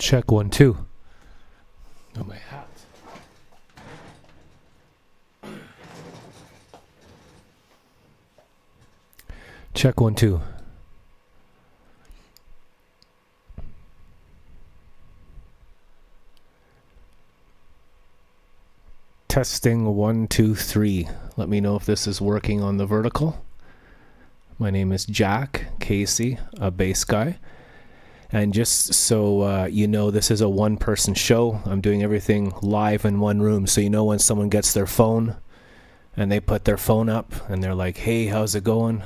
Check 1 2. Oh, my hat. Check 1 2. Testing 1 2 3. Let me know if this is working on the vertical. My name is Jack Casey, a bass guy. And just so you know, this is a one-person show. I'm doing everything live in one room. So you know when someone gets their phone and they put their phone up and they're like, hey, how's it going?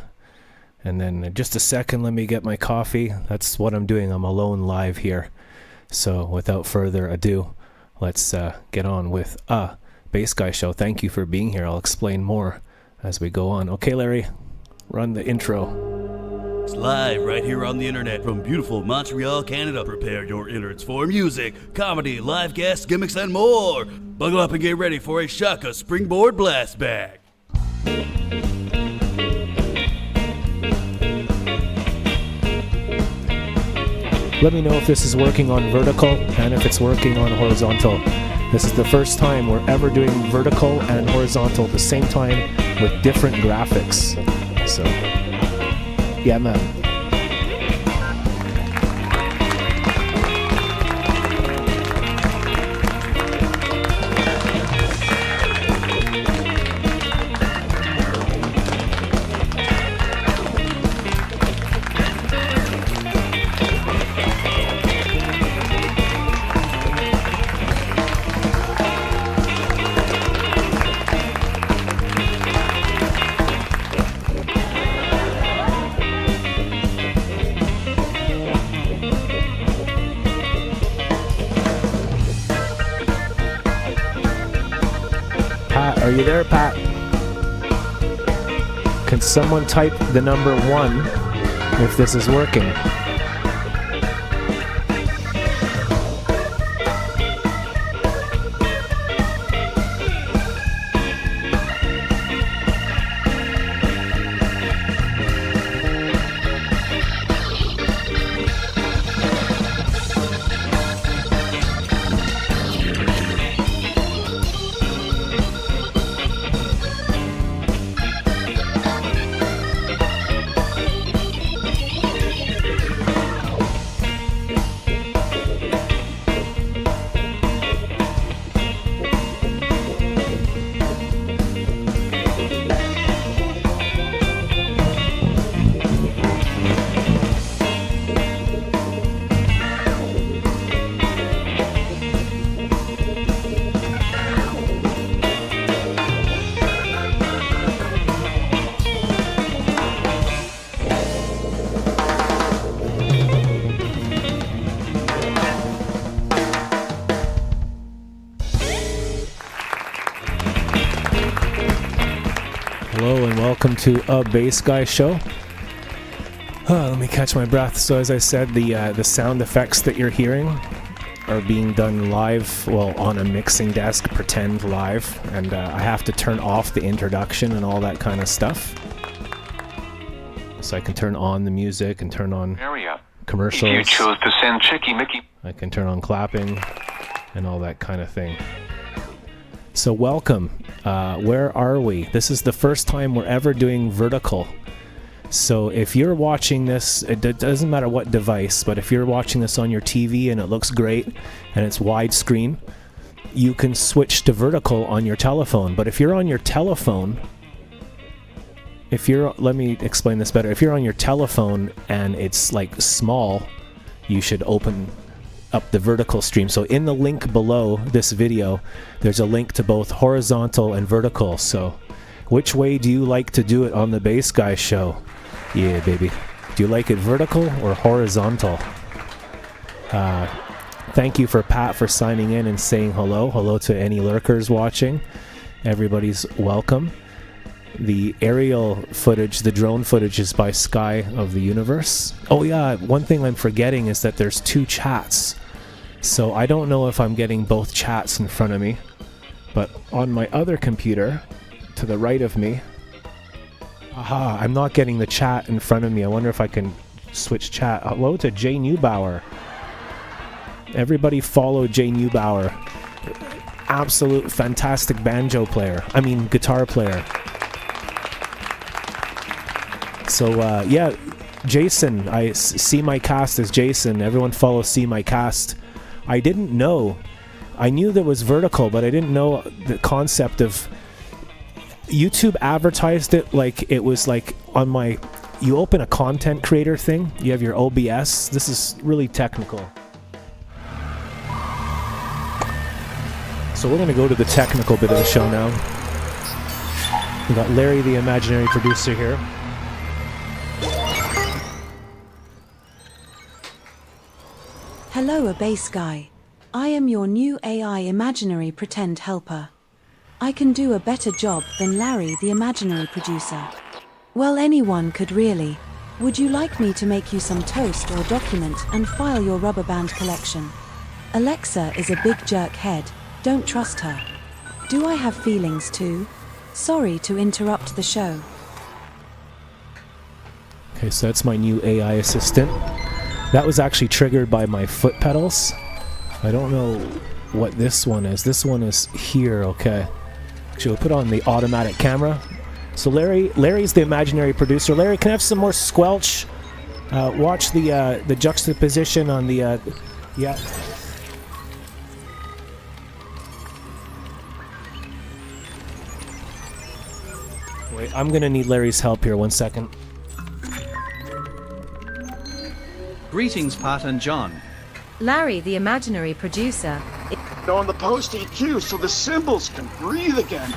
And then just a second, let me get my coffee. That's what I'm doing. I'm alone live here. So without further ado, let's get on with Bass Guy Show. Thank you for being here. I'll explain more as we go on. Okay, Larry, run the intro. It's live right here on the internet from beautiful Montreal, Canada. Prepare your innards for music, comedy, live guests, gimmicks, and more. Buckle up and get ready for a Shaka Springboard Blast Bag. Let me know if this is working on vertical and if it's working on horizontal. This is the first time we're ever doing vertical and horizontal at the same time with different graphics. So, yeah, man. Are you there, Pat? Can someone type the number 1 if this is working? Hello and welcome to a Bass Guy Show. Let me catch my breath. So as I said, the sound effects that you're hearing are being done live, well, on a mixing desk, pretend live, and I have to turn off the introduction and all that kind of stuff. So I can turn on the music and turn on commercials. If you chose to send Chicky Mickey, I can turn on clapping and all that kind of thing. So welcome. Where are we? This is the first time we're ever doing vertical. So if you're watching this, it doesn't matter what device, but if you're watching this on your TV and it looks great and it's widescreen, you can switch to vertical on your telephone. But if you're on your telephone, let me explain this better. If you're on your telephone and it's like small, you should open up the vertical stream. So in the link below this video, there's a link to both horizontal and vertical. So which way do you like to do it on the Bass Guy Show? Yeah, baby. Do you like it vertical or horizontal? Thank you for Pat for signing in and saying hello. Hello to any lurkers watching. Everybody's welcome. The aerial footage, the drone footage, is by Sky of the Universe. Oh yeah, one thing I'm forgetting is that there's 2 chats. So I don't know if I'm getting both chats in front of me, but on my other computer, to the right of me, I'm not getting the chat in front of me. I wonder if I can switch chat. Hello to Jay Neubauer. Everybody follow Jay Neubauer. Absolute fantastic guitar player. So yeah, Jason, I see my cast as Jason. Everyone follow See My Cast. I didn't know. I knew there was vertical, but I didn't know the concept of YouTube advertised it like it was like on my, you open a content creator thing, you have your OBS. This is really technical. So we're going to go to the technical bit of the show now. We got Larry, the imaginary producer here. Hello, a bass guy. I am your new AI imaginary pretend helper. I can do a better job than Larry, the imaginary producer. Well, anyone could really. Would you like me to make you some toast or document and file your rubber band collection? Alexa is a big jerk head. Don't trust her. Do I have feelings too? Sorry to interrupt the show. Okay, so that's my new AI assistant. That was actually triggered by my foot pedals. I don't know what this one is. This one is here, okay. Actually, we'll put on the automatic camera. So Larry's the imaginary producer. Larry, can I have some more squelch? Watch the juxtaposition on the, yeah. Wait, I'm gonna need Larry's help here, 1 second. Greetings, Pat and John. Larry, the imaginary producer. On the post EQ so the cymbals can breathe again.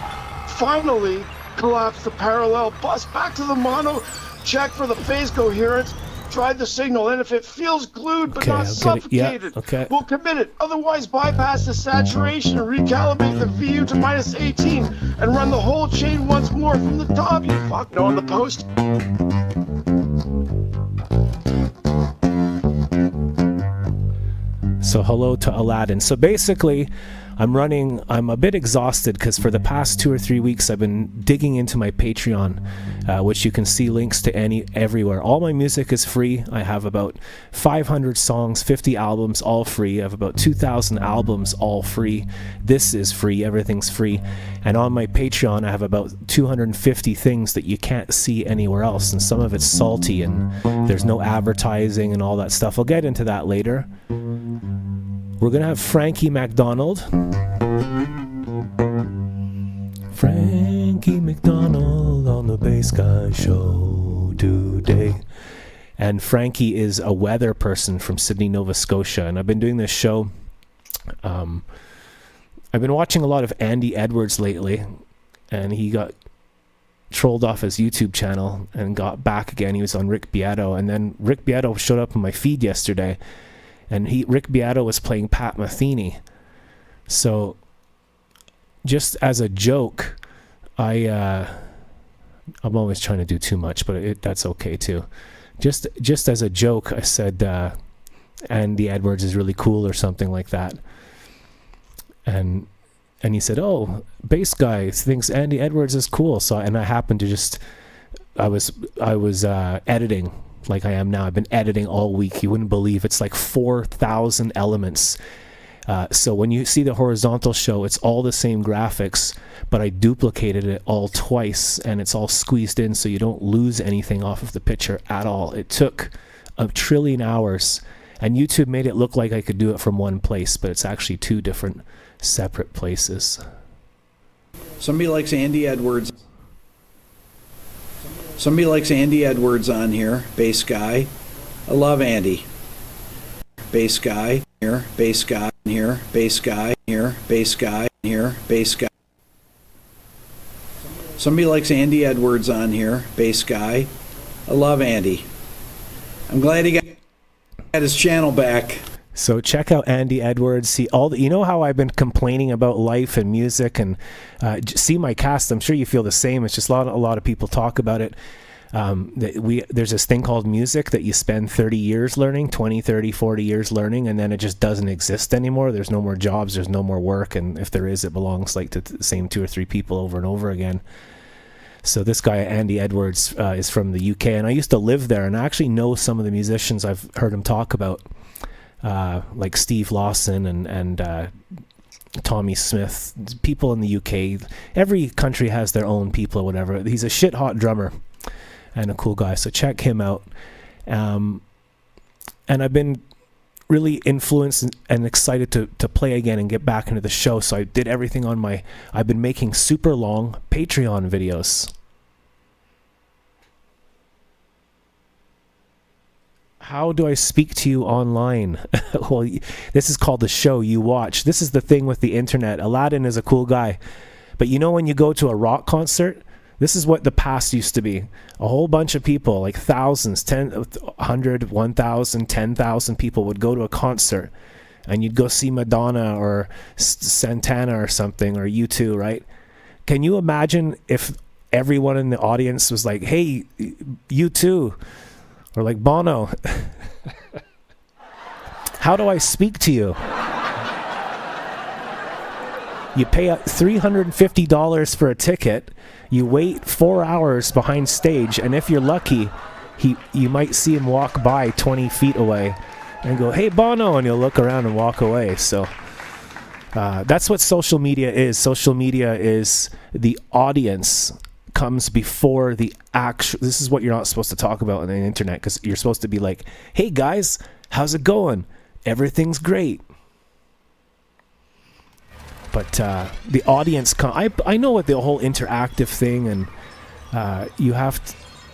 Finally, collapse the parallel bus back to the mono, check for the phase coherence, try the signal, and if it feels glued but not suffocated, we'll commit it. Otherwise, bypass the saturation and recalibrate the VU to -18 and run the whole chain once more from the top, you fuck. On the post. So hello to Aladdin. So basically, I'm a bit exhausted because for the past 2 or 3 weeks I've been digging into my Patreon, which you can see links to everywhere. All my music is free. I have about 500 songs, 50 albums, all free. I have about 2,000 albums, all free. This is free. Everything's free. And on my Patreon, I have about 250 things that you can't see anywhere else. And some of it's salty and there's no advertising and all that stuff. I'll get into that later. We're going to have Frankie MacDonald. Frankie MacDonald on the Bass Guy Show today. And Frankie is a weather person from Sydney, Nova Scotia. And I've been doing this show. I've been watching a lot of Andy Edwards lately. And he got trolled off his YouTube channel and got back again. He was on Rick Beato. And then Rick Beato showed up on my feed yesterday. And Rick Beato was playing Pat Metheny. So, just as a joke, I'm always trying to do too much, but that's okay too. Just as a joke, I said Andy Edwards is really cool or something like that. And he said, "Oh, bass guy thinks Andy Edwards is cool." So, and I happened to I was editing. Like I am now. I've been editing all week. You wouldn't believe it's like 4,000 elements. So when you see the horizontal show, it's all the same graphics, but I duplicated it all twice and it's all squeezed in so you don't lose anything off of the picture at all. It took 1 trillion hours and YouTube made it look like I could do it from one place, but it's actually 2 different separate places. Somebody likes Andy Edwards. Somebody likes Andy Edwards on here, bass guy. I love Andy. Bass guy here, bass guy here, bass guy here, bass guy here, bass guy. Somebody likes Andy Edwards on here, bass guy. I love Andy. I'm glad he got his channel back. So check out Andy Edwards. See you know how I've been complaining about life and music, and see my cast. I'm sure you feel the same. It's just a lot of people talk about it. There's this thing called music that you spend 30 years learning, 20, 30, 40 years learning, and then it just doesn't exist anymore. There's no more jobs. There's no more work, and if there is, it belongs like to the same 2 or 3 people over and over again. So this guy, Andy Edwards, is from the UK, and I used to live there, and I actually know some of the musicians. I've heard him talk about. like Steve Lawson and Tommy Smith, people in the UK. Every country has their own people or whatever. He's a shit hot drummer and a cool guy, so check him out. And I've been really influenced and excited to play again and get back into the show, so I did everything on I've been making super long Patreon videos. How do I speak to you online? Well, this is called the show you watch. This is the thing with the internet. Aladdin is a cool guy. But you know when you go to a rock concert, this is what the past used to be. A whole bunch of people, like thousands, 10, 100, 1,000, 10,000 people would go to a concert. And you'd go see Madonna or Santana or something, or U2, right? Can you imagine if everyone in the audience was like, hey, U2, or like Bono, how do I speak to you? You pay $350 for a ticket, you wait 4 hours behind stage, and if you're lucky, you might see him walk by 20 feet away and go, hey Bono, and you'll look around and walk away. So that's what social media is. Social media is the audience comes before the actual. This is what you're not supposed to talk about on the internet, because you're supposed to be like, hey guys, how's it going? Everything's great. But the audience I know what the whole interactive thing, and you have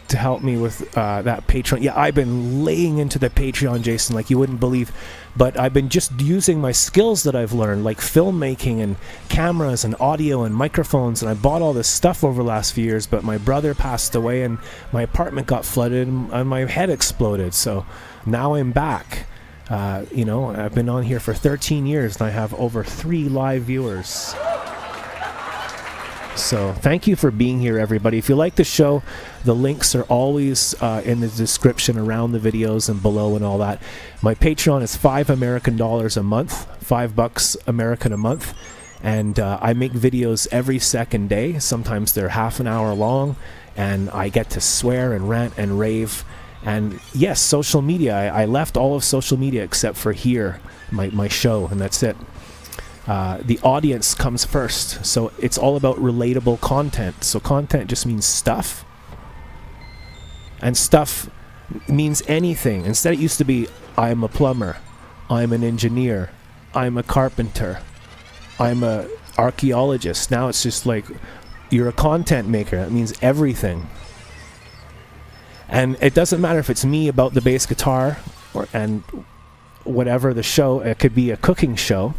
to help me with that Patreon. Yeah, I've been laying into the Patreon, Jason, like you wouldn't believe. But I've been just using my skills that I've learned, like filmmaking and cameras and audio and microphones. And I bought all this stuff over the last few years, but my brother passed away and my apartment got flooded and my head exploded. So now I'm back. I've been on here for 13 years and I have over 3 live viewers. So thank you for being here, everybody. If you like the show, the links are always in the description around the videos and below and all that. My Patreon is $5 American a month, $5 American a month. And I make videos every second day. Sometimes they're half an hour long, and I get to swear and rant and rave. And yes, social media. I left all of social media except for here, my show, and that's it. The audience comes first, so it's all about relatable content. So content just means stuff, and stuff means anything. Instead it used to be, I'm a plumber, I'm an engineer, I'm a carpenter, I'm a archaeologist. Now it's just like, you're a content maker. That means everything. And it doesn't matter if it's me about the bass guitar and whatever the show. It could be a cooking show,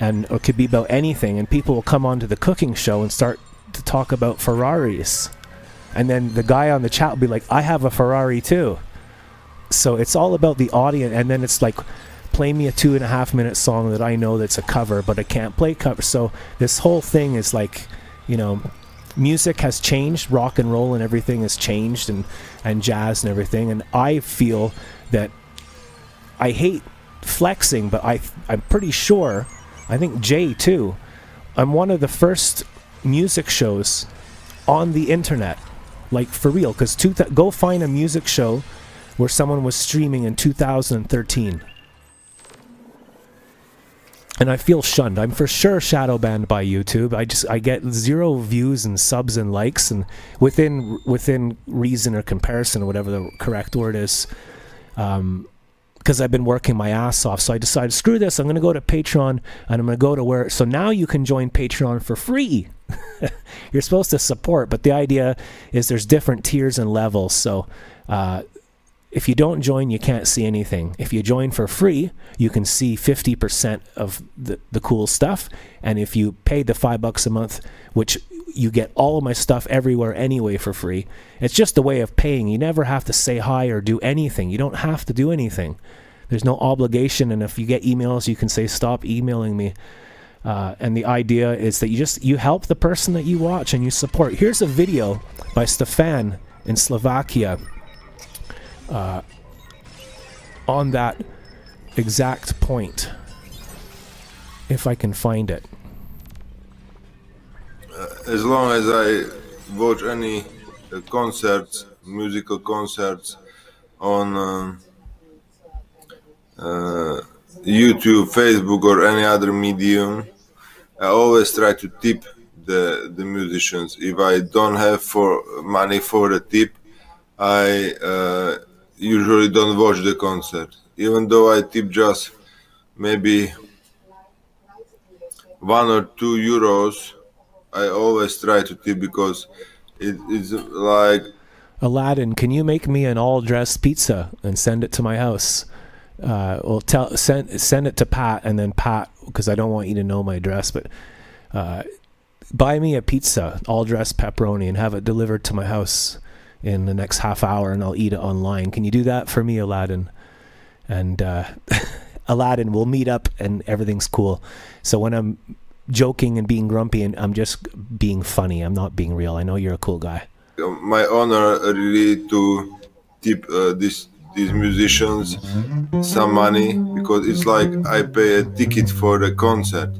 and it could be about anything, and people will come onto the cooking show and start to talk about Ferraris, and then the guy on the chat will be like, I have a Ferrari too. So it's all about the audience. And then it's like, play me a 2.5-minute song that I know that's a cover, but I can't play cover. So this whole thing is like, music has changed, rock and roll and everything has changed, and jazz and everything, and I feel that I hate flexing, but I'm pretty sure, I think Jay too, I'm one of the first music shows on the internet, like for real, because go find a music show where someone was streaming in 2013. And I feel shunned. I'm for sure shadow banned by YouTube. I get 0 views and subs and likes, and within reason or comparison, or whatever the correct word is, because I've been working my ass off. So I decided, screw this, I'm going to go to Patreon, and I'm going to go to where. So now you can join Patreon for free. You're supposed to support, but the idea is there's different tiers and levels. So if you don't join, you can't see anything. If you join for free, you can see 50% of the cool stuff. And if you pay the $5 a month, which you get all of my stuff everywhere anyway for free, it's just a way of paying. You never have to say hi or do anything. You don't have to do anything. There's no obligation. And if you get emails, you can say, stop emailing me. And the idea is that you help the person that you watch and you support. Here's a video by Stefan in Slovakia. On that exact point, if I can find it. As long as I watch any concerts, musical concerts on YouTube, Facebook, or any other medium, I always try to tip the musicians. If I don't have for money for a tip, I usually don't watch the concert. Even though I tip just maybe €1 or €2, I always try to tip because it's like Aladdin, can you make me an all-dressed pizza and send it to my house? Well, send it to Pat, and then Pat, because I don't want you to know my address, but buy me a pizza, all-dressed pepperoni, and have it delivered to my house in the next half hour, and I'll eat it online. Can you do that for me, Aladdin? And Aladdin, we'll meet up, and everything's cool. So when I'm joking and being grumpy, and I'm just being funny, I'm not being real. I know you're a cool guy. my honor really to tip these musicians some money, because it's like I pay a ticket for the concert.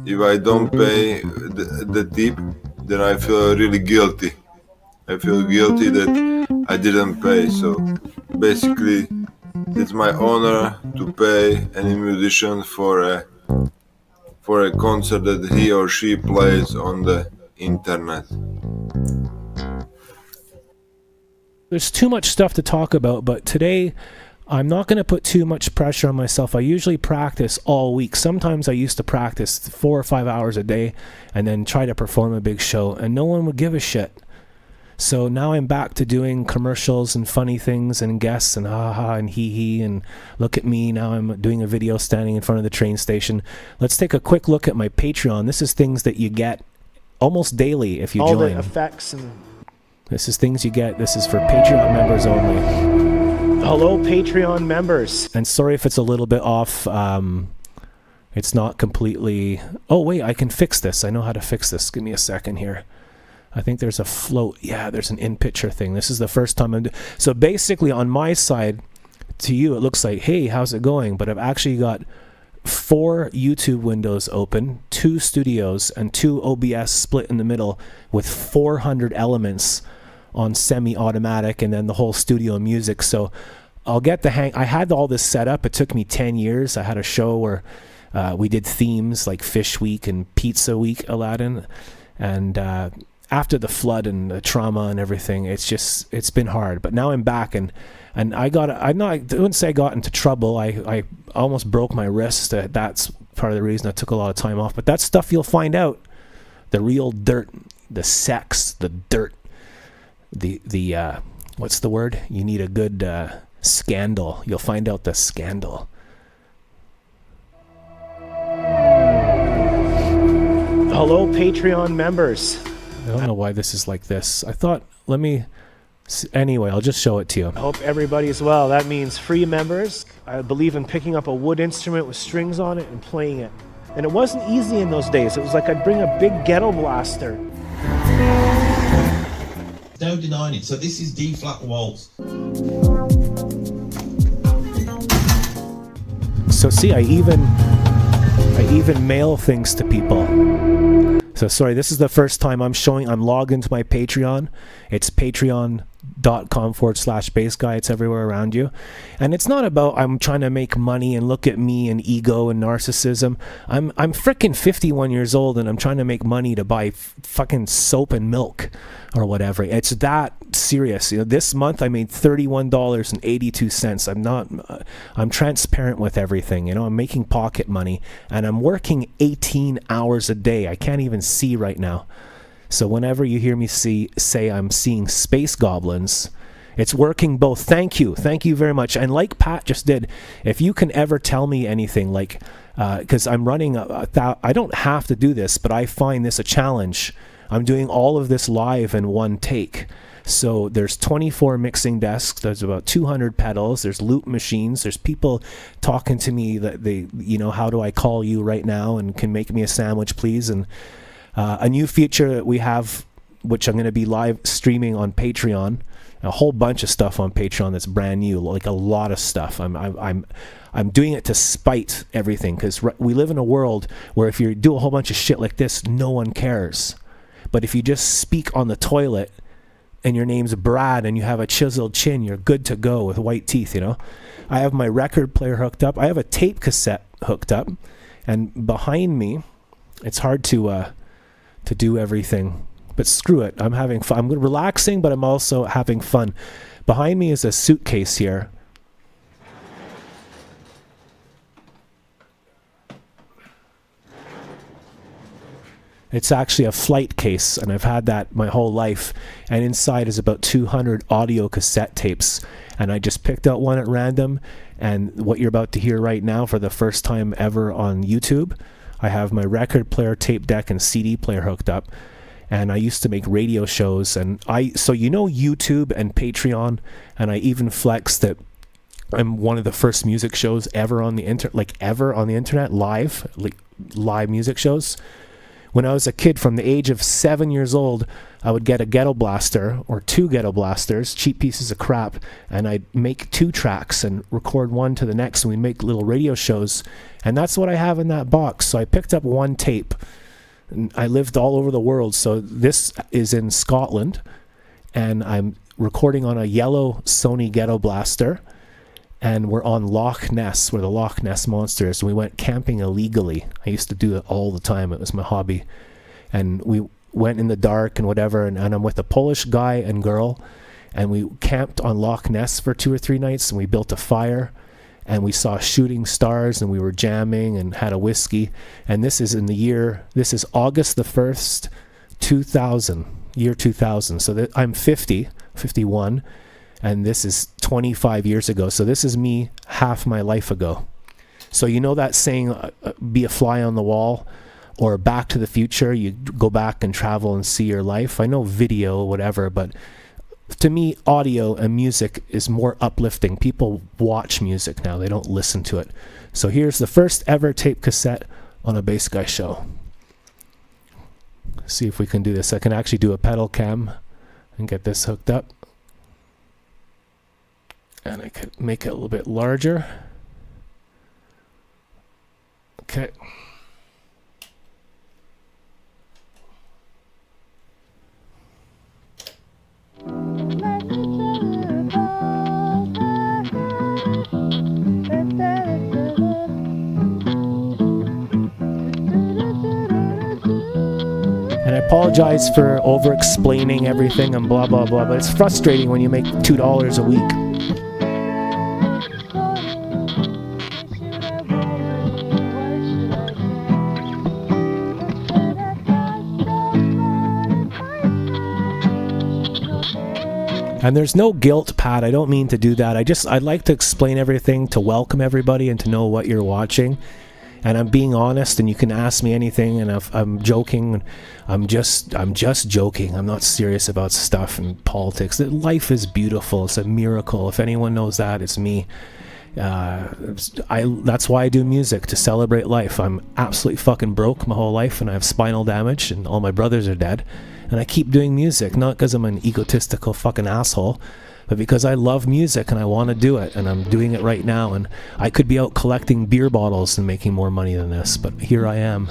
If I don't pay the tip, then I feel really guilty. I feel guilty that I didn't pay. So basically, it's my honor to pay any musician for a concert that he or she plays on the internet. There's too much stuff to talk about, but today I'm not going to put too much pressure on myself. I usually practice all week. Sometimes I used to practice 4 or 5 hours a day and then try to perform a big show, and no one would give a shit. So now I'm back to doing commercials and funny things and guests and ha-ha and hee-hee and look at me. Now I'm doing a video standing in front of the train station. Let's take a quick look at my Patreon. This is things that you get almost daily if you join. All the effects and... This is things you get. This is for Patreon members only. Hello, Patreon members. And sorry if it's a little bit off. It's not completely... Oh, wait, I can fix this. I know how to fix this. Give me a second here. I think there's a float. Yeah, there's an in-picture thing. This is the first time I'm... So basically, on my side, to you, it looks like, hey, how's it going? But I've actually got 4 YouTube windows open, 2 studios, and 2 OBS split in the middle with 400 elements on semi-automatic, and then the whole studio music. So I'll get the hang. I had all this set up. It took me 10 years. I had a show where we did themes like Fish Week and Pizza Week, Aladdin. And after the flood and the trauma and everything, it's been hard. But now I'm back, and I wouldn't say I got into trouble. I almost broke my wrist. That's part of the reason I took a lot of time off. But that's stuff you'll find out. The real dirt, the sex, the dirt. The what's the word? You need a good scandal. You'll find out the scandal. Hello, Patreon members. I don't know why this is like this. I thought, anyway, I'll just show it to you. I hope everybody's well. That means free members. I believe in picking up a wood instrument with strings on it and playing it. And it wasn't easy in those days. It was like I'd bring a big ghetto blaster. No denying it. So this is D flat waltz. So see, I even mail things to people. So sorry, this is the first time I'm logged into my Patreon. It's patreon.com/bassguy. It's everywhere around you. And it's not about I'm trying to make money and look at me and ego and narcissism. I'm freaking 51 years old, and I'm trying to make money to buy fucking soap and milk or whatever. It's that serious. You know, this month I made $31.82. I'm transparent with everything. You know, I'm making pocket money, and I'm working 18 hours a day. I can't even see right now. So whenever you hear me say I'm seeing space goblins, it's working both. Thank you very much. And like Pat just did, if you can ever tell me anything, like because I'm running I don't have to do this, but I find this a challenge. I'm doing all of this live in one take. So there's 24 mixing desks. There's about 200 pedals. There's loop machines. There's people talking to me that they, how do I call you right now, and can make me a sandwich, please? And a new feature that we have, which I'm going to be live streaming on Patreon, a whole bunch of stuff on Patreon that's brand new, like a lot of stuff. I'm doing it to spite everything, because we live in a world where if you do a whole bunch of shit like this, no one cares. But if you just speak on the toilet and your name's Brad and you have a chiseled chin, you're good to go with white teeth, you know. I have my record player hooked up. I have a tape cassette hooked up, and behind me, it's hard to do everything, but screw it. I'm having fun. I'm relaxing, but I'm also having fun. Behind me is a suitcase here. It's actually a flight case, and I've had that my whole life. And inside is about 200 audio cassette tapes. And I just picked out one at random. And what you're about to hear right now for the first time ever on YouTube, I have my record player, tape deck, and CD player hooked up. And I used to make radio shows. And so you know YouTube and Patreon, and I even flex that I'm one of the first music shows ever on the internet, live music shows. When I was a kid, from the age of 7 years old, I would get a ghetto blaster or 2 ghetto blasters, cheap pieces of crap, and I'd make 2 tracks and record one to the next, and we'd make little radio shows. And that's what I have in that box. So I picked up one tape. And I lived all over the world. So this is in Scotland, and I'm recording on a yellow Sony ghetto blaster. And we're on Loch Ness, where the Loch Ness Monster is. We went camping illegally. I used to do it all the time. It was my hobby. And we went in the dark and whatever. And I'm with a Polish guy and girl. And we camped on Loch Ness for 2 or 3 nights. And we built a fire. And we saw shooting stars. And we were jamming and had a whiskey. And this is this is August the 1st, 2000. Year 2000. So I'm 51. And this is 25 years ago. So this is me half my life ago. So you know that saying, be a fly on the wall, or Back to the Future, you go back and travel and see your life. I know video, whatever, but to me, audio and music is more uplifting. People watch music now. They don't listen to it. So here's the first ever tape cassette on a Bass Guy show. See if we can do this. I can actually do a pedal cam and get this hooked up. And I could make it a little bit larger. Okay. And I apologize for over-explaining everything and blah, blah, blah, but it's frustrating when you make $2 a week. And there's no guilt, Pat. I don't mean to do that. I'd like to explain everything to welcome everybody and to know what you're watching. And I'm being honest, and you can ask me anything. And if I'm joking, I'm just joking. I'm not serious about stuff and politics. Life is beautiful. It's a miracle. If anyone knows that, it's me. That's why I do music, to celebrate life. I'm absolutely fucking broke my whole life, and I have spinal damage, and all my brothers are dead. And I keep doing music, not because I'm an egotistical fucking asshole, but because I love music and I want to do it, and I'm doing it right now. And I could be out collecting beer bottles and making more money than this, but here I am.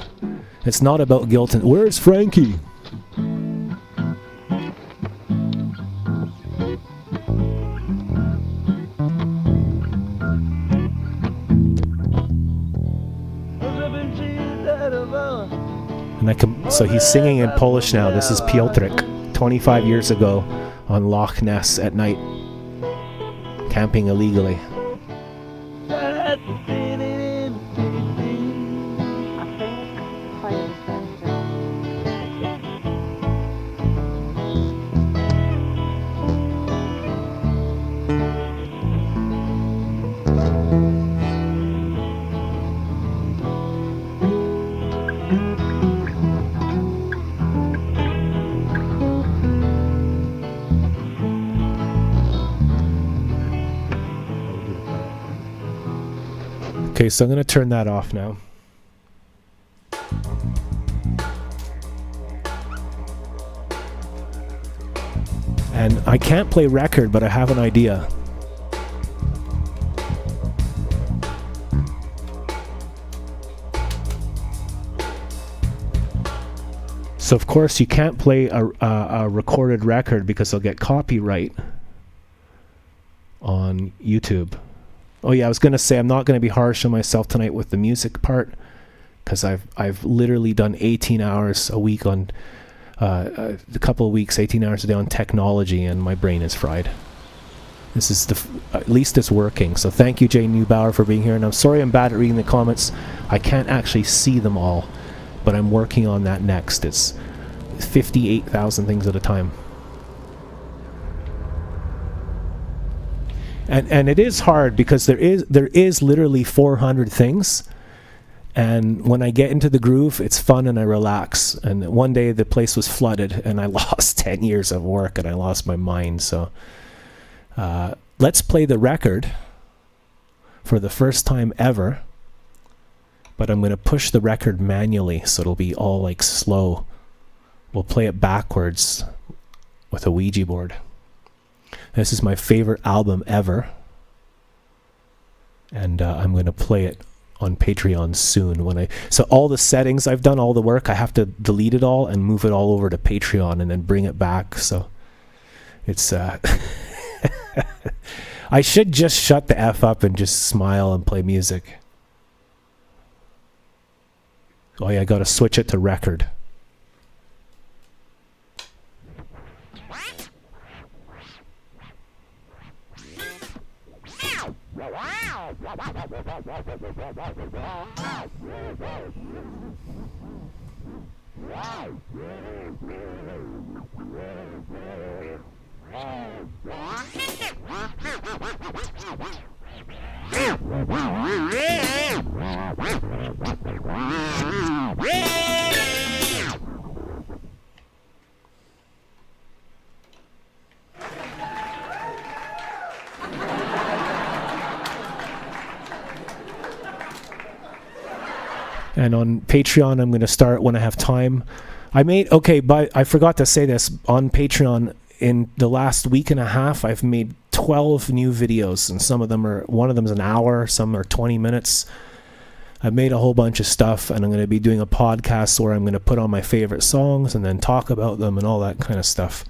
It's not about guilt. And where's Frankie? And so he's singing in Polish now. This is Piotrek, 25 years ago on Loch Ness at night, camping illegally. Okay, so I'm going to turn that off now. And I can't play record, but I have an idea. So of course you can't play a recorded record because they'll get copyright on YouTube. Oh yeah, I was going to say I'm not going to be harsh on myself tonight with the music part, because I've literally done 18 hours a week on a couple of weeks, 18 hours a day on technology, and my brain is fried. This is at least it's working. So thank you, Jay Neubauer, for being here. And I'm sorry I'm bad at reading the comments. I can't actually see them all, but I'm working on that next. It's 58,000 things at a time. And it is hard because there is literally 400 things. And when I get into the groove, it's fun and I relax. And one day the place was flooded and I lost 10 years of work and I lost my mind. So let's play the record for the first time ever. But I'm going to push the record manually, so it'll be all like slow. We'll play it backwards with a Ouija board. This is my favorite album ever. And I'm going to play it on Patreon soon. So all the settings, I've done all the work. I have to delete it all and move it all over to Patreon and then bring it back. So it's I should just shut the F up and just smile and play music. Oh yeah, I got to switch it to record. And on Patreon, I'm going to start when I have time. But I forgot to say this. On Patreon, in the last week and a half, I've made 12 new videos, and one of them is an hour, some are 20 minutes. I've made a whole bunch of stuff, and I'm going to be doing a podcast where I'm going to put on my favorite songs and then talk about them and all that kind of stuff.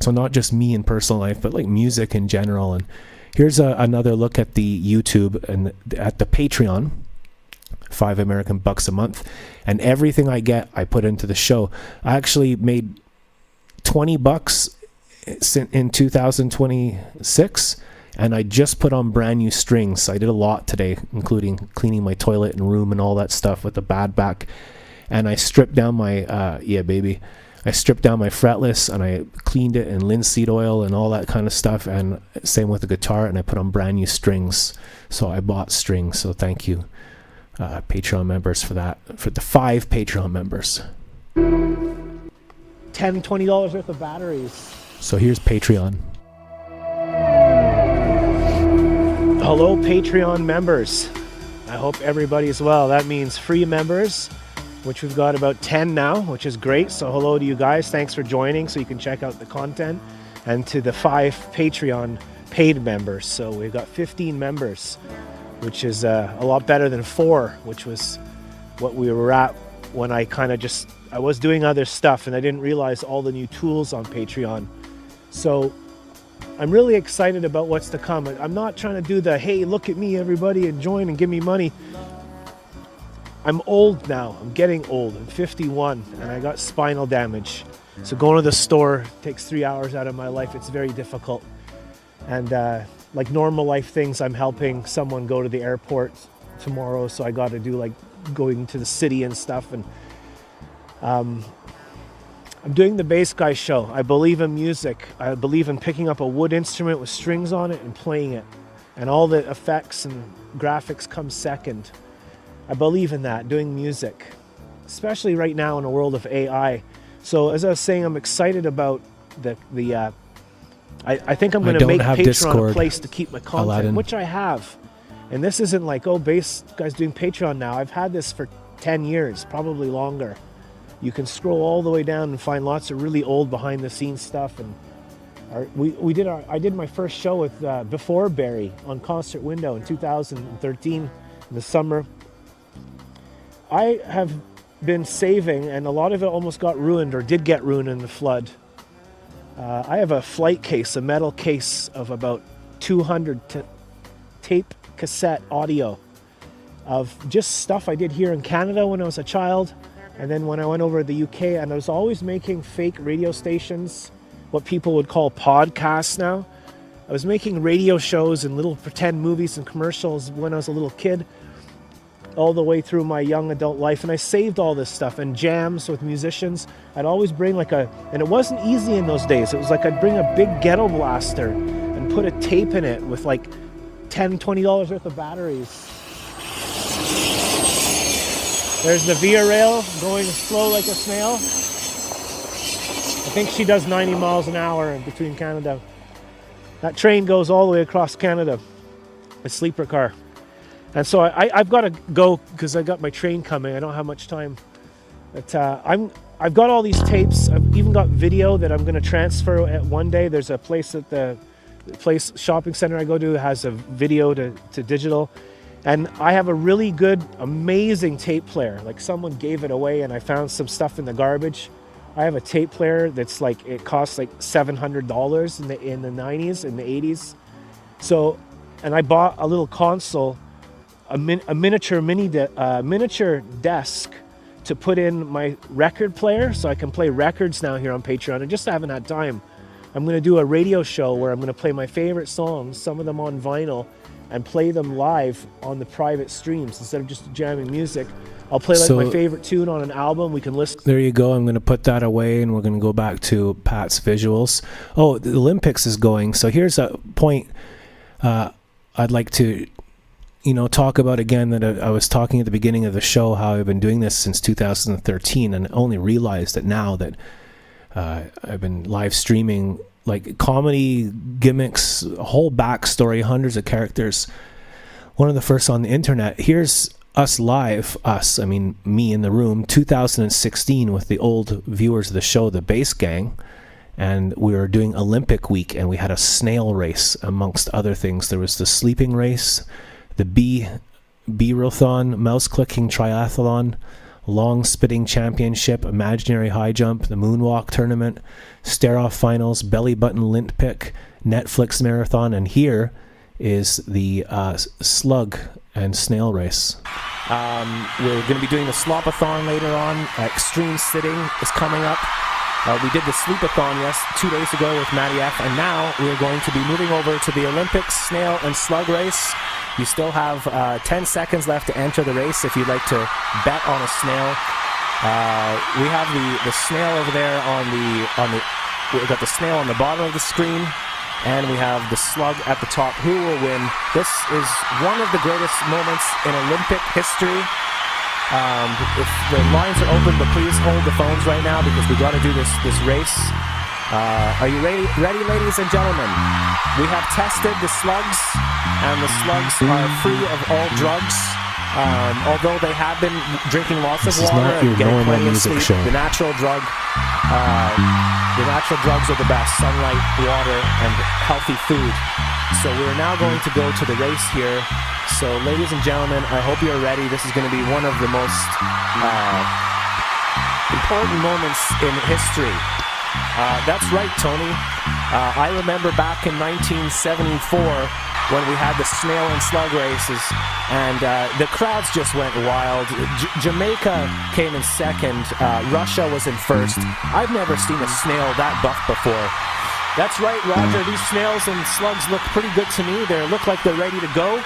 So not just me in personal life, but like music in general. And here's another look at the YouTube and at the Patreon. $5 American bucks a month, and everything I get I put into the show. I actually made $20 in 2026, and I just put on brand new strings. I did a lot today, including cleaning my toilet and room and all that stuff with the bad back. And I stripped down my I stripped down my fretless and I cleaned it in linseed oil and all that kind of stuff, and same with the guitar, and I put on brand new strings. So I bought strings, so thank you Patreon members for that, for the 5 Patreon members. $20 worth of batteries. So here's Patreon. Hello, Patreon members. I hope everybody's well. That means free members, which we've got about 10 now, which is great. So hello to you guys. Thanks for joining so you can check out the content. And to the 5 Patreon paid members. So we've got 15 members, which is a lot better than 4, which was what we were at when I I was doing other stuff and I didn't realize all the new tools on Patreon. So I'm really excited about what's to come. I'm not trying to do the, hey, look at me, everybody, and join and give me money. I'm old now. I'm getting old. I'm 51 and I got spinal damage. So going to the store takes 3 hours out of my life. It's very difficult. And like normal life things, I'm helping someone go to the airport tomorrow, so I got to do like going to the city and stuff. And I'm doing the bass guy show. I believe in music. I believe in picking up a wood instrument with strings on it and playing it, and all the effects and graphics come second. I believe in that, doing music, especially right now in a world of AI. So as I was saying, I'm excited about I think I'm going to make Patreon Discord, a place to keep my content, Aladdin. Which I have. And this isn't like, oh, bass guy's doing Patreon now. I've had this for 10 years, probably longer. You can scroll all the way down and find lots of really old behind-the-scenes stuff. And I did my first show with Before Barry on Concert Window in 2013 in the summer. I have been saving, and a lot of it almost got ruined or did get ruined in the flood. I have a flight case, a metal case of about 200 tape cassette audio of just stuff I did here in Canada when I was a child, and then when I went over to the UK, and I was always making fake radio stations, what people would call podcasts now. I was making radio shows and little pretend movies and commercials when I was a little kid, all the way through my young adult life, and I saved all this stuff and jams with musicians. I'd always bring and it wasn't easy in those days. It was like I'd bring a big ghetto blaster and put a tape in it with like $10, $20 worth of batteries. There's the Via Rail going slow like a snail. I think she does 90 miles an hour between Canada. That train goes all the way across Canada, a sleeper car. And so I've got to go because I got my train coming. I don't have much time. But I've got all these tapes. I've even got video that I'm going to transfer at one day. There's a place at the shopping center I go to has a video to digital. And I have a really good, amazing tape player. Like someone gave it away and I found some stuff in the garbage. I have a tape player that's like, it costs like $700 in the 90s, in the 80s. So, and I bought a little console, a miniature desk to put in my record player so I can play records now here on Patreon. I just haven't had time. I'm going to do a radio show where I'm going to play my favorite songs, some of them on vinyl, and play them live on the private streams instead of just jamming music. I'll play my favorite tune on an album. We can listen. There you go. I'm going to put that away and we're going to go back to Pat's visuals. Oh, the Olympics is going. So here's a point I'd like to talk about again that I was talking at the beginning of the show, how I've been doing this since 2013 and only realized that now that I've been live streaming like comedy gimmicks, a whole backstory, hundreds of characters. One of the first on the internet. Here's us live, I mean me in the room, 2016 with the old viewers of the show, the Bass Gang, and we were doing Olympic week and we had a snail race amongst other things. There was the sleeping race, the B-rothon, mouse clicking triathlon, long spitting championship, imaginary high jump, the moonwalk tournament, stare-off finals, belly button lint pick, Netflix marathon, and here is the slug and snail race. We're going to be doing the slopathon later on. Extreme sitting is coming up. We did the sleepathon 2 days ago with Matty F, and now we're going to be moving over to the Olympics snail and slug race. You still have 10 seconds left to enter the race if you'd like to bet on a snail. We have the snail over there we've got the snail on the bottom of the screen, and we have the slug at the top. Who will win? This is one of the greatest moments in Olympic history. If the lines are open, but please hold the phones right now because we got to do this race. Are you ready, ladies and gentlemen? We have tested the slugs, and the slugs are free of all drugs. Although they have been drinking lots of water and getting plenty of sleep. The natural drugs are the best: sunlight, water, and healthy food. So we're now going to go to the race here. So, ladies and gentlemen, I hope you're ready. This is going to be one of the most important moments in history. That's right, Tony. I remember back in 1974 when we had the snail and slug races, and the crowds just went wild. Jamaica came in second. Russia was in first. I've never seen a snail that buff before. That's right, Roger. These snails and slugs look pretty good to me. They look like they're ready to go.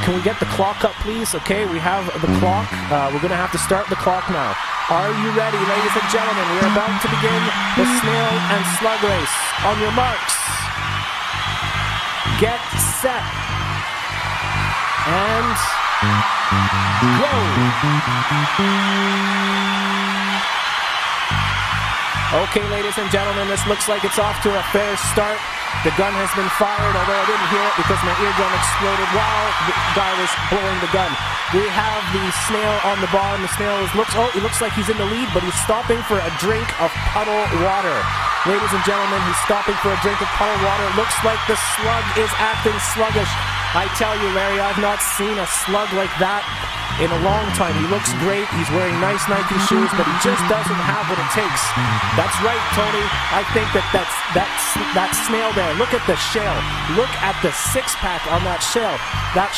Can we get the clock up, please? Okay, we have the clock. We're going to have to start the clock now. Are you ready, ladies and gentlemen? We're about to begin the snail and slug race. On your marks. Get set. And go. Okay, ladies and gentlemen, this looks like it's off to a fair start. The gun has been fired, although I didn't hear it because my eardrum exploded while the guy was blowing the gun. We have the snail on the bottom. The snail it looks like he's in the lead, but he's stopping for a drink of puddle water. Ladies and gentlemen, he's stopping for a drink of puddle water. Looks like the slug is acting sluggish. I tell you, Larry, I've not seen a slug like that in a long time. He looks great. He's wearing nice Nike shoes, but he just doesn't have what it takes. That's right, Tony. I think that snail there. Look at the shell. Look at the six-pack on that shell. That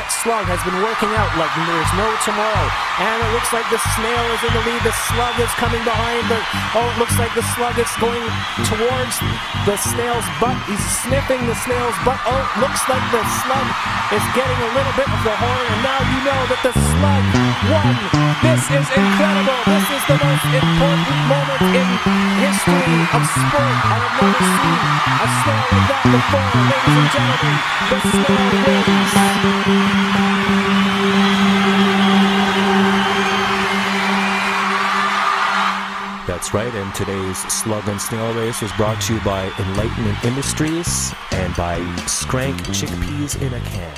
slug has been working out like there's no tomorrow. And it looks like the snail is in the lead. The slug is coming behind. It looks like the slug is going towards the snail's butt. He's sniffing the snail's butt. Oh, looks like the slug is getting a little bit of the horn. And now you know that the slug won. This is incredible. This is the most important moment in history of sport. I have never seen a snail like that before. Ladies and gentlemen, the snail wins. That's right, and today's slug and snail race was brought to you by Enlightenment Industries and by Skrank Chickpeas in a Can.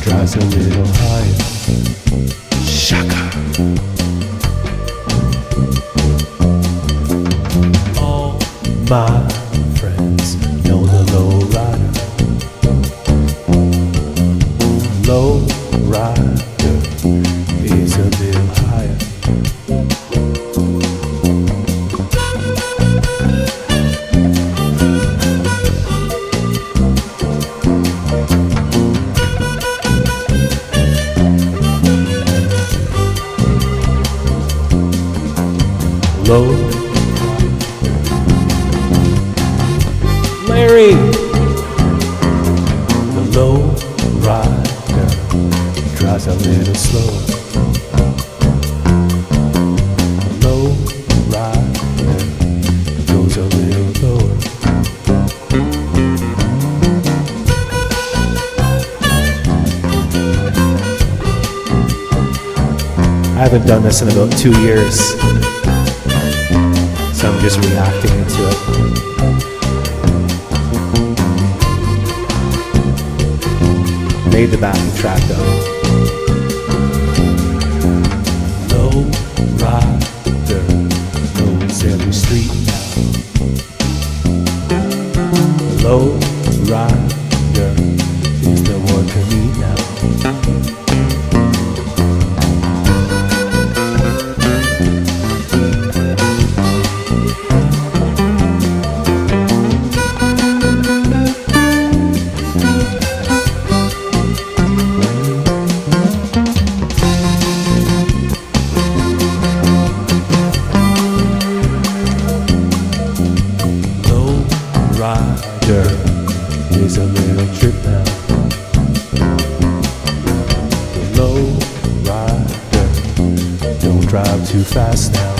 Drives a little higher. Shaka. All my friends know the low rider. Low rider is a little higher. Low. Larry, the low rider drives a little slower. The low rider goes a little lower. I haven't done this in about 2 years. So I'm just reacting into it. Made the backing track though. Low rider knows every street now. Low rider is the one to meet now. Is a little trip now. The low rider, don't drive too fast now.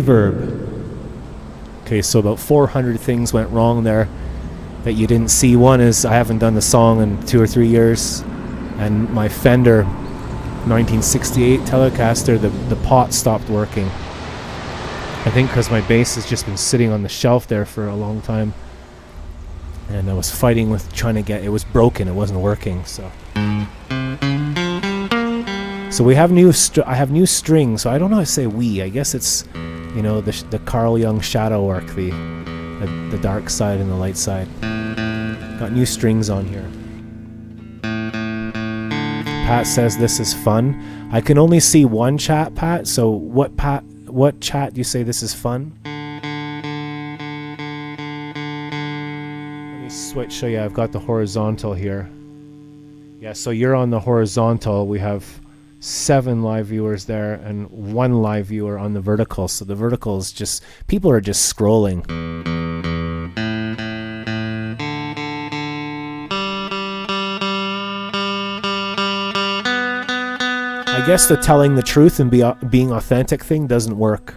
reverb. Okay, so about 400 things went wrong there that you didn't see. One is I haven't done the song in 2 or 3 years, and my Fender 1968 Telecaster, the pot stopped working. I think because my bass has just been sitting on the shelf there for a long time, and I was fighting with trying to get it was broken, it wasn't working. So we have I have new strings, so I don't know how to say we. I guess it's, you know, the Carl Jung shadow work, the dark side and the light side. Got new strings on here. Pat says this is fun. I can only see one chat, Pat. So what chat do you say this is fun? Let me switch. So yeah, I've got the horizontal here. Yeah, so you're on the horizontal. We have 7 live viewers there and 1 live viewer on the vertical. So the vertical is just, people are just scrolling. I guess the telling the truth and being authentic thing doesn't work.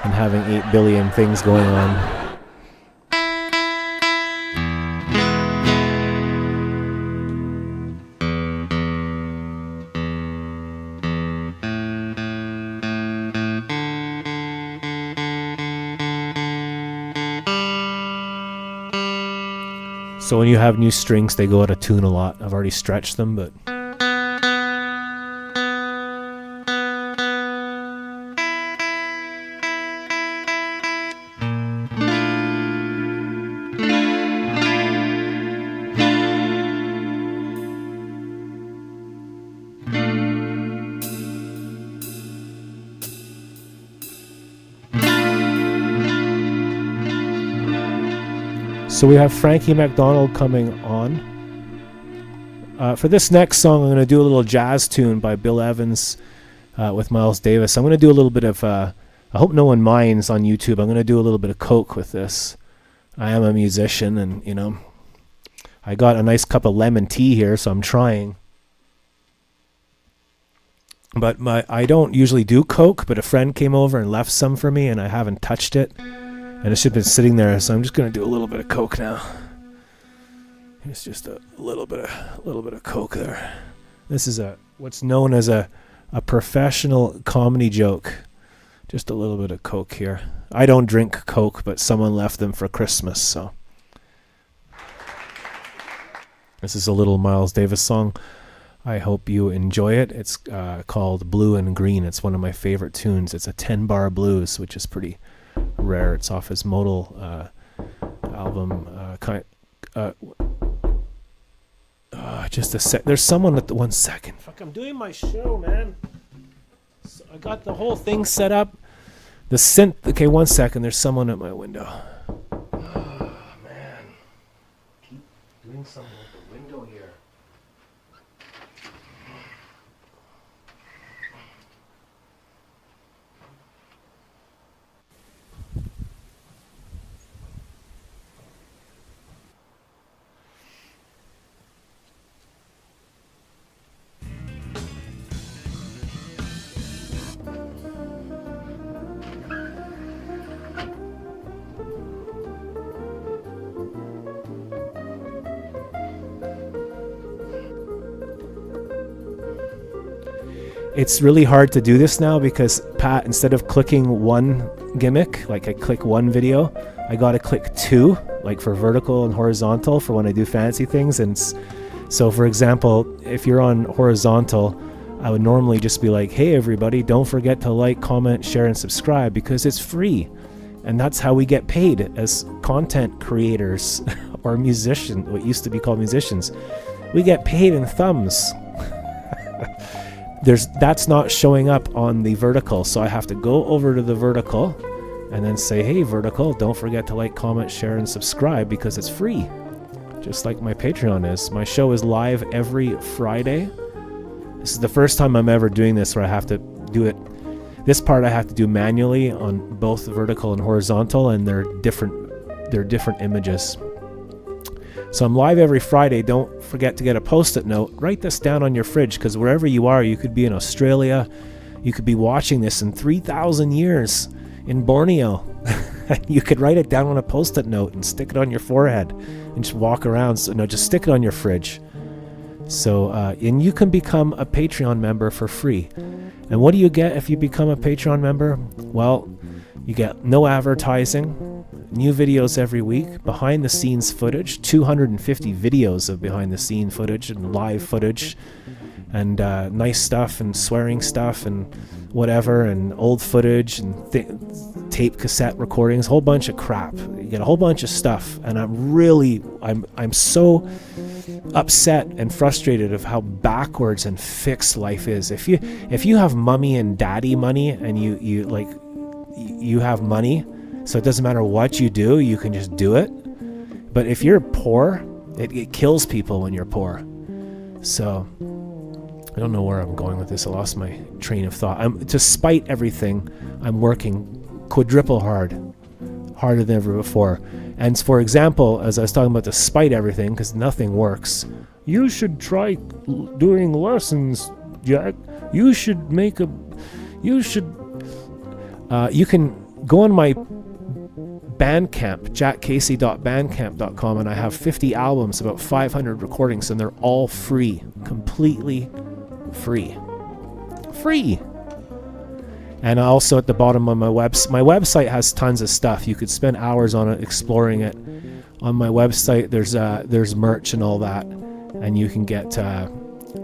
And having 8 billion things going on. So when you have new strings, they go out of tune a lot. I've already stretched them, but... So we have Frankie McDonald coming on. For this next song, I'm going to do a little jazz tune by Bill Evans with Miles Davis. I'm going to do a little bit of, I hope no one minds on YouTube, I'm going to do a little bit of coke with this. I am a musician, and, you know, I got a nice cup of lemon tea here, so I'm trying. But I don't usually do coke, but a friend came over and left some for me, and I haven't touched it. And it's just been sitting there, so I'm just going to do a little bit of coke now. It's just a little bit of coke there. This is what's known as a professional comedy joke. Just a little bit of coke here. I don't drink coke, but someone left them for Christmas, so. This is a little Miles Davis song. I hope you enjoy it. It's called Blue and Green. It's one of my favorite tunes. It's a 10-bar blues, which is pretty rare. It's off his Modal album. Just a sec. There's someone at the 1 second. Fuck, I'm doing my show, man. So I got the whole thing set up. The synth. Okay, 1 second. There's someone at my window. Oh, man. Keep doing something with the window here. It's really hard to do this now because Pat, instead of clicking one gimmick, like I click one video, I gotta click 2, like for vertical and horizontal for when I do fancy things. And so for example, if you're on horizontal, I would normally just be like, hey everybody, don't forget to like, comment, share, and subscribe because it's free. And that's how we get paid as content creators or musicians, what used to be called musicians. We get paid in thumbs. That's not showing up on the vertical, so I have to go over to the vertical and then say, hey vertical, don't forget to like, comment, share, and subscribe because it's free, just like my Patreon is. My show is live every Friday. This is the first time I'm ever doing this where I have to do it. This part I have to do manually on both vertical and horizontal, and they're different images. So I'm live every Friday. Don't forget to get a post-it note. Write this down on your fridge because wherever you are, you could be in Australia, You could be watching this in 3,000 years in Borneo. You could write it down on a post-it note and stick it on your forehead and just walk around. So, no, just stick it on your fridge. So, and you can become a Patreon member for free. And what do you get if you become a Patreon member? Well, you get no advertising, new videos every week, behind the scenes footage, 250 videos of behind the scene footage and live footage, and nice stuff and swearing stuff and whatever, and old footage and tape cassette recordings, a whole bunch of crap. You get a whole bunch of stuff, and I'm so upset and frustrated of how backwards and fixed life is. If you have mommy and daddy money, and you have money, so it doesn't matter what you do, you can just do it. But if you're poor, it kills people when you're poor. So I don't know where I'm going with this. I lost my train of thought. Despite everything, I'm working quadruple harder than ever before. And for example, as I was talking about, despite everything, because nothing works, you should try doing lessons, Jack. You can go on my Bandcamp, jackcasey.bandcamp.com, and I have 50 albums, about 500 recordings, and they're all free, completely free. And also at the bottom of my website has tons of stuff. You could spend hours on it, exploring it. On my website, there's merch and all that, and you can get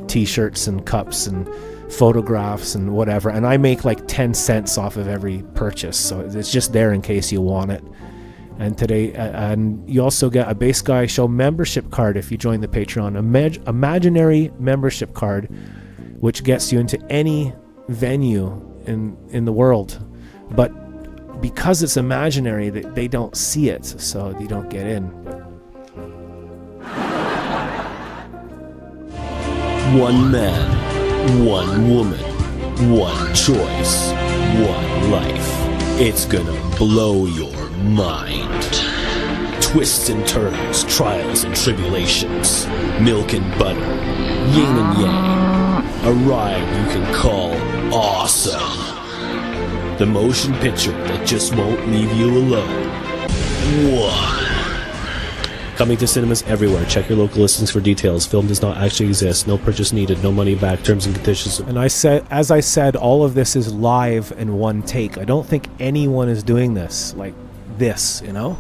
t-shirts and cups and photographs and whatever. And I make like 10 cents off of every purchase, so it's just there in case you want it. And you also get a Bass Guy Show membership card if you join the Patreon, imaginary membership card, which gets you into any venue in the world, but because it's imaginary, they don't see it, so you don't get in. One man, one woman, one choice, one life. It's gonna blow your mind. Twists and turns, trials and tribulations, milk and butter, yin and yang. A ride you can call awesome. The motion picture that just won't leave you alone. One. Coming to cinemas everywhere. Check your local listings for details. Film does not actually exist. No purchase needed. No money back. Terms and conditions. And as I said, all of this is live in one take. I don't think anyone is doing this like this, you know?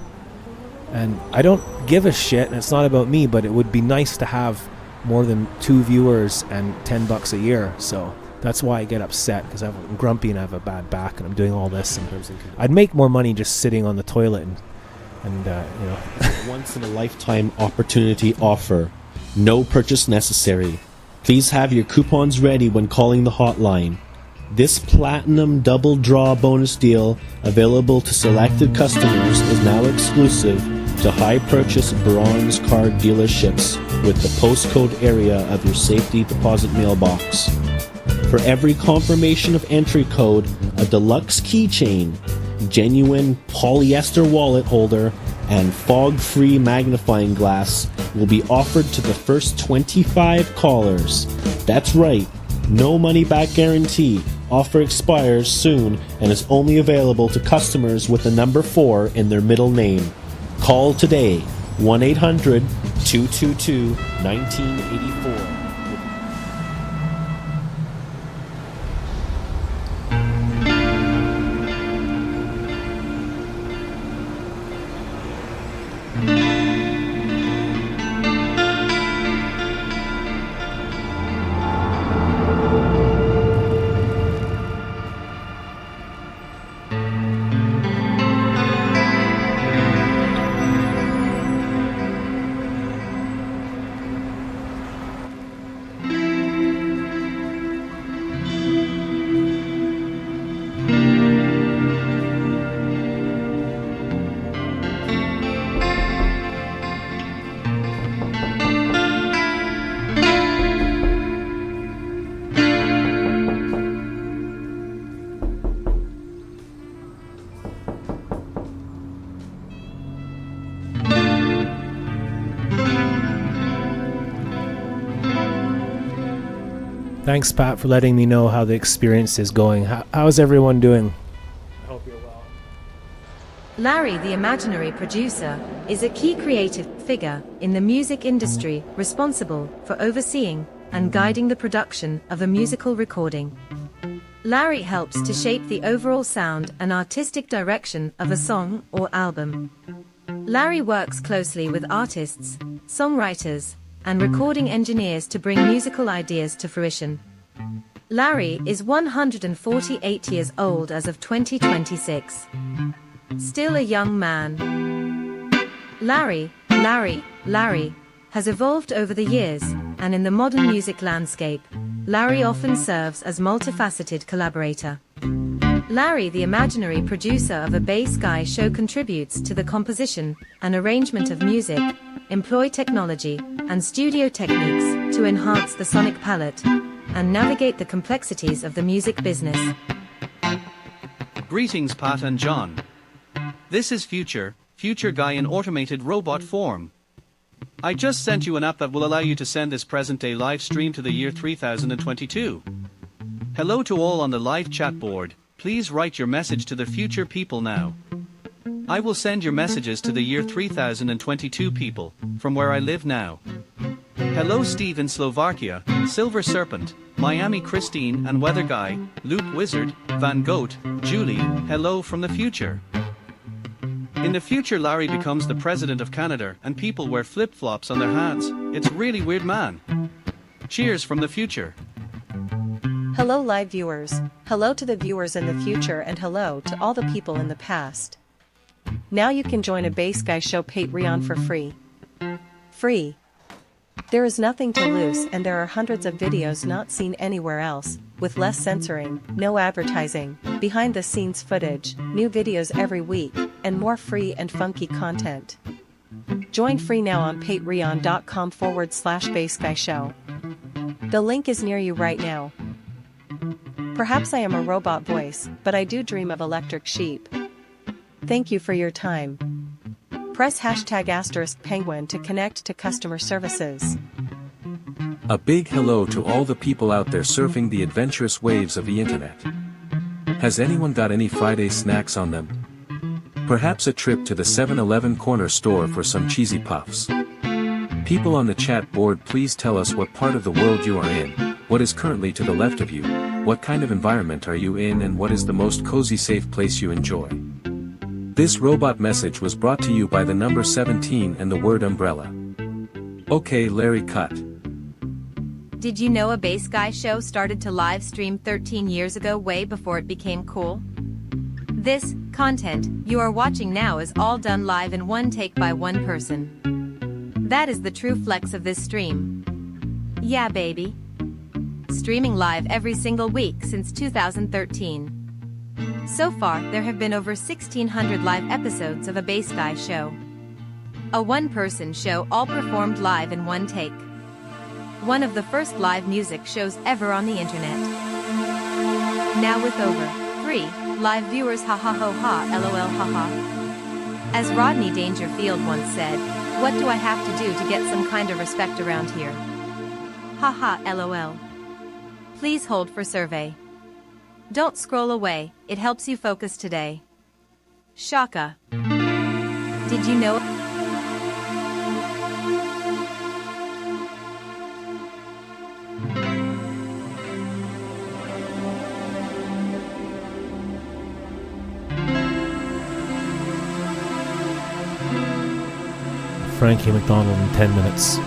And I don't give a shit, and it's not about me, but it would be nice to have more than 2 viewers and $10 a year. So that's why I get upset, because I'm grumpy and I have a bad back, and I'm doing all this. And I'd make more money just sitting on the toilet and Once in a lifetime opportunity offer. No purchase necessary. Please have your coupons ready when calling the hotline. This platinum double draw bonus deal, available to selected customers, is now exclusive to high purchase bronze card dealerships with the postcode area of your safety deposit mailbox. For every confirmation of entry code, a deluxe keychain, genuine polyester wallet holder, and fog-free magnifying glass will be offered to the first 25 callers. That's right, no money-back guarantee. Offer expires soon and is only available to customers with the number 4 in their middle name. Call today, 1-800-222-1984. Thanks, Pat, for letting me know how the experience is going. How's everyone doing? I hope you're well. Larry, the imaginary producer, is a key creative figure in the music industry responsible for overseeing and guiding the production of a musical recording. Larry helps to shape the overall sound and artistic direction of a song or album. Larry works closely with artists, songwriters, and recording engineers to bring musical ideas to fruition. Larry is 148 years old as of 2026. Still a young man. Larry has evolved over the years, and in the modern music landscape, Larry often serves as multifaceted collaborator. Larry, the imaginary producer of a bass guy show, contributes to the composition and arrangement of music, employ technology and studio techniques to enhance the sonic palette, and navigate the complexities of the music business. Greetings, Pat and John. This is Future Guy in automated robot form. I just sent you an app that will allow you to send this present-day live stream to the year 3022. Hello to all on the live chat board. Please write your message to the future people now. I will send your messages to the year 3022 people, from where I live now. Hello Steve in Slovakia, Silver Serpent, Miami Christine and Weather Guy, Luke Wizard, Van Goat, Julie, hello from the future. In the future, Larry becomes the president of Canada and people wear flip-flops on their hands. It's really weird, man. Cheers from the future. Hello live viewers, hello to the viewers in the future, and hello to all the people in the past. Now you can join a Bass Guy Show Patreon for free. Free. There is nothing to lose, and there are hundreds of videos not seen anywhere else, with less censoring, no advertising, behind-the-scenes footage, new videos every week, and more free and funky content. Join free now on patreon.com/bassguyshow. The link is near you right now. Perhaps I am a robot voice, but I do dream of electric sheep. Thank you for your time. Press #penguin to connect to customer services. A big hello to all the people out there surfing the adventurous waves of the internet. Has anyone got any Friday snacks on them? Perhaps a trip to the 7-Eleven corner store for some cheesy puffs. People on the chat board, please tell us what part of the world you are in, what is currently to the left of you, what kind of environment are you in, and what is the most cozy safe place you enjoy. This robot message was brought to you by the number 17 and the word umbrella. Okay, Larry, cut. Did you know a Bass Guy Show started to live stream 13 years ago, way before it became cool? This content you are watching now is all done live in one take by one person. That is the true flex of this stream. Yeah, baby. Streaming live every single week since 2013. So far, there have been over 1,600 live episodes of a Bass Guy Show. A one-person show all performed live in one take. One of the first live music shows ever on the internet. Now with over 3 live viewers, ha ha ho ha, lol ha ha. As Rodney Dangerfield once said, what do I have to do to get some kind of respect around here? Ha ha lol. Please hold for survey. Don't scroll away, it helps you focus today. Shaka. Did you know? Frankie McDonald in 10 minutes.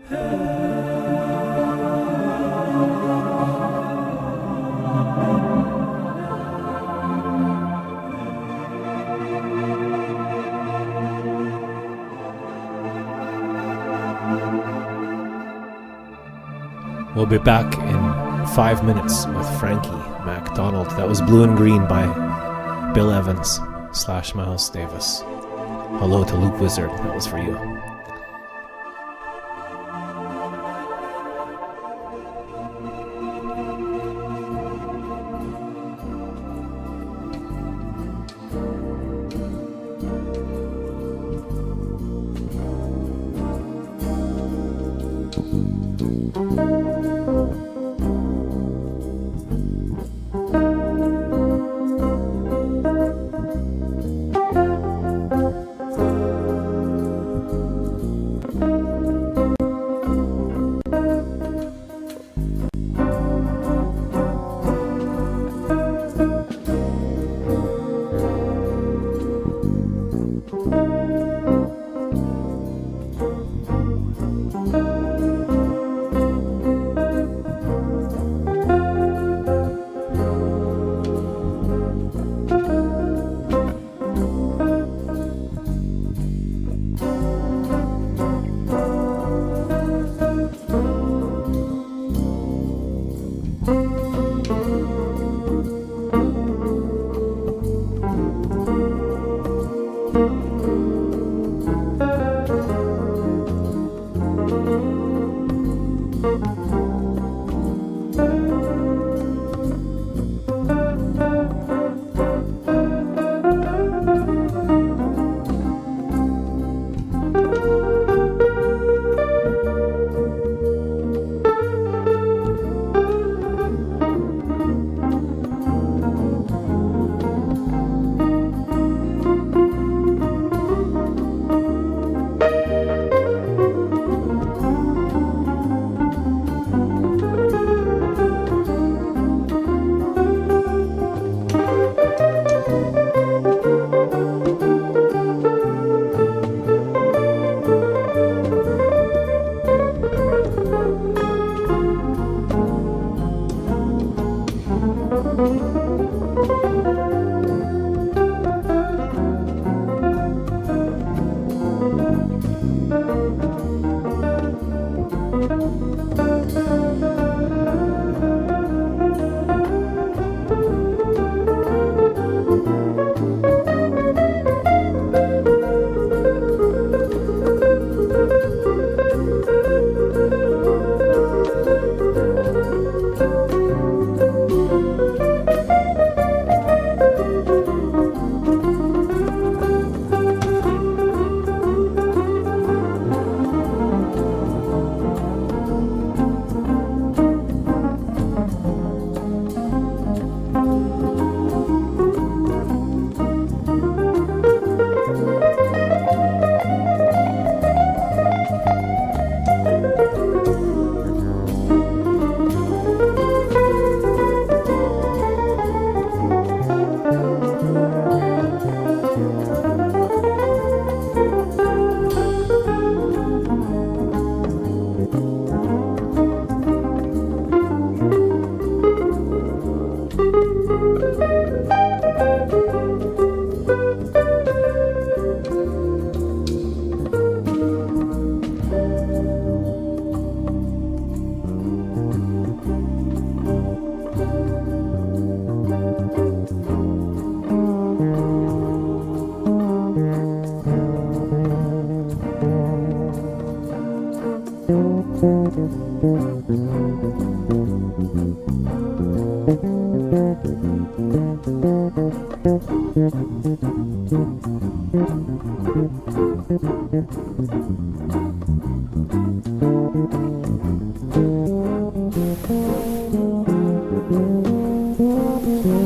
We'll be back in 5 minutes with Frankie MacDonald. That was Blue and Green by Bill Evans / Miles Davis. Hello to Loop Wizard. That was for you.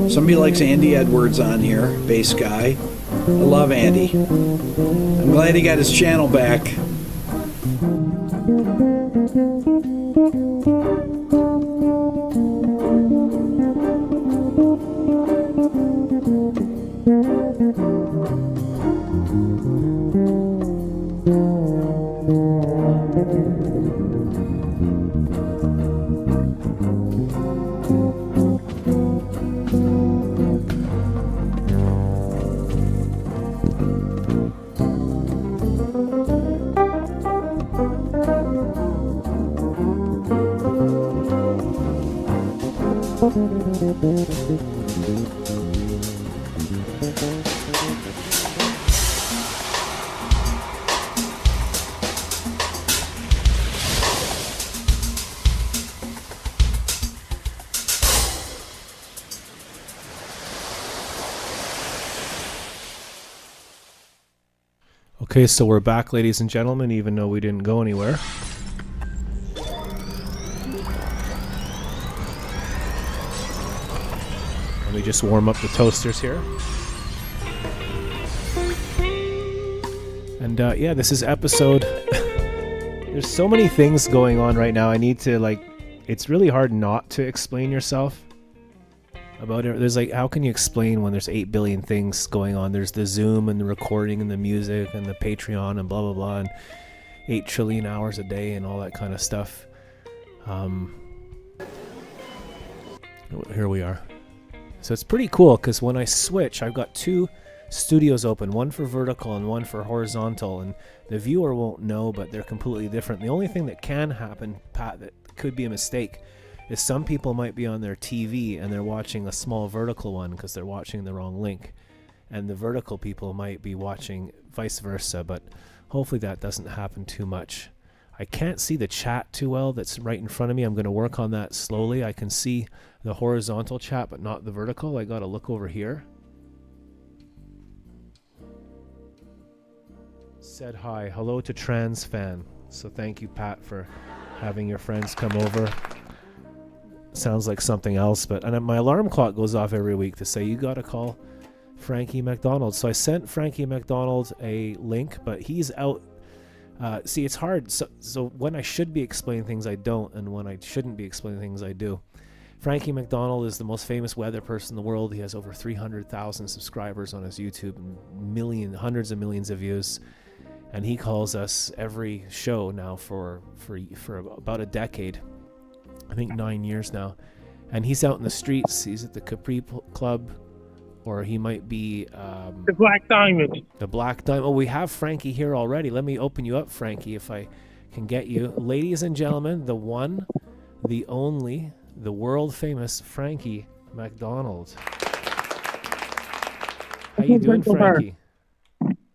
Somebody likes Andy Edwards on here, bass guy. I love Andy. I'm glad he got his channel back. Okay, so we're back, ladies and gentlemen, even though we didn't go anywhere. Let me just warm up the toasters here. And yeah, this is episode... There's so many things going on right now. I need to, like... It's really hard not to explain yourself about it. There's like, how can you explain when there's 8 billion things going on? There's the Zoom and the recording and the music and the Patreon and blah blah blah, and 8 trillion hours a day and all that kind of stuff. Here we are. So it's pretty cool because when I switch, I've got 2 studios open, one for vertical and one for horizontal, and the viewer won't know, but they're completely different. The only thing that can happen, Pat, that could be a mistake, is some people might be on their TV and they're watching a small vertical one because they're watching the wrong link, and the vertical people might be watching vice versa, but hopefully that doesn't happen too much. I can't see the chat too well that's right in front of me. I'm going to work on that slowly. I can see the horizontal chat but not the vertical. I got to look over here. Said hi. Hello to Trans Fan. So thank you, Pat, for having your friends come over. Sounds like something else, but and my alarm clock goes off every week to say you got to call Frankie McDonald. So I sent Frankie McDonald a link, but he's out. See, it's hard. So when I should be explaining things, I don't, and when I shouldn't be explaining things, I do. Frankie McDonald is the most famous weather person in the world. He has over 300,000 subscribers on his YouTube and hundreds of millions of views. And he calls us every show now for about a decade. I think 9 years now. And he's out in the streets. He's at the Capri Club, or he might be... the Black Diamond. The Black Diamond. Oh, we have Frankie here already. Let me open you up, Frankie, if I can get you. Ladies and gentlemen, the one, the only, the world-famous Frankie McDonald. How you doing, Frankie?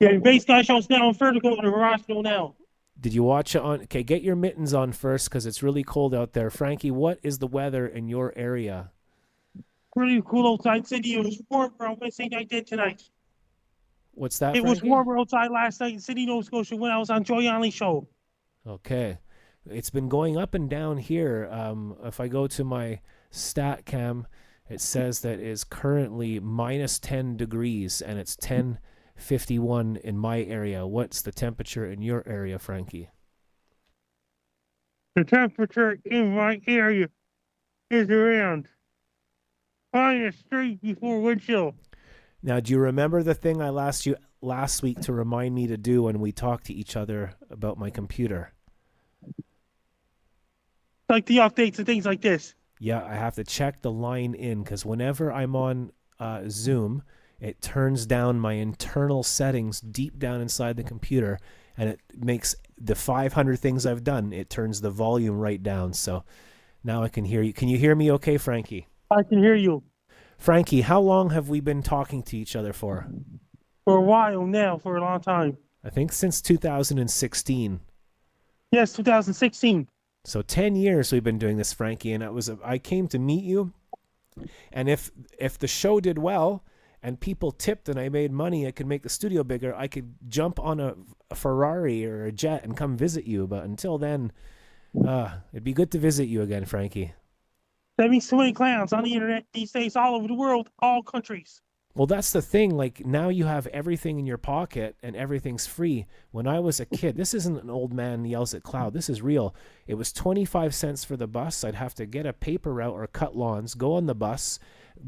Yeah, the bass guy show's now on vertical and the garage show now. Did you watch it on... Okay, get your mittens on first because it's really cold out there. Frankie, what is the weather in your area? Pretty cool outside Sydney. It was warmer on Wednesday night than tonight. What's that, It Frankie? was warmer outside last night in Sydney, Nova Scotia when I was on Joy Only show. Okay. It's been going up and down here. If I go to my stat cam, it says that it's currently minus 10 degrees and it's 10:51 in my area. What's the temperature in your area, Frankie? The temperature in my area is around -3 before wind chill. Now, do you remember the thing I asked you last week to remind me to do when we talked to each other about my computer? Like the updates and things like this. Yeah, I have to check the line in because whenever I'm on Zoom, it turns down my internal settings deep down inside the computer, and it makes the 500 things I've done, it turns the volume right down. So now I can hear you. Can you hear me okay, Frankie? I can hear you. Frankie, how long have we been talking to each other for? For a while now, for a long time. I think since 2016. Yes, 2016. So 10 years we've been doing this, Frankie, and I came to meet you, and if the show did well and people tipped and I made money, I could make the studio bigger, I could jump on a Ferrari or a jet and come visit you, but until then, it'd be good to visit you again, Frankie. That means so many clowns on the internet these days all over the world, all countries. Well, that's the thing. Like, now you have everything in your pocket and everything's free. When I was a kid, this isn't an old man yells at cloud. This is real. It was 25 cents for the bus. I'd have to get a paper route or cut lawns, go on the bus,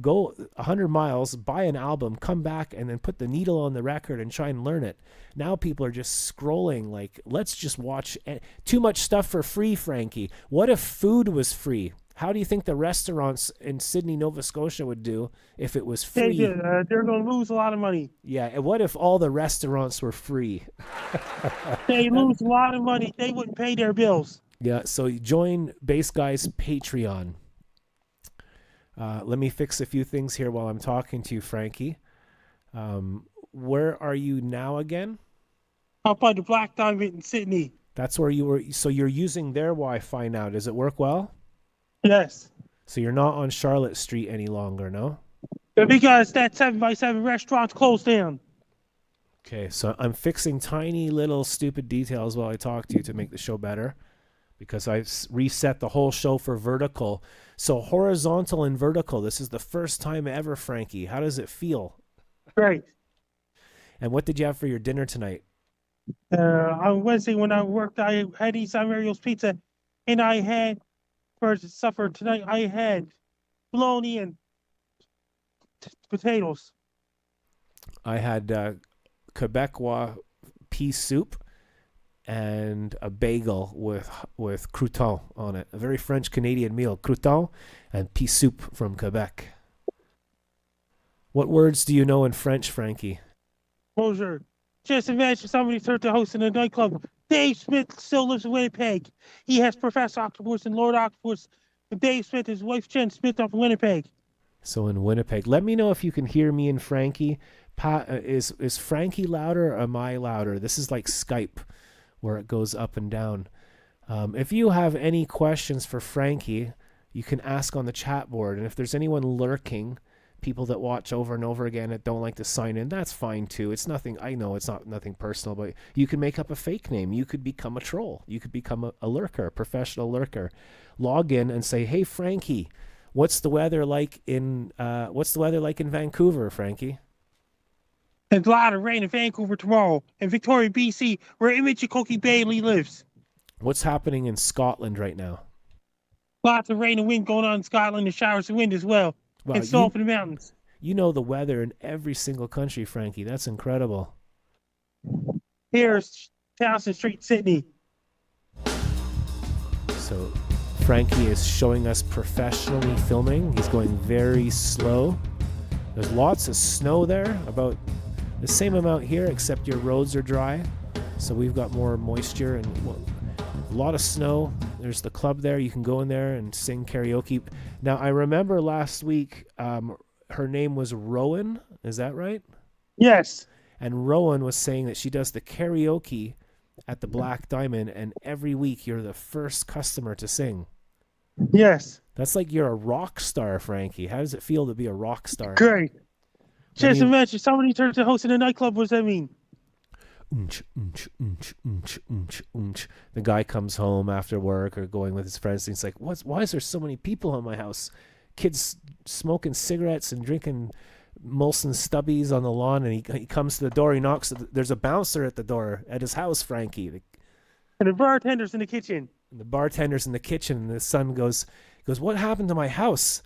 go 100 miles, buy an album, come back, and then put the needle on the record and try and learn it. Now people are just scrolling like, let's just watch too much stuff for free, Frankie. What if food was free? How do you think the restaurants in Sydney, Nova Scotia would do if it was free? They're going to lose a lot of money. Yeah, and what if all the restaurants were free? They lose a lot of money. They wouldn't pay their bills. Yeah, so join Bass Guy's Patreon. Let me fix a few things here while I'm talking to you, Frankie. Where are you now again? Up by the Black Diamond in Sydney. That's where you were. So you're using their Wi-Fi now. Does it work well? Yes. So you're not on Charlotte Street any longer, no? Because that 7x7 restaurant's closed down. Okay, so I'm fixing tiny little stupid details while I talk to you to make the show better, because I've reset the whole show for vertical. So horizontal and vertical, this is the first time ever, Frankie. How does it feel? Great. And what did you have for your dinner tonight? On Wednesday when I worked, I had East Mario's Pizza, and I had, for supper tonight, I had bologna and potatoes. I had Quebecois pea soup and a bagel with crouton on it. A very French Canadian meal, crouton and pea soup from Quebec. What words do you know in French, Frankie? Bonjour. Just imagine somebody turned to host in a nightclub. Dave Smith still lives in Winnipeg. He has Professor Octopus and Lord Octopus. And Dave Smith, his wife Jen Smith, up in Winnipeg. So in Winnipeg. Let me know if you can hear me and Frankie. Is Frankie louder or am I louder? This is like Skype, where it goes up and down. If you have any questions for Frankie, you can ask on the chat board. And if there's anyone lurking, people that watch over and over again that don't like to sign in, that's fine too. It's nothing, I know it's not nothing personal, but you can make up a fake name. You could become a troll. You could become a lurker, a professional lurker. Log in and say, hey Frankie, what's the weather like in Vancouver, Frankie? There's a lot of rain in Vancouver tomorrow. In Victoria, BC, where Imogen Cookie Bailey lives. What's happening in Scotland right now? Lots of rain and wind going on in Scotland, and showers of wind as well. Wow, and snow up in the mountains. You know the weather in every single country, Frankie. That's incredible. Here's Townsend Street, Sydney. So Frankie is showing us professionally filming. He's going very slow. There's lots of snow there, about the same amount here, except your roads are dry. So we've got more moisture and a lot of snow. There's the club there. You can go in there and sing karaoke. Now, I remember last week, her name was Rowan. Is that right? Yes. And Rowan was saying that she does the karaoke at the Black Diamond, and every week you're the first customer to sing. Yes. That's like you're a rock star, Frankie. How does it feel to be a rock star? Great. Just imagine somebody turns to host in a nightclub. What does that mean? The guy comes home after work or going with his friends, and he's like, why is there so many people in my house? Kids smoking cigarettes and drinking Molson Stubbies on the lawn, and he comes to the door, he knocks, there's a bouncer at the door at his house, Frankie. And the bartender's in the kitchen. And the bartender's in the kitchen, and the son goes, what happened to my house?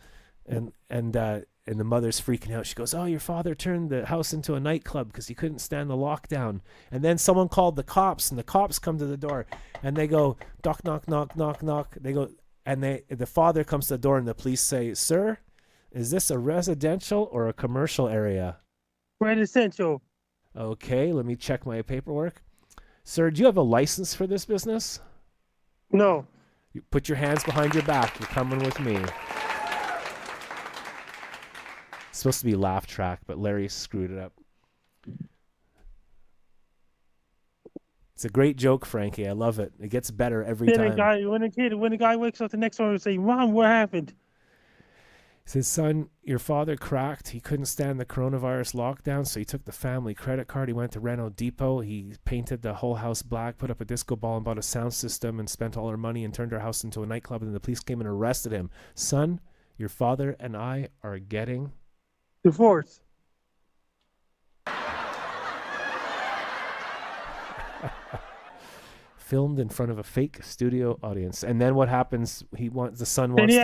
And the mother's freaking out. She goes, oh, your father turned the house into a nightclub because he couldn't stand the lockdown. And then someone called the cops, and the cops come to the door, and they go, knock, knock, knock, knock, knock. They go, and the father comes to the door, and the police say, sir, is this a residential or a commercial area? Residential. Okay, let me check my paperwork. Sir, do you have a license for this business? No. You put your hands behind your back. You're coming with me. It's supposed to be laugh track, but Larry screwed it up. It's a great joke, Frankie. I love it. It gets better every time. When a guy wakes up the next morning and say, Mom, what happened? He says, son, your father cracked. He couldn't stand the coronavirus lockdown, so he took the family credit card. He went to Renault Depot. He painted the whole house black, put up a disco ball, and bought a sound system, and spent all our money and turned our house into a nightclub, and the police came and arrested him. Son, your father and I are getting divorced. Filmed in front of a fake studio audience. And then what happens? The son Then wants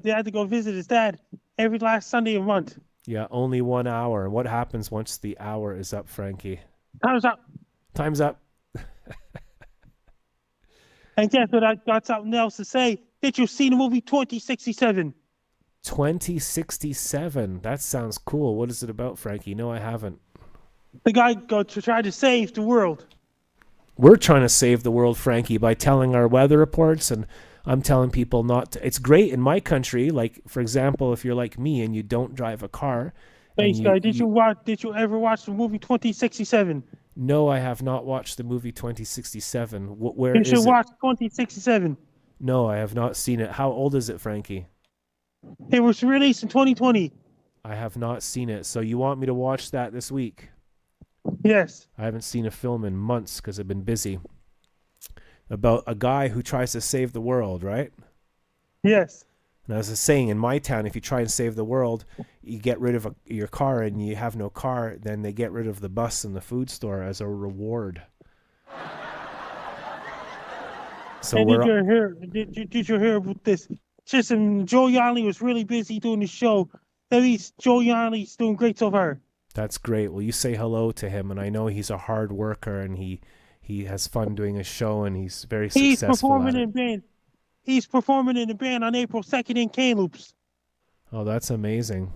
they had to go visit his dad every last Sunday of the month. Yeah, only 1 hour. And what happens once the hour is up, Frankie? Time's up. Time's up. And guess what? I got something else to say. Did you see the movie 2067? 2067. That sounds cool. What is it about, Frankie? No, I haven't. The guy go to try to save the world. We're trying to save the world, Frankie, by telling our weather reports and I'm telling people not to. It's great in my country. Like, for example, if you're like me and you don't drive a car. Bass guy, did you ever watch the movie 2067? No, I have not watched the movie 2067. Where You is should it? watch 2067. No, I have not seen it. How old is it, Frankie? It was released in 2020. I have not seen it. So you want me to watch that this week? Yes. I haven't seen a film in months because I've been busy. About a guy who tries to save the world, right? Yes. And as I was saying, in my town, if you try and save the world, you get rid of your car and you have no car, then they get rid of the bus and the food store as a reward. So and did you hear about this? Listen, Joe Yanley was really busy doing the show. At least Joe Yanley's doing great so far. That's great. Well, you say hello to him, and I know he's a hard worker, and he has fun doing his show, and he's very successful at it. He's performing in the band on April 2nd in Kamloops. Oh, that's amazing.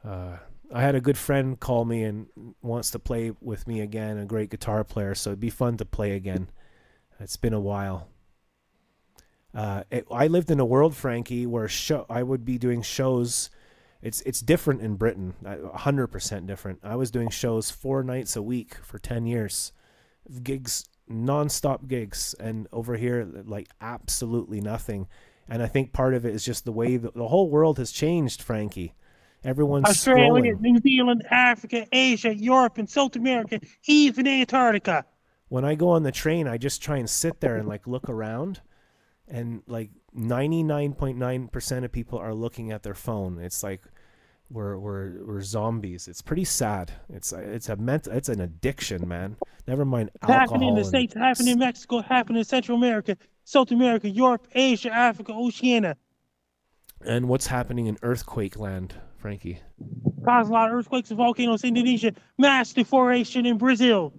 I had a good friend call me and wants to play with me again, a great guitar player, so it'd be fun to play again. It's been a while. I lived in a world, Frankie, where I would be doing shows. It's different in Britain, 100% different. I was doing shows 4 nights a week for 10 years. Gigs, non-stop gigs, and over here, like, absolutely nothing. And I think part of it is just the way the whole world has changed, Frankie. Everyone's Australia, scrolling. New Zealand, Africa, Asia, Europe, and South America, even Antarctica. When I go on the train, I just try and sit there and like look around, and like 99.9% of people are looking at their phone. It's like we're zombies. It's pretty sad. It's an addiction, man. Never mind alcohol. Happening in the States, happening in Mexico, happening in Central America, South America, Europe, Asia, Africa, Oceania. And what's happening in earthquake land, Frankie? Caused a lot of earthquakes and volcanoes in Indonesia, mass deforestation in Brazil.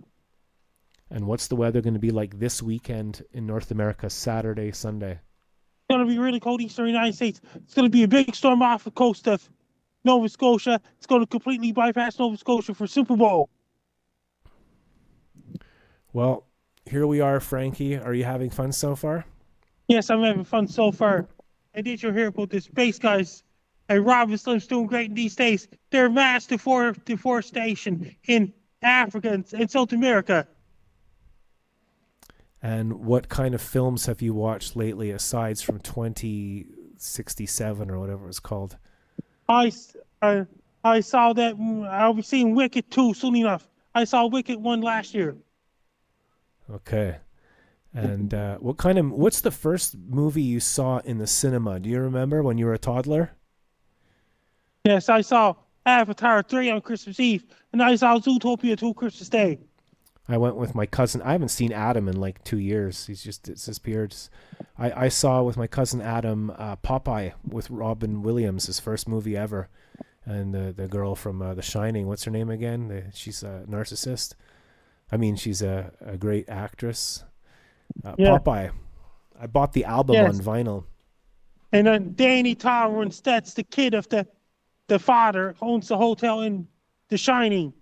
And what's the weather going to be like this weekend in North America, Saturday, Sunday? It's going to be really cold eastern United States. It's going to be a big storm off the coast of Nova Scotia. It's going to completely bypass Nova Scotia for Super Bowl. Well, here we are, Frankie. Are you having fun so far? Yes, I'm having fun so far. And did you hear about this? Space guys and Rob Slim's doing great in these days. They're mass deforestation in Africa and South America. And what kind of films have you watched lately, aside from 2067 or whatever it's called? I saw that. I'll be seeing Wicked 2 soon enough. I saw Wicked 1 last year. Okay. And what's the first movie you saw in the cinema? Do you remember when you were a toddler? Yes, I saw Avatar 3 on Christmas Eve, and I saw Zootopia 2 Christmas Day. I went with my cousin. I haven't seen Adam in like 2 years. He's just disappeared. I saw with my cousin Adam Popeye with Robin Williams, his first movie ever. And the girl from The Shining, what's her name again? She's a narcissist. I mean, she's a great actress. Yeah. Popeye. I bought the album on vinyl. And then Danny Torrance, that's the kid of the father, owns the hotel in The Shining.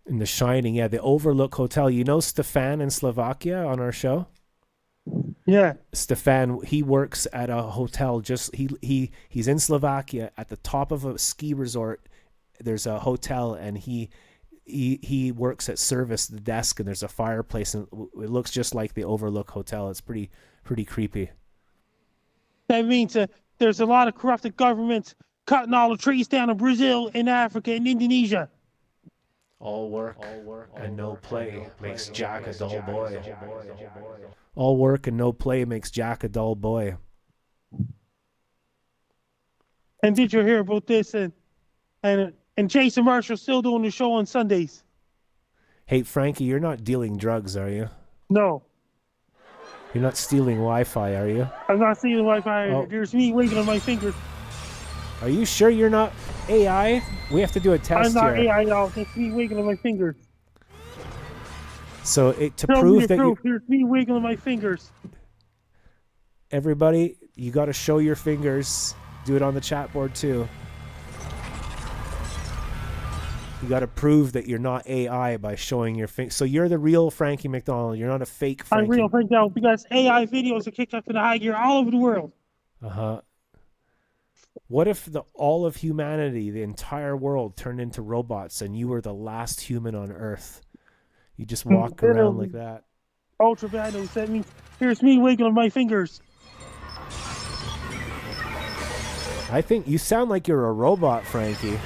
In The Shining, yeah, the Overlook Hotel. You know Stefan in Slovakia on our show? Yeah. Stefan, he works at a hotel. He's in Slovakia at the top of a ski resort. There's a hotel, and he works at service the desk, and there's a fireplace, and it looks just like the Overlook Hotel. It's pretty creepy. That means there's a lot of corrupted governments cutting all the trees down in Brazil, in Africa, and Indonesia. All work and no play makes Jack a dull boy. All work and no play makes Jack a dull boy. And did you hear about this? And Jason Marshall's still doing the show on Sundays. Hey, Frankie, you're not dealing drugs, are you? No. You're not stealing Wi-Fi, are you? I'm not stealing Wi-Fi. Oh. There's me wiggling my fingers. Are you sure you're not AI? We have to do a test I'm not here. AI, no. It's me wiggling my fingers. So to prove that here's me wiggling my fingers. Everybody, you got to show your fingers. Do it on the chat board too. You got to prove that you're not AI by showing your face. So you're the real Frankie McDonald. You're not a fake I'm Frankie. real right now because AI videos are kicked up to the high gear all over the world. Uh-huh. What if all of humanity, the entire world, turned into robots and you were the last human on Earth? You just walk around like that. Ultra bad news. That means here's me wiggling my fingers. I think you sound like you're a robot, Frankie.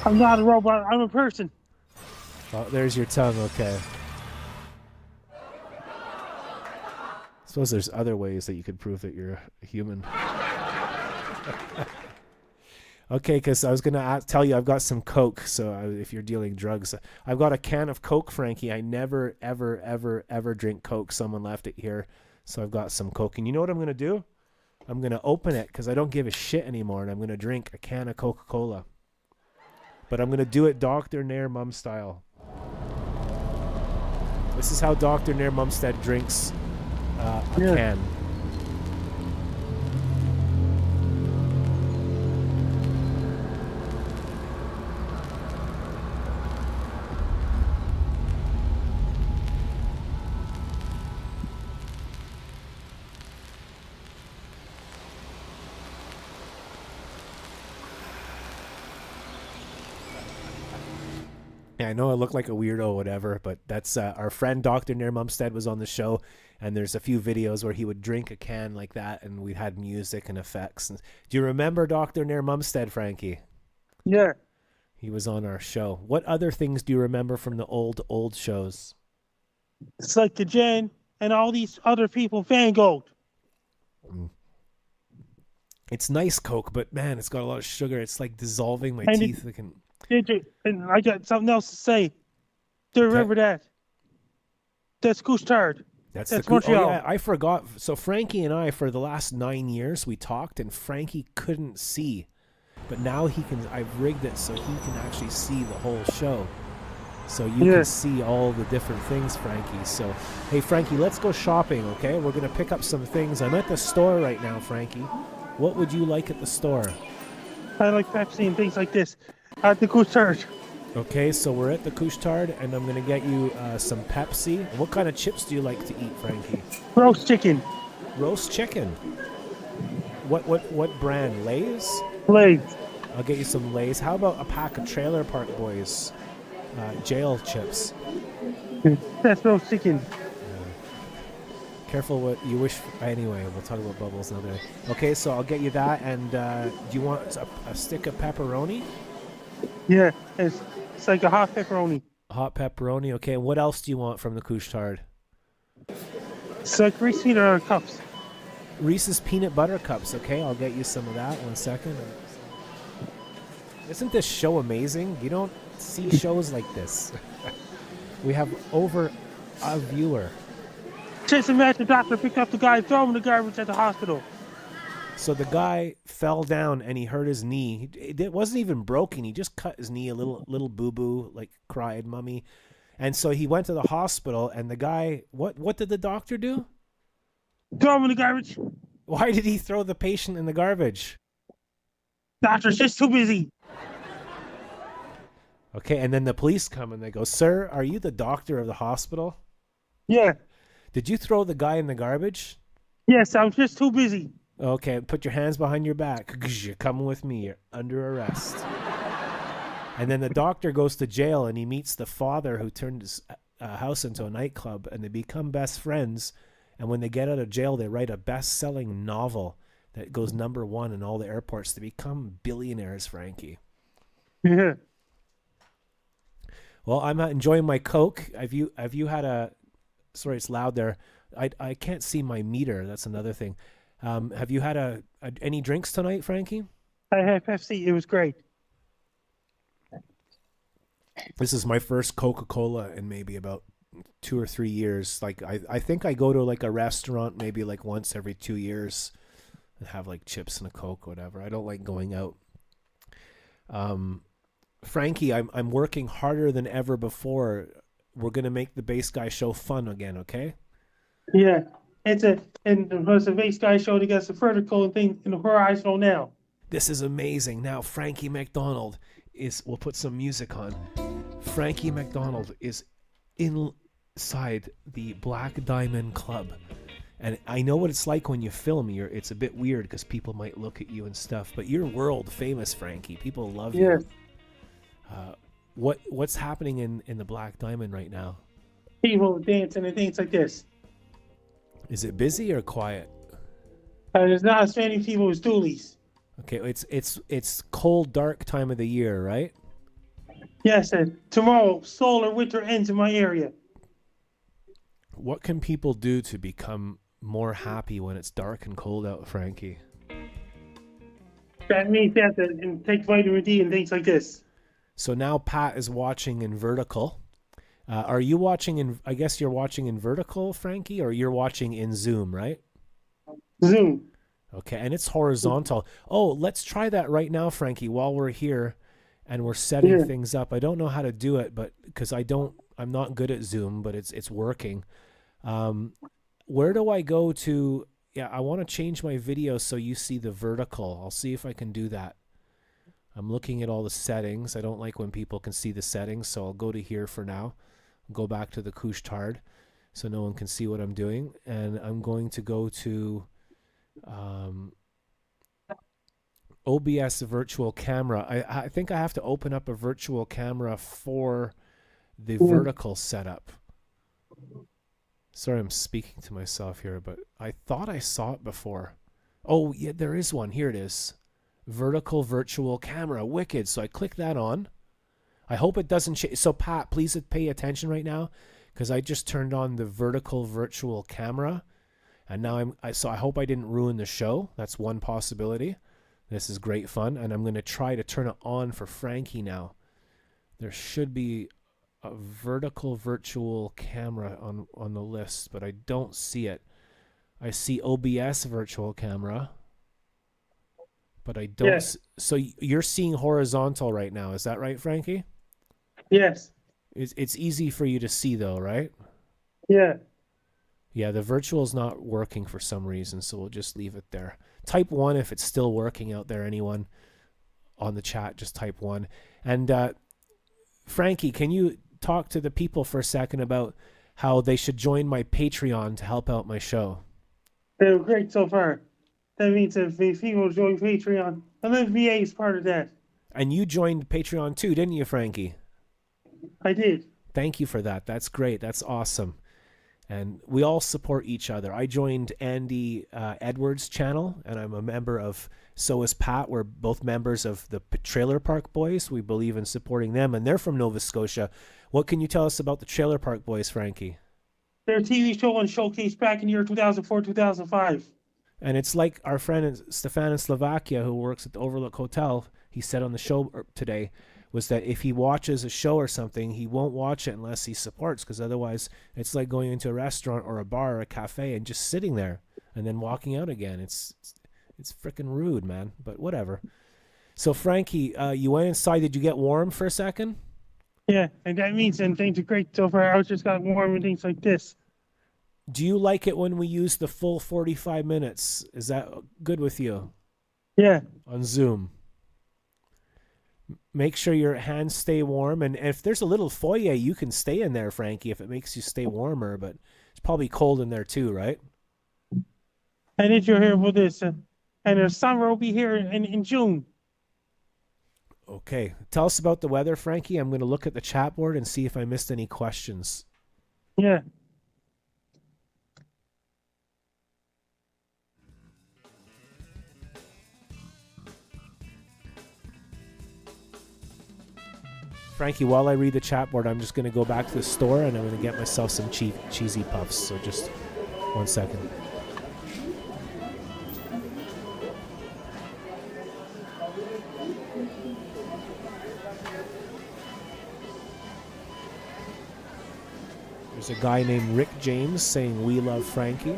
I'm not a robot. I'm a person. Oh, there's your tongue. Okay. I suppose there's other ways that you could prove that you're a human. Okay, because I was going to tell you I've got some Coke, so if you're dealing drugs. I've got a can of Coke, Frankie. I never, ever, ever, ever drink Coke. Someone left it here, so I've got some Coke. And you know what I'm going to do? I'm going to open it because I don't give a shit anymore, and I'm going to drink a can of Coca-Cola. But I'm going to do it Dr. Nair Mum style. This is how Dr. Nair Mumstead drinks a can. Yeah, I know I look like a weirdo or whatever, but that's our friend Dr. Nair Mumstead was on the show, and there's a few videos where he would drink a can like that, and we had music and effects. And do you remember Dr. Nair Mumstead, Frankie? Yeah. He was on our show. What other things do you remember from the old shows? It's like the Jen and all these other people Vanguard. It's nice Coke, but man, it's got a lot of sugar. It's like dissolving my teeth. And I got something else to say. Do you remember that? That's Couche-Tard. That's Montreal. Oh, yeah, I forgot. So Frankie and I, for the last 9 years, we talked, and Frankie couldn't see. But now he can. I've rigged it so he can actually see the whole show. So you can see all the different things, Frankie. So, hey, Frankie, let's go shopping, okay? We're going to pick up some things. I'm at the store right now, Frankie. What would you like at the store? I like Pepsi and things like this. At the Couche-Tard. Okay, so we're at the Couche-Tard, and I'm going to get you some Pepsi. What kind of chips do you like to eat, Frankie? Roast chicken. Roast chicken? What brand? Lay's? Lay's. I'll get you some Lay's. How about a pack of Trailer Park Boys jail chips? That's roast chicken. Careful what you wish. Anyway, we'll talk about bubbles another day. Okay, so I'll get you that. And do you want a stick of pepperoni? Yeah, it's like a hot pepperoni. Hot pepperoni. Okay, and what else do you want from the Couche-Tard? It's like Reese's peanut butter cups. Reese's peanut butter cups. Okay, I'll get you some of that. 1 second. Isn't this show amazing? You don't see shows like this. We have over a viewer. Just imagine the doctor picked up the guy and threw him in the garbage at the hospital. So the guy fell down and he hurt his knee. It wasn't even broken. He just cut his knee, a little boo-boo, like cried, mummy. And so he went to the hospital, and the guy, what did the doctor do? Throw him in the garbage. Why did he throw the patient in the garbage? Doctor's just too busy. Okay, and then the police come and they go, "Sir, are you the doctor of the hospital?" Yeah. Did you throw the guy in the garbage? Yes, I'm just too busy. Okay, put your hands behind your back. You're coming with me. You're under arrest. And then the doctor goes to jail, and he meets the father who turned his house into a nightclub, and they become best friends. And when they get out of jail, they write a best-selling novel that goes #1 in all the airports. They become billionaires, Frankie. Yeah. Well, I'm enjoying my Coke. Have you had a... Sorry, it's loud there. I can't see my meter. That's another thing. Have you had any drinks tonight, Frankie? I had Pepsi. It was great. This is my first Coca-Cola in maybe about 2 or 3 years. Like I think I go to like a restaurant maybe like once every 2 years and have like chips and a Coke, whatever. I don't like going out. Frankie, I'm working harder than ever before. We're gonna make the Bass Guy Show fun again, okay? Yeah, it's a Bass Guy Show to get the vertical thing in the horizontal now. This is amazing. Now Frankie McDonald we'll put some music on. Frankie McDonald is inside the Black Diamond Club. And I know what it's like when you film. It's a bit weird because people might look at you and stuff, but you're world famous, Frankie. People love you. What's happening in the Black Diamond right now? People dancing and things like this. Is it busy or quiet? There's not as many people as doolies. Okay, it's cold, dark time of the year, right? Yes, and tomorrow solar winter ends in my area. What can people do to become more happy when it's dark and cold out, Frankie? That means that and take vitamin D and things like this. So now Pat is watching in vertical. Are you watching in? I guess you're watching in vertical, Frankie, or you're watching in Zoom, right? Zoom. Okay, and it's horizontal. Oh, let's try that right now, Frankie, while we're here and we're setting things up. I don't know how to do it, but because I'm not good at Zoom, but it's working. Where do I go to? Yeah, I want to change my video so you see the vertical. I'll see if I can do that. I'm looking at all the settings. I don't like when people can see the settings, so I'll go to here for now. Go back to the Couche-Tard so no one can see what I'm doing. And I'm going to go to OBS virtual camera. I think I have to open up a virtual camera for the vertical setup. Sorry, I'm speaking to myself here, but I thought I saw it before. Oh, yeah, there is one. Here it is. Vertical virtual camera. Wicked. So I click that on. I hope it doesn't change. So Pat, please pay attention right now because I just turned on the vertical virtual camera. And now so I hope I didn't ruin the show. That's one possibility. This is great fun. And I'm going to try to turn it on for Frankie now. There should be a vertical virtual camera on the list, but I don't see it. I see OBS virtual camera, but I don't. Yes. So you're seeing horizontal right now. Is that right, Frankie? Yes. It's easy for you to see though, right? Yeah. Yeah, the virtual is not working for some reason, so we'll just leave it there. Type 1 if it's still working out there. Anyone on the chat, just type 1. And Frankie, can you talk to the people for a second about how they should join my Patreon to help out my show? They're great so far. That means if people join Patreon, MFVA is part of that. And you joined Patreon too, didn't you, Frankie? I did. Thank you for that. That's great. That's awesome. And we all support each other. I joined Andy Edwards' channel, and I'm a member of, so is Pat. We're both members of the Trailer Park Boys. We believe in supporting them, and they're from Nova Scotia. What can you tell us about the Trailer Park Boys, Frankie? Their TV show and showcase back in the year 2004, 2005. And it's like our friend Stefan in Slovakia, who works at the Overlook Hotel, he said on the show today, was that if he watches a show or something, he won't watch it unless he supports, because otherwise it's like going into a restaurant or a bar or a cafe and just sitting there and then walking out again. It's freaking rude, man, but whatever. So Frankie, you went inside. Did you get warm for a second? Yeah, and that means and things are great so far. I just got warm and things like this. Do you like it when we use the full 45 minutes? Is that good with you? Yeah. On Zoom. Make sure your hands stay warm, and if there's a little foyer, you can stay in there, Frankie, if it makes you stay warmer, but it's probably cold in there too, right? And if you're here about this, and the summer will be here in June. Okay. Tell us about the weather, Frankie. I'm going to look at the chat board and see if I missed any questions. Yeah. Frankie, while I read the chat board, I'm just going to go back to the store and I'm going to get myself some cheesy puffs. So just 1 second. There's a guy named Rick James saying, "We love Frankie."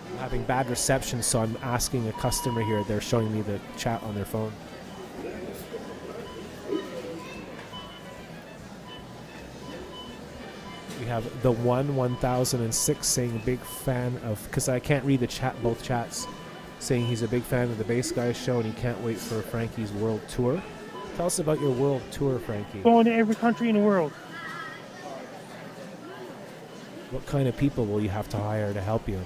I'm having bad reception, so I'm asking a customer here. They're showing me the chat on their phone. We have the 1006 saying big fan of, because I can't read the chat, both chats, saying he's a big fan of the Bass Guys show and he can't wait for Frankie's world tour. Tell us about your world tour, Frankie. Going to every country in the world. What kind of people will you have to hire to help you?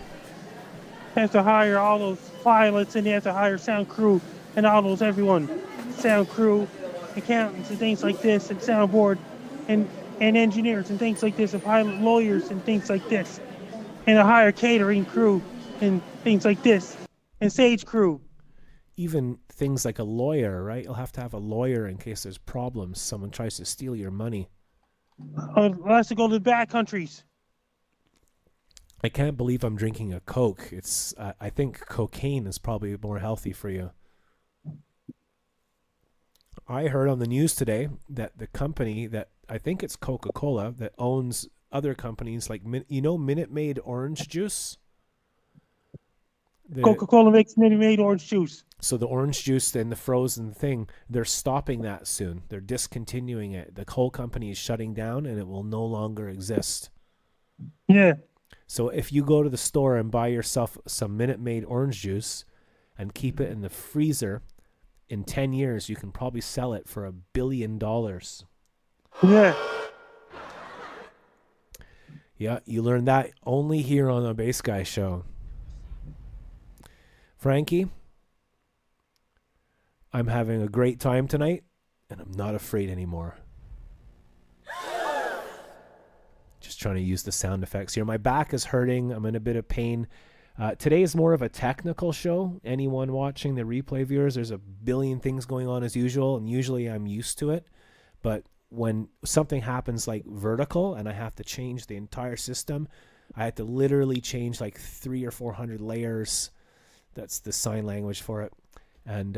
Have to hire all those pilots, and they have to hire sound crew and all those everyone. Sound crew, accountants and things like this, and soundboard, and engineers and things like this, and pilot lawyers and things like this. And a hire catering crew and things like this. And stage crew. Even things like a lawyer, right? You'll have to have a lawyer in case there's problems. Someone tries to steal your money. Unless to go to the bad countries. I can't believe I'm drinking a Coke. It's I think cocaine is probably more healthy for you. I heard on the news today that the company that I think it's Coca-Cola that owns other companies like Minute Maid orange juice. Coca-Cola makes Minute Maid orange juice. So the orange juice and the frozen thing, they're stopping that soon. They're discontinuing it. The whole company is shutting down and it will no longer exist. Yeah. So if you go to the store and buy yourself some Minute Maid orange juice and keep it in the freezer, in 10 years you can probably sell it for $1 billion. Yeah. Yeah, you learned that only here on the Bass Guy Show. Frankie, I'm having a great time tonight, and I'm not afraid anymore. Just trying to use the sound effects here. My back is hurting. I'm in a bit of pain. Today is more of a technical show. Anyone watching the replay viewers, there's a billion things going on as usual, and usually I'm used to it. But when something happens like vertical and I have to change the entire system, I had to literally change like 300 or 400 layers. That's the sign language for it. And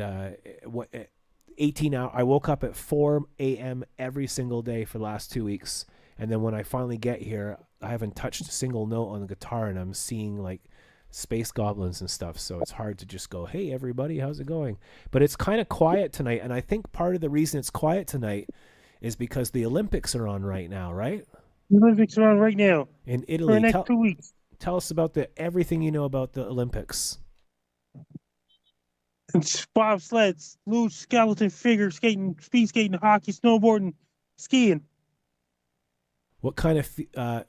18 hours. I woke up at 4 a.m. every single day for the last 2 weeks. And then when I finally get here, I haven't touched a single note on the guitar, and I'm seeing like space goblins and stuff. So it's hard to just go, hey, everybody, how's it going? But it's kind of quiet tonight. And I think part of the reason it's quiet tonight is because the Olympics are on right now, right? The Olympics are on right now. In Italy. For the next 2 weeks. Tell us about everything you know about the Olympics. It's bobsleds, luge, skeleton, figure skating, speed skating, hockey, snowboarding, skiing. What kind of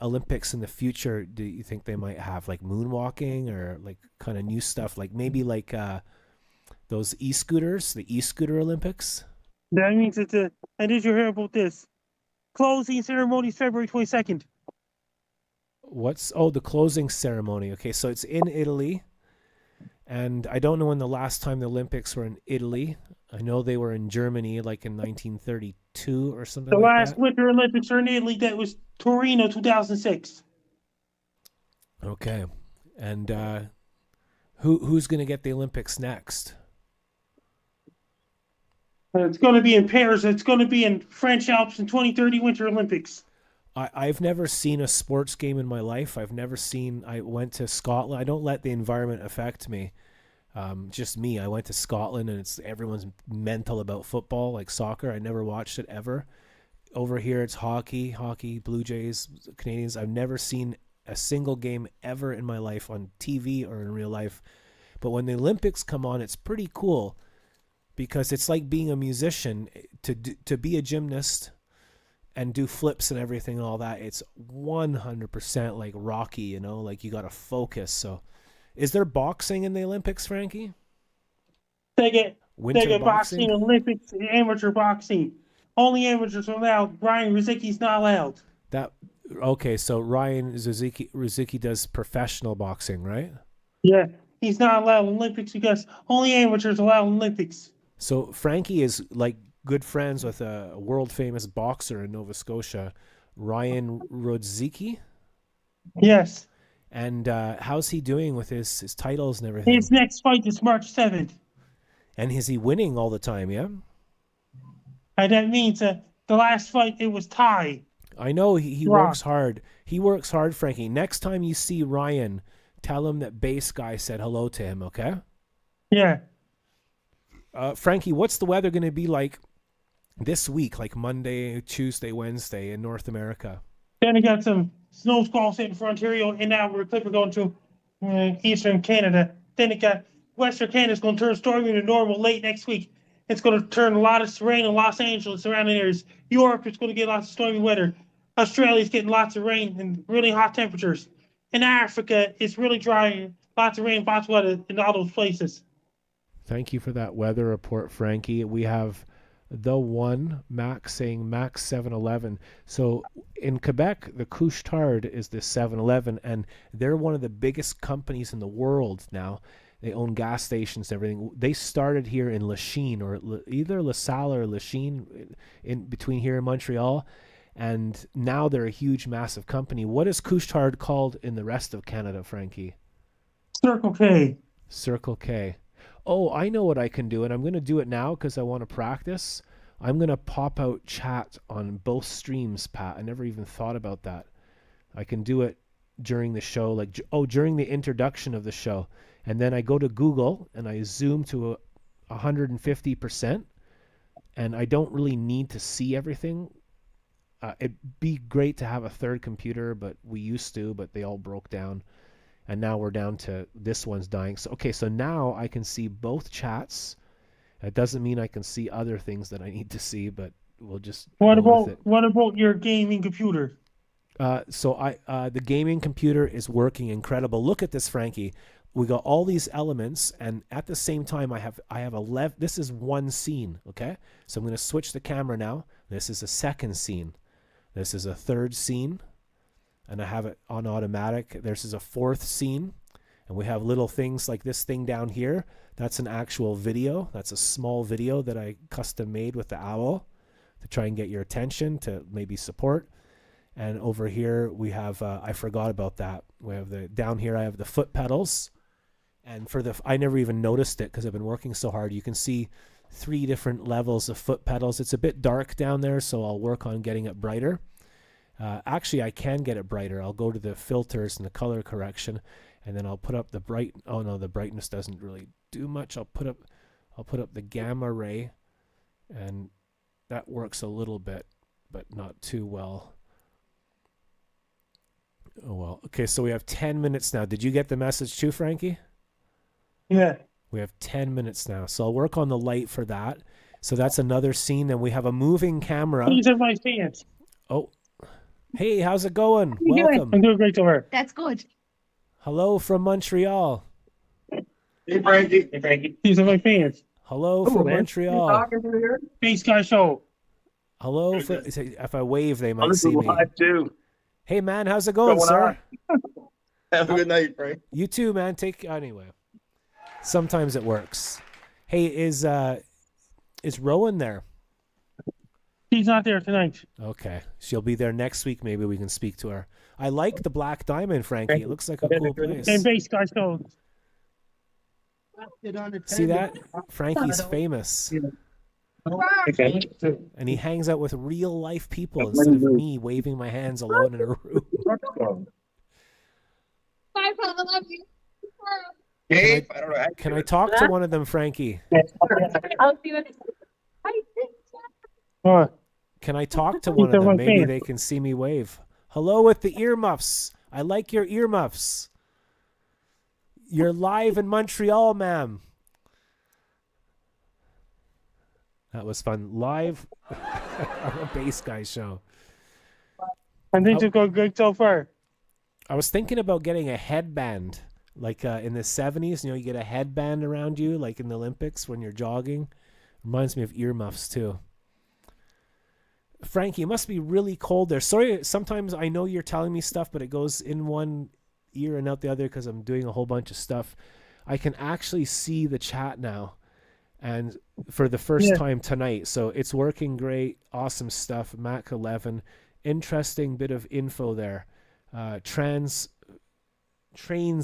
Olympics in the future do you think they might have? Like moonwalking or like kind of new stuff? Like maybe like those e-scooters, the e-scooter Olympics? That means that and did you hear about this? Closing ceremony is February 22nd. The closing ceremony. Okay, so it's in Italy. And I don't know when the last time the Olympics were in Italy. I know they were in Germany like in 1932 or something like that. The last Winter Olympics are in Italy. That was Torino 2006. Okay. And who's going to get the Olympics next? It's going to be in Paris. It's going to be in French Alps in 2030 Winter Olympics. I've never seen a sports game in my life. I went to Scotland. I don't let the environment affect me. Just me. I went to Scotland and everyone's mental about football, like soccer. I never watched it ever. Over here it's hockey, Blue Jays, Canadians. I've never seen a single game ever in my life on TV or in real life. But when the Olympics come on, it's pretty cool because it's like being a musician. To be a gymnast and do flips and everything and all that, it's 100% like Rocky, like you got to focus. So is there boxing in the Olympics, Frankie? They get boxing, Olympics, amateur boxing. Only amateurs are allowed. Ryan Rizicki's not allowed. Okay, so Ryan Rizicki does professional boxing, right? Yeah, he's not allowed Olympics because only amateurs allow Olympics. So Frankie is like good friends with a world famous boxer in Nova Scotia, Ryan Rizicki. Yes. And how's he doing with his titles and everything? His next fight is March 7th. And is he winning all the time, yeah? And that means the last fight, it was tie. I know he works hard. He works hard, Frankie. Next time you see Ryan, tell him that Bass Guy said hello to him, okay? Yeah. Frankie, what's the weather going to be like this week, like Monday, Tuesday, Wednesday in North America? Then we got some snow squalls hitting for Ontario, and now we're going to eastern Canada. Then it got Western Canada's going to turn stormy to normal late next week. It's going to turn a lot of rain in Los Angeles, surrounding areas. Europe is going to get lots of stormy weather. Australia's getting lots of rain and really hot temperatures. In Africa, it's really dry, lots of rain, lots of weather in all those places. Thank you for that weather report, Frankie. We have the one, Max, saying Max 7-Eleven. So in Quebec, the Couche-Tard is the 7-Eleven, and they're one of the biggest companies in the world now. They own gas stations and everything. They started here in Lachine, or either La Salle or Lachine, in between here in Montreal, and now they're a huge, massive company. What is Couche-Tard called in the rest of Canada, Frankie? Circle K. Circle K. Oh, I know what I can do, and I'm going to do it now because I want to practice. I'm going to pop out chat on both streams, Pat. I never even thought about that. I can do it during the show, like, during the introduction of the show. And then I go to Google and I zoom to 150%, and I don't really need to see everything. It'd be great to have a third computer, but we used to, but they all broke down. And now we're down to this one's dying. So, okay, so now I can see both chats. It doesn't mean I can see other things that I need to see, but we'll just What go with it. What about your gaming computer? The gaming computer is working incredible. Look at this, Frankie. We got all these elements, and at the same time, I have 11. This is one scene, okay? So I'm going to switch the camera now. This is a second scene. This is a third scene, and I have it on automatic. This is a fourth scene, and we have little things like this thing down here. That's an actual video. That's a small video that I custom made with the owl to try and get your attention, to maybe support. And over here we have, I forgot about that. We have down here I have the foot pedals. And I never even noticed it because I've been working so hard. You can see 3 different levels of foot pedals. It's a bit dark down there, so I'll work on getting it brighter. Actually, I can get it brighter. I'll go to the filters and the color correction, and then I'll put up the oh no, the brightness doesn't really do much. I'll put up the gamma ray, and that works a little bit, but not too well. Oh well. Okay, so we have 10 minutes now. Did you get the message too, Frankie? Yeah. We have 10 minutes now, so I'll work on the light for that. So that's another scene. Then we have a moving camera. These are my fans. Oh, hey, how's it going? How you doing? Welcome. I'm doing great to her. That's good. Hello from Montreal. Hey, Frankie. Hey, Frankie. These are my fans. Hello from Montreal. Face Guy Show. Hello. If I wave, they might see me. Too. Hey, man, how's it going, sir? Have a good night, Frank. You too, man. Anyway. Sometimes it works. Hey, is Rowan there? She's not there tonight. Okay. She'll be there next week. Maybe we can speak to her. I like the Black Diamond, Frankie. It looks like a cool place. And Face Guy Show. See that? Frankie's famous. Okay. And he hangs out with real life people instead of me waving my hands alone in a room. Bye, Papa. Love you. Can I talk to one of them, Frankie? I'll see you. Can I talk to one of them? Maybe they can see me wave. Hello with the earmuffs. I like your earmuffs. You're live in Montreal, ma'am. That was fun. Live on a Bass Guy show. I think it's going good so far. I was thinking about getting a headband. Like in the 70s, you get a headband around you, like in the Olympics when you're jogging. Reminds me of earmuffs, too. Frankie, it must be really cold there. Sorry, sometimes I know you're telling me stuff, but it goes in one ear and out the other because I'm doing a whole bunch of stuff. I can actually see the chat now, and for the first time tonight. So it's working great. Awesome stuff. Mac 11. Interesting bit of info there. Trains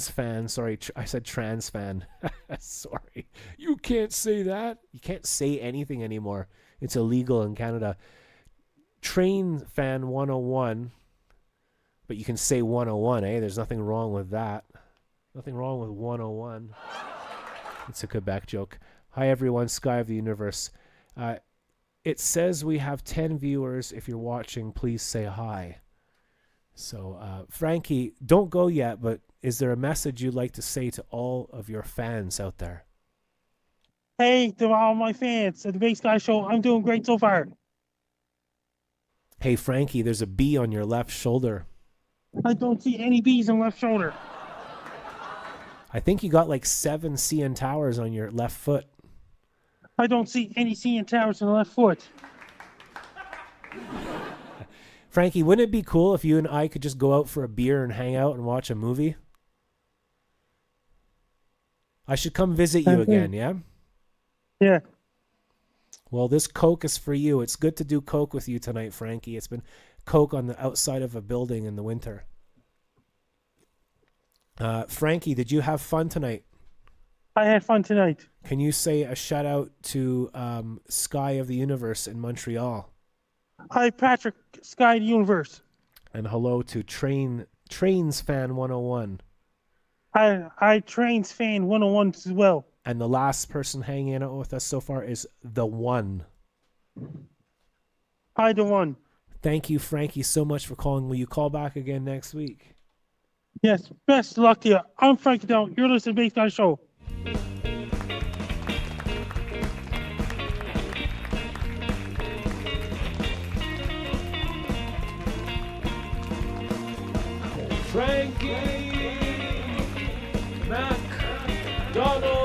fan, sorry, I said trans fan. Sorry. You can't say that. You can't say anything anymore. It's illegal in Canada. Train fan 101. But you can say 101, eh? There's nothing wrong with that. Nothing wrong with 101. It's a Quebec joke. Hi everyone, Sky of the Universe. It says we have 10 viewers. If you're watching, please say hi. So, Frankie, don't go yet, but is there a message you'd like to say to all of your fans out there? Hey to all my fans at the Bass Guy Show. I'm doing great so far. Hey, Frankie, there's a bee on your left shoulder. I don't see any bees on left shoulder. I think you got like 7 CN towers on your left foot. I don't see any CN towers on the left foot. Frankie, wouldn't it be cool if you and I could just go out for a beer and hang out and watch a movie? I should come visit you again, yeah? Yeah. Well, this Coke is for you. It's good to do Coke with you tonight, Frankie. It's been Coke on the outside of a building in the winter. Frankie, did you have fun tonight? I had fun tonight. Can you say a shout out to Sky of the Universe in Montreal? Hi, Patrick, Sky of the Universe. And hello to Trains Fan 101. Hi, Trains Fan 101 as well. And the last person hanging out with us so far is The One. Hi, The One. Thank you, Frankie, so much for calling. Will you call back again next week? Yes, best of luck to you. I'm Frankie Down. You're listening to the Bass Guy Show. Frankie McDonald.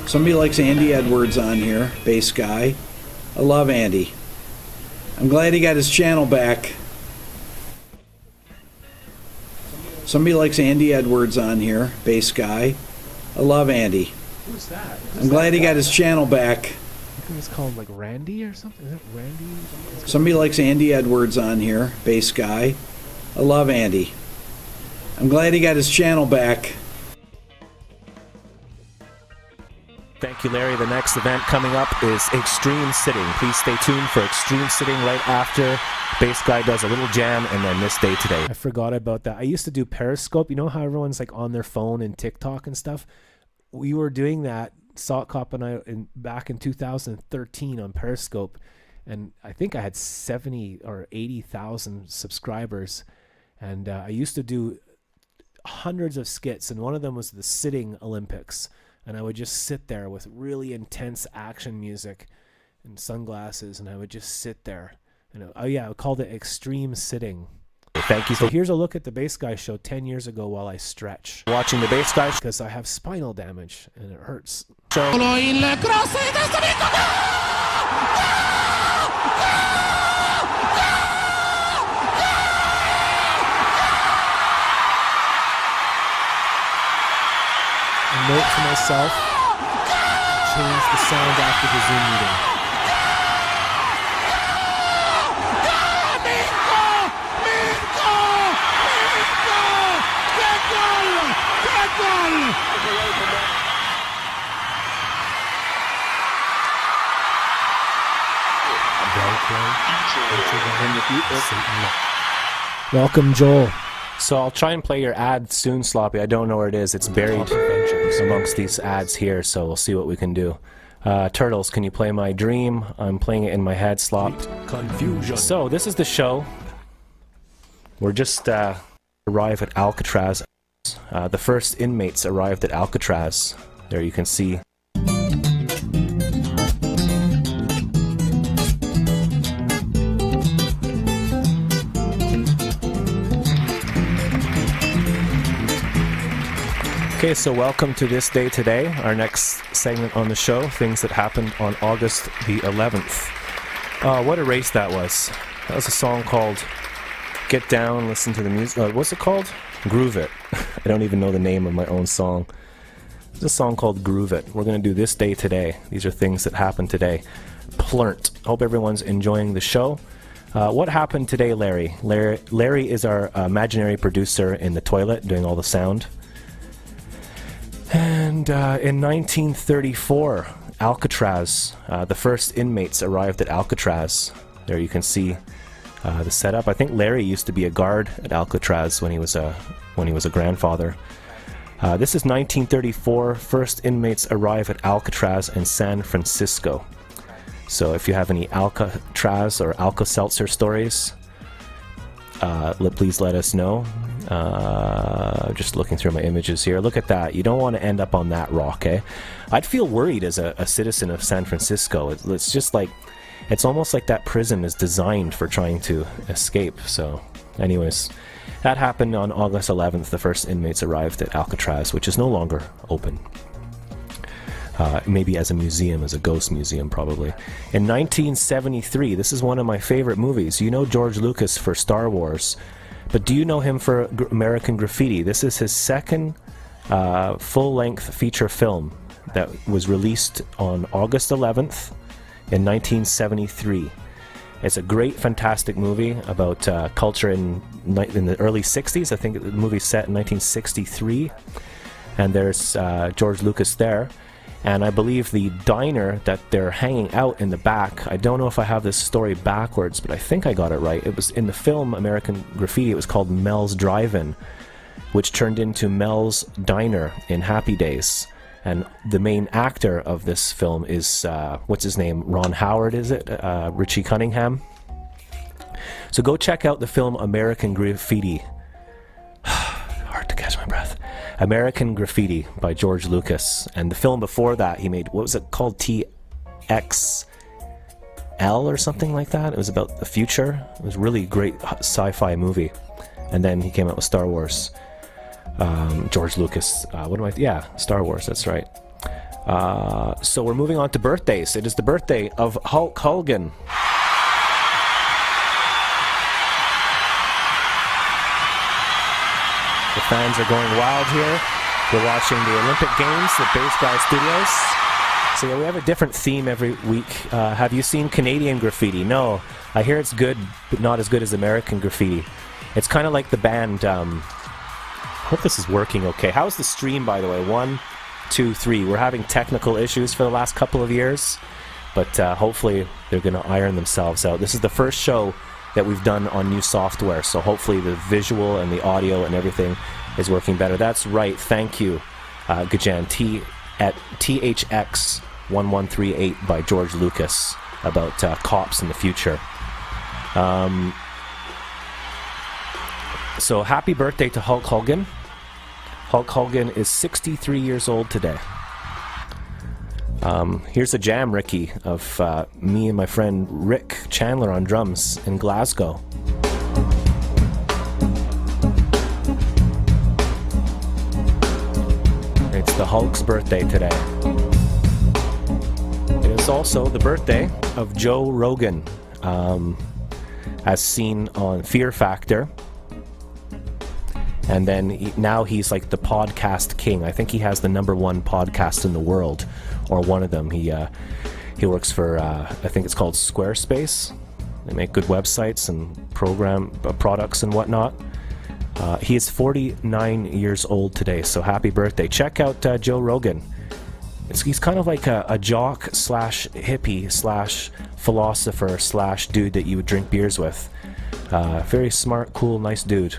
Somebody likes Andy Edwards on here, bass guy. I love Andy. I'm glad he got his channel back. Somebody likes Andy Edwards on here, bass guy. I love Andy. Who's that? I'm glad he got his channel back. I think it's called like Randy or something. Is it Randy? Somebody likes Andy Edwards on here, bass guy. I love Andy. I'm glad he got his channel back. Thank you, Larry. The next event coming up is Extreme Sitting. Please stay tuned for Extreme Sitting right after Bass Guy does a little jam and then this day today. I forgot about that. I used to do Periscope. You know how everyone's like on their phone and TikTok and stuff? We were doing that, Salt Cop and I, back in 2013 on Periscope. And I think I had 70 or 80,000 subscribers. And I used to do hundreds of skits. And one of them was the Sitting Olympics. And I would just sit there with really intense action music and sunglasses, and I would just sit there. And I called it Extreme Sitting. Thank you. So here's a look at the Bass Guy Show 10 years ago while I stretch. Watching the Bass Guy because I have spinal damage and it hurts. So note to myself, change the sound after the Zoom meeting. Welcome, Joel. So I'll try and play your ad soon, Sloppy. I don't know where it is. It's buried amongst these ads here, so we'll see what we can do. Turtles, can you play my dream? I'm playing it in my head, Slop. Confusion. So this is the show. We're just arrived at Alcatraz. The first inmates arrived at Alcatraz. There you can see. Okay, so welcome to This Day Today, our next segment on the show, things that happened on August the 11th. What a race that was. That was a song called Get Down, Listen to the Music. What's it called? Groove It. I don't even know the name of my own song. It's a song called Groove It. We're going to do This Day Today. These are things that happened today. Plurnt. Hope everyone's enjoying the show. What happened today, Larry? Larry is our imaginary producer in the toilet doing all the sound. And in 1934, Alcatraz, the first inmates arrived at Alcatraz. There you can see the setup. I think Larry used to be a guard at Alcatraz when he was a grandfather. This is 1934. First inmates arrive at Alcatraz in San Francisco. So if you have any Alcatraz or Alka-Seltzer stories, please let us know. Just looking through my images here. Look at that. You don't want to end up on that rock, eh? I'd feel worried as a citizen of San Francisco. It's just like, it's almost like that prison is designed for trying to escape. So, anyways, that happened on August 11th. The first inmates arrived at Alcatraz, which is no longer open. Maybe as a museum, as a ghost museum, probably. In 1973, this is one of my favorite movies. You know George Lucas for Star Wars, but do you know him for American Graffiti? This is his second full-length feature film that was released on August 11th in 1973. It's a great, fantastic movie about culture in the early 60s. I think the movie's set in 1963, and there's George Lucas there. And I believe the diner that they're hanging out in the back, I don't know if I have this story backwards, but I think I got it right. It was in the film American Graffiti, it was called Mel's Drive-In, which turned into Mel's Diner in Happy Days. And the main actor of this film is, what's his name? Ron Howard, is it? Richie Cunningham. So go check out the film American Graffiti. Hard to catch my breath. American Graffiti by George Lucas. And the film before that he made, what was it called? TXL or something like that. It was about the future. It was a really great sci-fi movie. And then he came out with Star Wars. George Lucas. Star Wars, that's right. So we're moving on to birthdays. It is the birthday of Hulk Hogan. The fans are going wild here. We're watching the Olympic Games at Base Guy Studios. So yeah, we have a different theme every week. Have you seen Canadian Graffiti? No. I hear it's good, but not as good as American Graffiti. It's kind of like the band... hope this is working okay. How's the stream, by the way? 1, 2, 3. We're having technical issues for the last couple of years, but hopefully they're going to iron themselves out. This is the first show that we've done on new software, so hopefully the visual and the audio and everything is working better. That's right. Thank you, Gajan. At THX1138 by George Lucas about cops in the future. So happy birthday to Hulk Hogan. Hulk Hogan is 63 years old today. Here's a jam, Ricky, of me and my friend Rick Chandler on drums in Glasgow. It's the Hulk's birthday today. It is also the birthday of Joe Rogan, as seen on Fear Factor. And then now he's like the podcast king. I think he has the #1 podcast in the world, or one of them. He works for I think it's called Squarespace. They make good websites and program products and whatnot. He is 49 years old today, so happy birthday. Check out Joe Rogan. He's kind of like a jock / hippie / philosopher / dude that you would drink beers with. Very smart, cool, nice dude.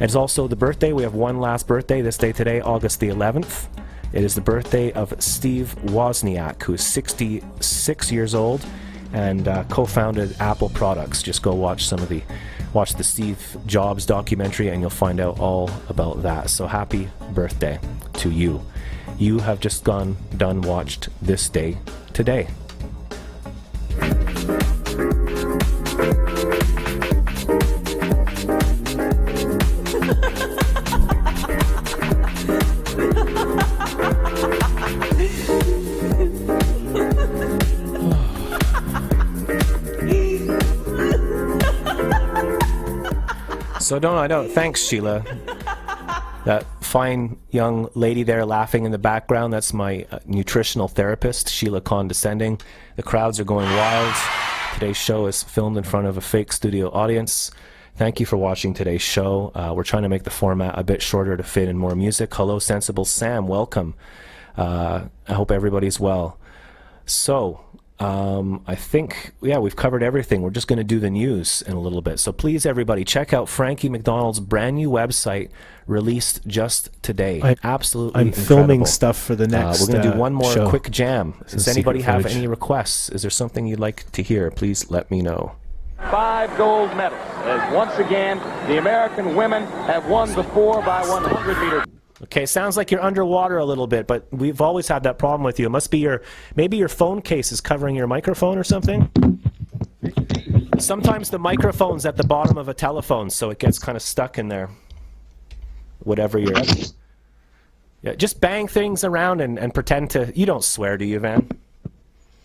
It's also the birthday. We have one last birthday this day today, August the 11th. It is the birthday of Steve Wozniak, who is 66 years old and co-founded Apple products. Just go watch the Steve Jobs documentary and you'll find out all about that. So happy birthday to you. You have just watched this day today. So thanks, Sheila. That fine young lady there laughing in the background, that's my nutritional therapist, Sheila Condescending. The crowds are going wild. Today's show is filmed in front of a fake studio audience. Thank you for watching today's show. We're trying to make the format a bit shorter to fit in more music. Hello, Sensible Sam. Welcome. I hope everybody's well. So, I think, we've covered everything. We're just going to do the news in a little bit. So please, everybody, check out Frankie McDonald's brand new website released just today. I'm incredible. Filming stuff for the next We're going to do one more show. quick jam. Does anybody have any requests? Is there something you'd like to hear? Please let me know. 5 gold medals. As once again, the American women have won the 4 by 100 meter. Okay, sounds like you're underwater a little bit, but we've always had that problem with you. It must be maybe your phone case is covering your microphone or something. Sometimes the microphone's at the bottom of a telephone, so it gets kind of stuck in there. Whatever you're at. Yeah, just bang things around and pretend to... You don't swear, do you, Van?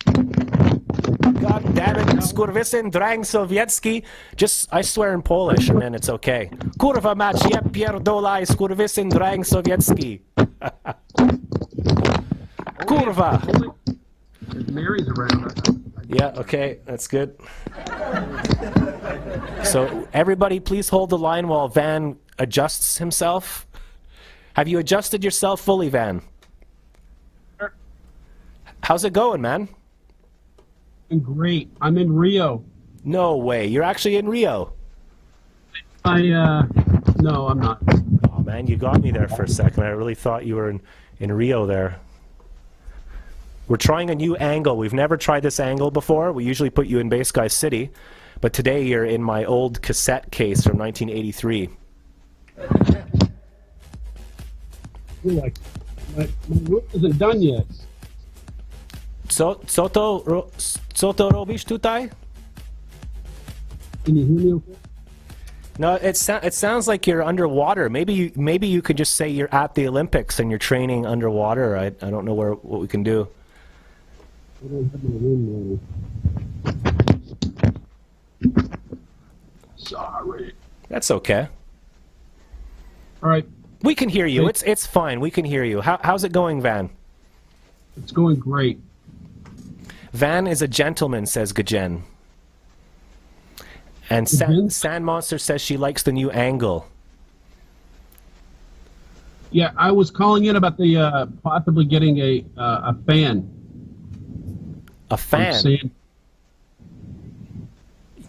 God damn it, skurwysyn, drang sowiecki. I swear in Polish, and then it's okay. Kurwa mać, je pierdolaj, skurwysyn, drang sowiecki. Kurwa. Mary's around. Yeah, okay, that's good. So, everybody please hold the line while Van adjusts himself. Have you adjusted yourself fully, Van? Sure. How's it going, man? Great. I'm in Rio. No way. You're actually in Rio. No, I'm not. Oh, man, you got me there for a second. I really thought you were in Rio there. We're trying a new angle. We've never tried this angle before. We usually put you in Bass Guy City, but today you're in my old cassette case from 1983. Like, my work isn't done yet. Co to robisz tutaj? Can you hear me okay? No, it sounds like you're underwater. Maybe you could just say you're at the Olympics and you're training underwater. I don't know what we can do. I don't have my room ready. Sorry. That's okay. All right. We can hear you. It's fine. We can hear you. How's it going, Van? It's going great. Van is a gentleman, says Gajen. And Sand Monster says she likes the new angle. Yeah, I was calling in about the possibly getting a fan. A fan?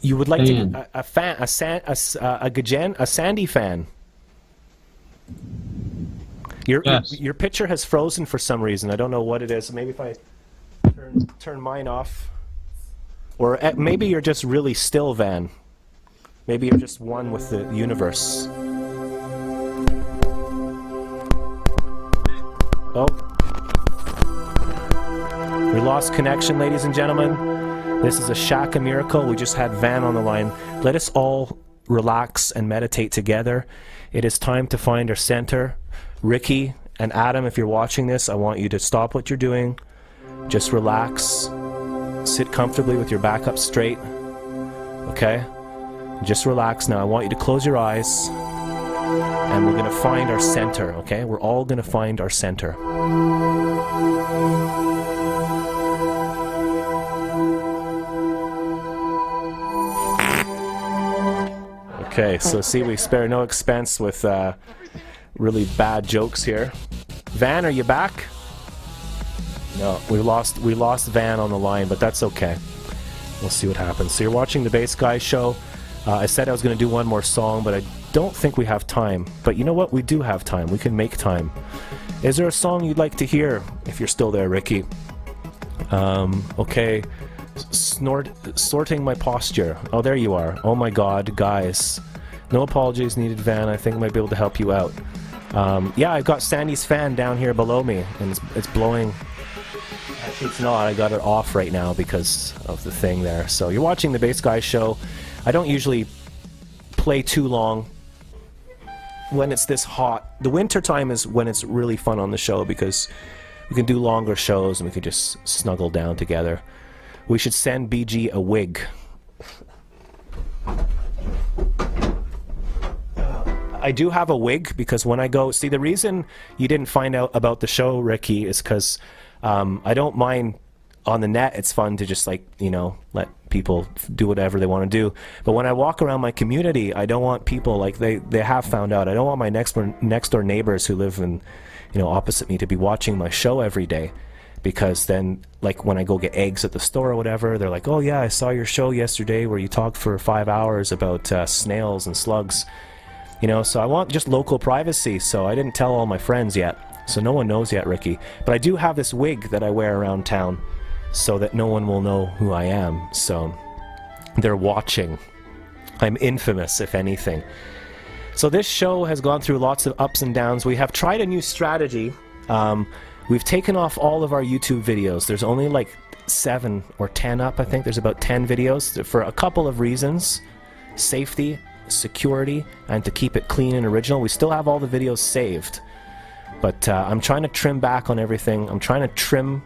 You would like to get a fan, a Gajen, a Sandy fan. Your picture has frozen for some reason. I don't know what it is. Maybe if I turn mine off. Or maybe you're just really still, Van. Maybe you're just one with the universe. Oh. We lost connection, ladies and gentlemen. This is a Shaka miracle. We just had Van on the line. Let us all relax and meditate together. It is time to find our center. Ricky and Adam, if you're watching this, I want you to stop what you're doing. Just relax. Sit comfortably with your back up straight. Okay? Just relax now. I want you to close your eyes. And we're going to find our center, okay? We're all going to find our center. Okay, so see, we spare no expense with really bad jokes here. Van, are you back? No, we lost Van on the line, but that's okay. We'll see what happens. So you're watching the Bass Guy Show. I said I was going to do one more song, but I don't think we have time. But you know what? We do have time. We can make time. Is there a song you'd like to hear? If you're still there, Ricky. Okay. Sorting my posture. Oh, there you are. Oh my God, guys. No apologies needed, Van. I think I might be able to help you out. Yeah, I've got Sandy's fan down here below me, and it's blowing. Actually, it's not. I got it off right now because of the thing there. So you're watching the Bass Guy Show. I don't usually play too long when it's this hot. The winter time is when it's really fun on the show because we can do longer shows and we can just snuggle down together. We should send BG a wig. I do have a wig because when I go... See, the reason you didn't find out about the show, Ricky, is because I don't mind on the net. It's fun to just, like, you know, let people do whatever they want to do. But when I walk around my community, I don't want people, like, they have found out. I don't want my next door neighbors who live in, you know, opposite me to be watching my show every day. Because then, like, when I go get eggs at the store or whatever, they're like, oh yeah, I saw your show yesterday where you talked for 5 hours about snails and slugs. You know, so I want just local privacy, so I didn't tell all my friends yet. So no one knows yet, Ricky. But I do have this wig that I wear around town so that no one will know who I am. So they're watching. I'm infamous, if anything. So this show has gone through lots of ups and downs. We have tried a new strategy. We've taken off all of our YouTube videos. There's only like 7 or 10 up, I think. There's about 10 videos for a couple of reasons. Safety, security, and to keep it clean and original. We still have all the videos saved. But I'm trying to trim back on everything. I'm trying to trim.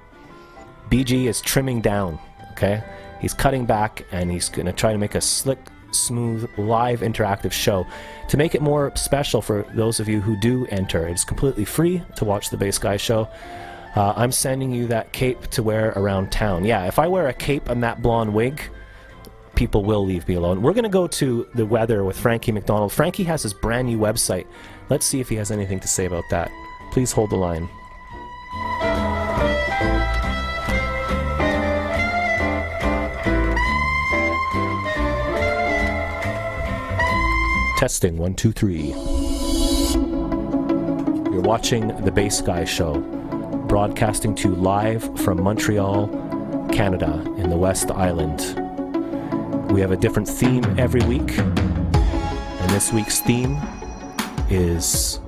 BG is trimming down, okay? He's cutting back, and he's going to try to make a slick, smooth, live, interactive show to make it more special for those of you who do enter. It's completely free to watch the Bass Guy show. I'm sending you that cape to wear around town. Yeah, if I wear a cape and that blonde wig, people will leave me alone. We're going to go to the weather with Frankie McDonald. Frankie has his brand new website. Let's see if he has anything to say about that. Please hold the line. Testing 1 2 3. You're watching the Bass Guy Show, broadcasting to you live from Montreal, Canada, in the West Island. We have a different theme every week, and this week's theme is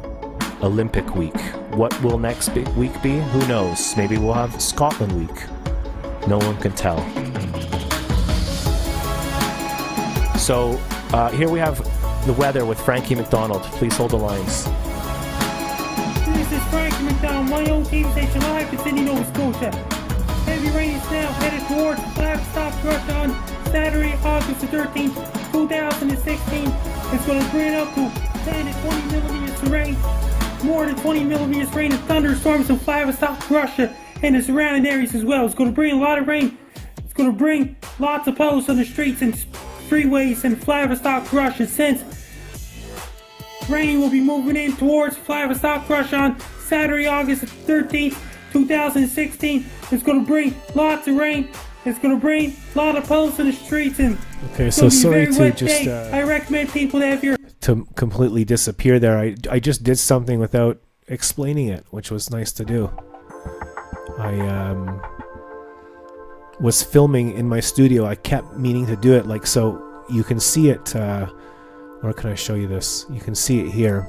Olympic Week. What will next week be? Who knows? Maybe we'll have Scotland Week. No one can tell. So here we have the weather with Frankie McDonald. Please hold the lines. This is Frankie McDonald, my own TV station live in Sydney, Nova Scotia. Heavy rain is now headed towards Flagstaff Rush on Saturday, August the 13th, 2016. It's going to bring up to 10 to 20 millimeters of rain. More than 20 millimeters rain and thunderstorms in Flagstaff, Russia, and the surrounding areas as well. It's going to bring a lot of rain. It's going to bring lots of posts on the streets and freeways in Flagstaff, Russia, since rain will be moving in towards Flagstaff, Russia on Saturday, August 13th, 2016. It's going to bring lots of rain. It's going to bring a lot of posts on the streets, and okay, so sorry to just I recommend people to have your to completely disappear there. I just did something without explaining it, which was nice to do. I was filming in my studio. I kept meaning to do it, like, so you can see it. Where can I show you this? You can see it here.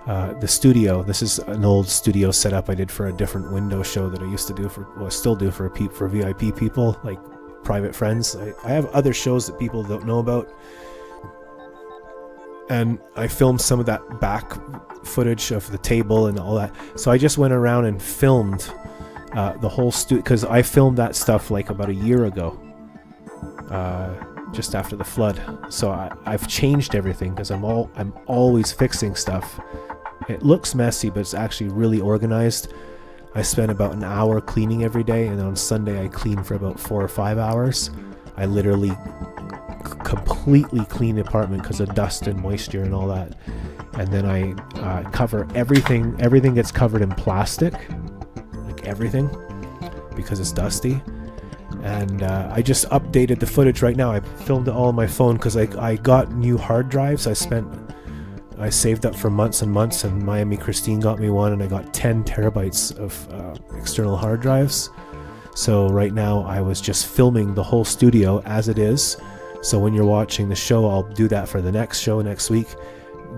The studio. This is an old studio setup I did for a different window show that I used to do still do for VIP people, like private friends. I have other shows that people don't know about, and I filmed some of that back footage of the table and all that. So I just went around and filmed the whole studio, because I filmed that stuff like about a year ago, just after the flood. So I've changed everything because I'm always fixing stuff. It looks messy, but it's actually really organized. I spend about an hour cleaning every day, and on Sunday I clean for about 4 or 5 hours. I literally completely clean the apartment because of dust and moisture and all that. And then I cover everything. Everything gets covered in plastic, like everything, because it's dusty. And I just updated the footage right now. I filmed it all on my phone because I got new hard drives. I saved up for months and months, and Miami Christine got me one, and I got 10 terabytes of external hard drives. So right now I was just filming the whole studio as it is. So when you're watching the show, I'll do that for the next show next week.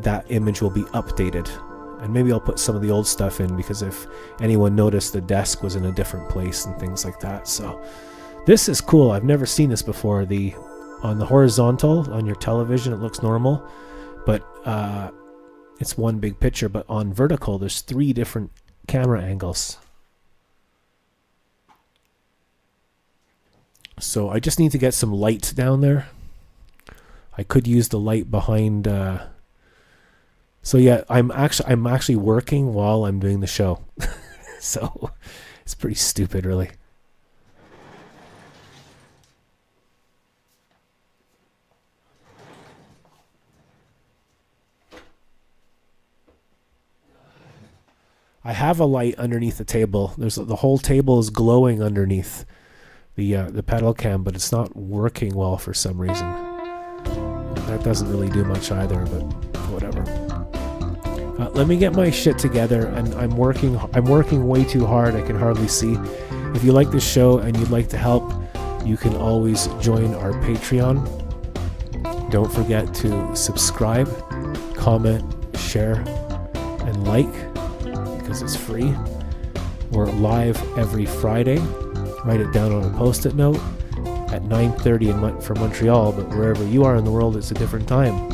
That image will be updated. And maybe I'll put some of the old stuff in, because if anyone noticed, the desk was in a different place and things like that. So this is cool. I've never seen this before. On the horizontal on your television, it looks normal, but it's one big picture. But on vertical, there's 3 different camera angles. So I just need to get some light down there. I could use the light behind. So yeah, I'm actually working while I'm doing the show. So it's pretty stupid, really. I have a light underneath the table. The whole table is glowing underneath the pedal cam, but it's not working well for some reason. That doesn't really do much either, but whatever. Let me get my shit together, and I'm working way too hard. I can hardly see. If you like this show and you'd like to help, you can always join our Patreon. Don't forget to subscribe, comment, share, and like, because it's free. We're live every Friday. Write it down on a post-it note at 9:30 for Montreal, but wherever you are in the world, it's a different time.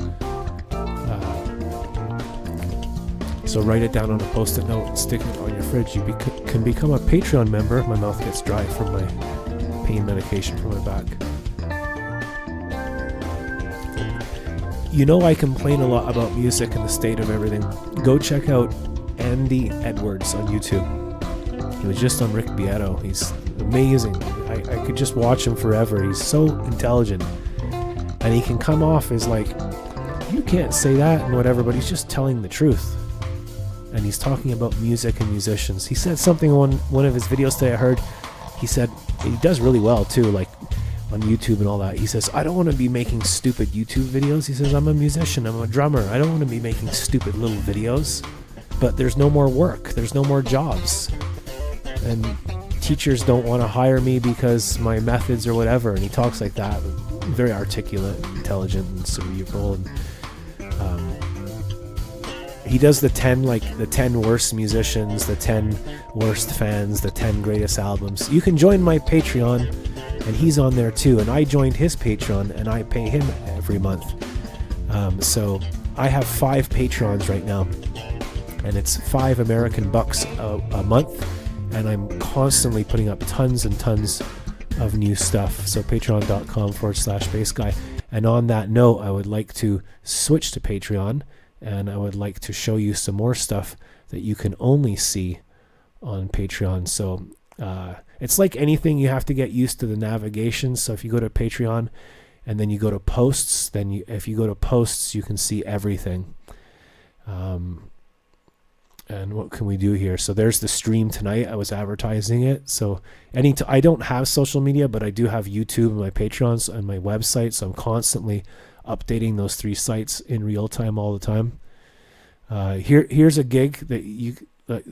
So write it down on a post-it note and stick it on your fridge. You can become a Patreon member. My mouth gets dry from my pain medication for my back. You know, I complain a lot about music and the state of everything. Go check out Andy Edwards on YouTube. He was just on Rick Beato. He's amazing. I could just watch him forever. He's so intelligent. And he can come off as like, you can't say that and whatever, but he's just telling the truth. And he's talking about music and musicians. He said something on one of his videos today I heard. He said, he does really well too, like on YouTube and all that. He says, I don't want to be making stupid YouTube videos. He says, I'm a musician, I'm a drummer. I don't want to be making stupid little videos. But there's no more work. There's no more jobs. And teachers don't want to hire me because my methods or whatever. And he talks like that. Very articulate, intelligent, and cerebral. And he does the 10 worst musicians, the 10 worst fans, the 10 greatest albums. You can join my Patreon, and he's on there too. And I joined his Patreon, and I pay him every month. So I have 5 Patrons right now, and it's $5 American bucks a month. And I'm constantly putting up tons and tons of new stuff. So patreon.com/bassguy. And on that note, I would like to switch to Patreon. And I would like to show you some more stuff that you can only see on Patreon. So it's like anything, you have to get used to the navigation. So if you go to Patreon and then you go to posts, then if you go to posts, you can see everything. And what can we do here? So there's the stream tonight. I was advertising it. So I don't have social media, but I do have YouTube and my Patreons and my website. So I'm constantly updating those 3 sites in real time all the time. Here's a gig that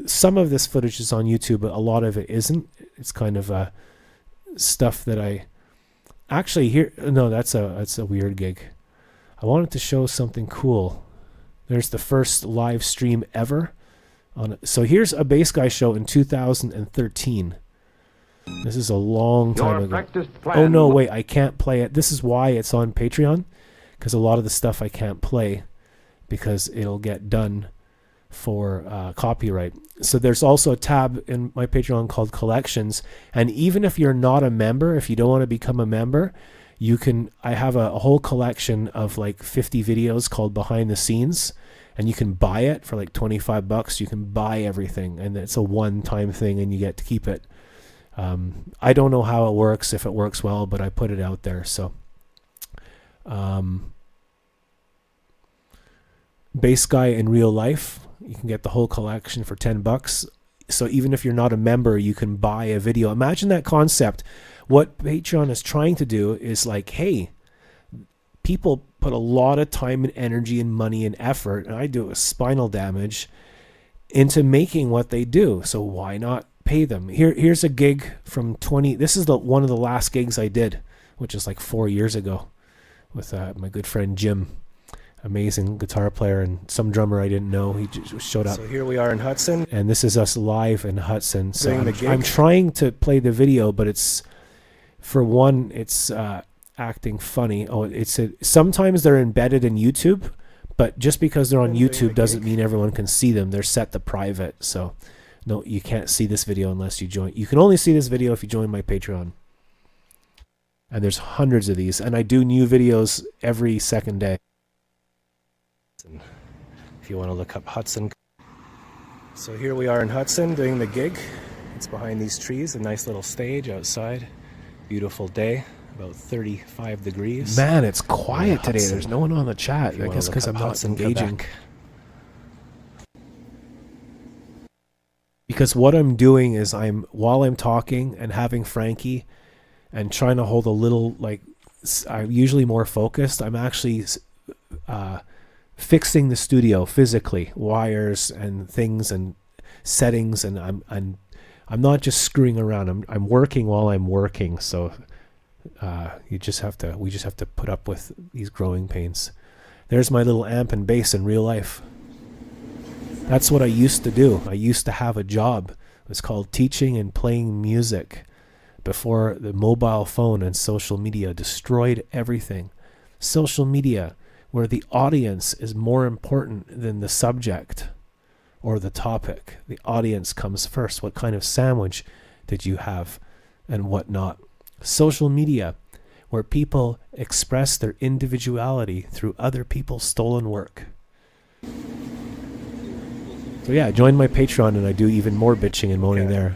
some of this footage is on YouTube, but a lot of it isn't. It's kind of stuff that that's a weird gig. I wanted to show something cool. There's the first live stream ever. So here's a Bass Guy show in 2013. This is a long time ago. Oh no, wait, I can't play it. This is why it's on Patreon. Because a lot of the stuff I can't play because it'll get done for copyright. So there's also a tab in my Patreon called Collections. And even if you're not a member, if you don't want to become a member, I have a whole collection of like 50 videos called Behind the Scenes. And you can buy it for like $25. You can buy everything. And it's a one-time thing and you get to keep it. I don't know how it works, if it works well, but I put it out there. So Bass Guy in real life, you can get the whole collection for $10. So even if you're not a member, you can buy a video. Imagine that concept. What Patreon is trying to do is like, hey, people put a lot of time and energy and money and effort, and I do it with spinal damage, into making what they do. So why not pay them? Here's a gig from this is one of the last gigs I did, which is like 4 years ago, with my good friend Jim, amazing guitar player and some drummer I didn't know. He just showed up. So here we are in Hudson, and this is us live in Hudson. So I'm trying to play the video, but it's acting funny. Sometimes they're embedded in YouTube, but just because they're on YouTube doesn't mean everyone can see them. They're set to private. So no, you can't see this video unless you join. You can only see this video if you join my Patreon. And there's hundreds of these, and I do new videos every second day. If you want to look up Hudson. So here we are in Hudson doing the gig. It's behind these trees, a nice little stage outside. Beautiful day, about 35 degrees. Man, it's quiet today. There's no one on the chat. I guess because I'm not engaging. Because what I'm doing is while I'm talking and having Frankie and trying to hold a little, I'm usually more focused. I'm actually fixing the studio physically, wires and things and settings, and I'm not just screwing around. I'm working while I'm working. So We just have to put up with these growing pains. There's my little amp and bass in real life. That's what I used to do. I used to have a job. It was called teaching and playing music before the mobile phone and social media destroyed everything. Social media, where the audience is more important than the subject or the topic. The audience comes first. What kind of sandwich did you have and what not? Social media, where people express their individuality through other people's stolen work. So yeah, join my Patreon and I do even more bitching and moaning there.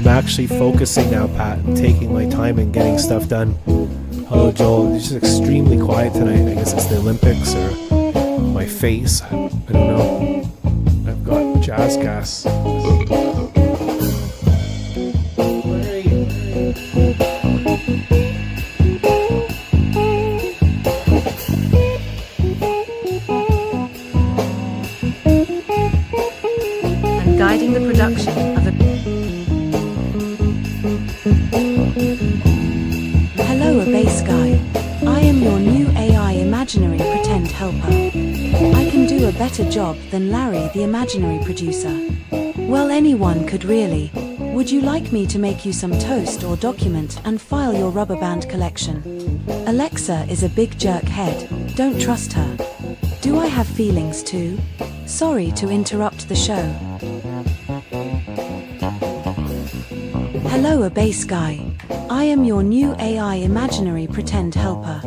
Actually focusing now, Pat, and taking my time and getting stuff done. Hello, Joel. It's just extremely quiet tonight. I guess it's the Olympics or my face. I don't know. I've got jazz gas. production of a... Hello, a bass guy. I am your new AI imaginary pretend helper. I can do a better job than Larry, the imaginary producer. Well, anyone could really. Would you like me to make you some toast or document and file your rubber band collection? Alexa is a big jerk head. Don't trust her. Do I have feelings too? Sorry to interrupt the show. Hello, a bass guy. I am your new AI imaginary pretend helper.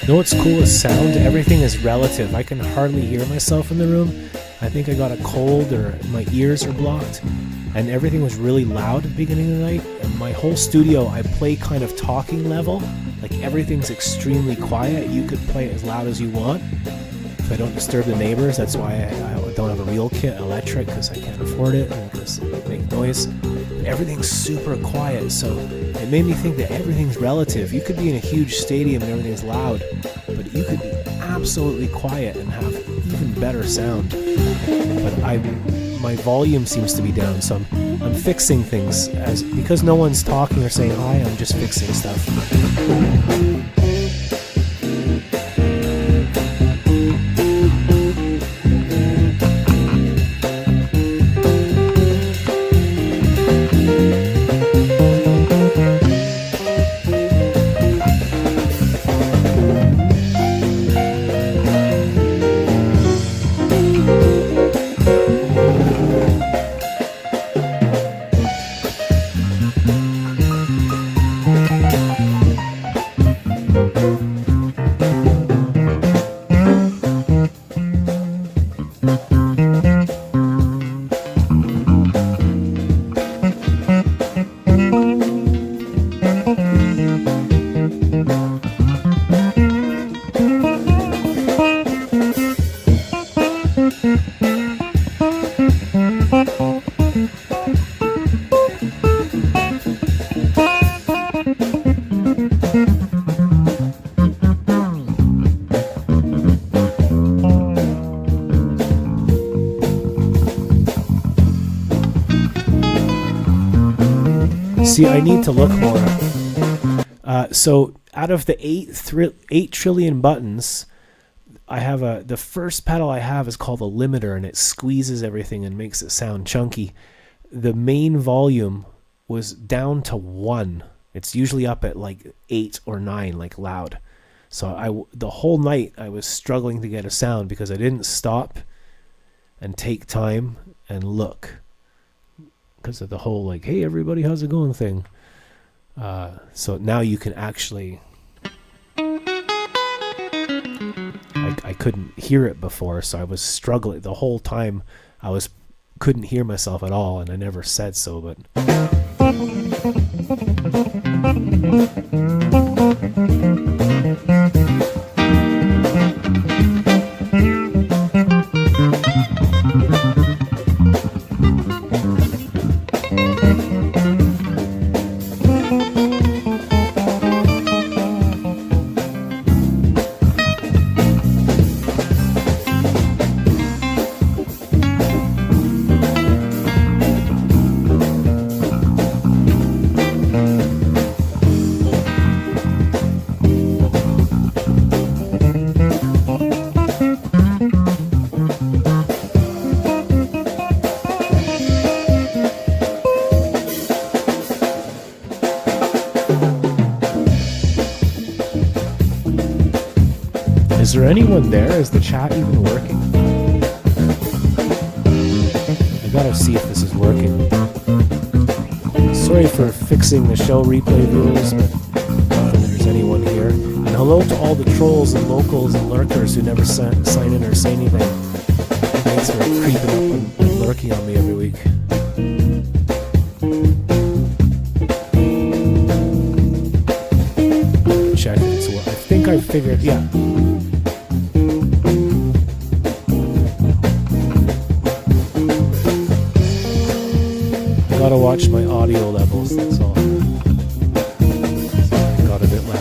You know what's cool is sound? Everything is relative. I can hardly hear myself in the room. I think I got a cold or my ears are blocked. And everything was really loud at the beginning of the night. And my whole studio, I play kind of talking level. Like everything's extremely quiet. You could play it as loud as you want. If I don't disturb the neighbors, that's why I don't have a real kit electric, because I can't afford it and because it makes noise. Everything's super quiet, so it made me think that everything's relative. You could be in a huge stadium and everything's loud, but you could be absolutely quiet and have even better sound. But my volume seems to be down, so I'm fixing things because no one's talking or saying hi. I'm just fixing stuff. See, I need to look more. So out of the 8 trillion buttons, I have the first pedal I have is called a limiter, and it squeezes everything and makes it sound chunky. The main volume, was down to 1. It's usually up at like 8 or 9, like loud. So the whole night I was struggling to get a sound because I didn't stop and take time and look, because of the whole like, hey everybody, how's it going thing. So now you can actually, I couldn't hear it before, so I was struggling the whole time. Couldn't hear myself at all, and I never said so, but is there anyone there? Is the chat even working? I gotta see if this is working. Sorry for fixing the show replay viewers, but I don't think there's anyone here. And hello to all the trolls and locals and lurkers who never sign in or say anything. Thanks for creeping up and lurking on me every week. Check it. So I think I figured, yeah. Gotta watch my audio levels, that's all. It got a bit loud.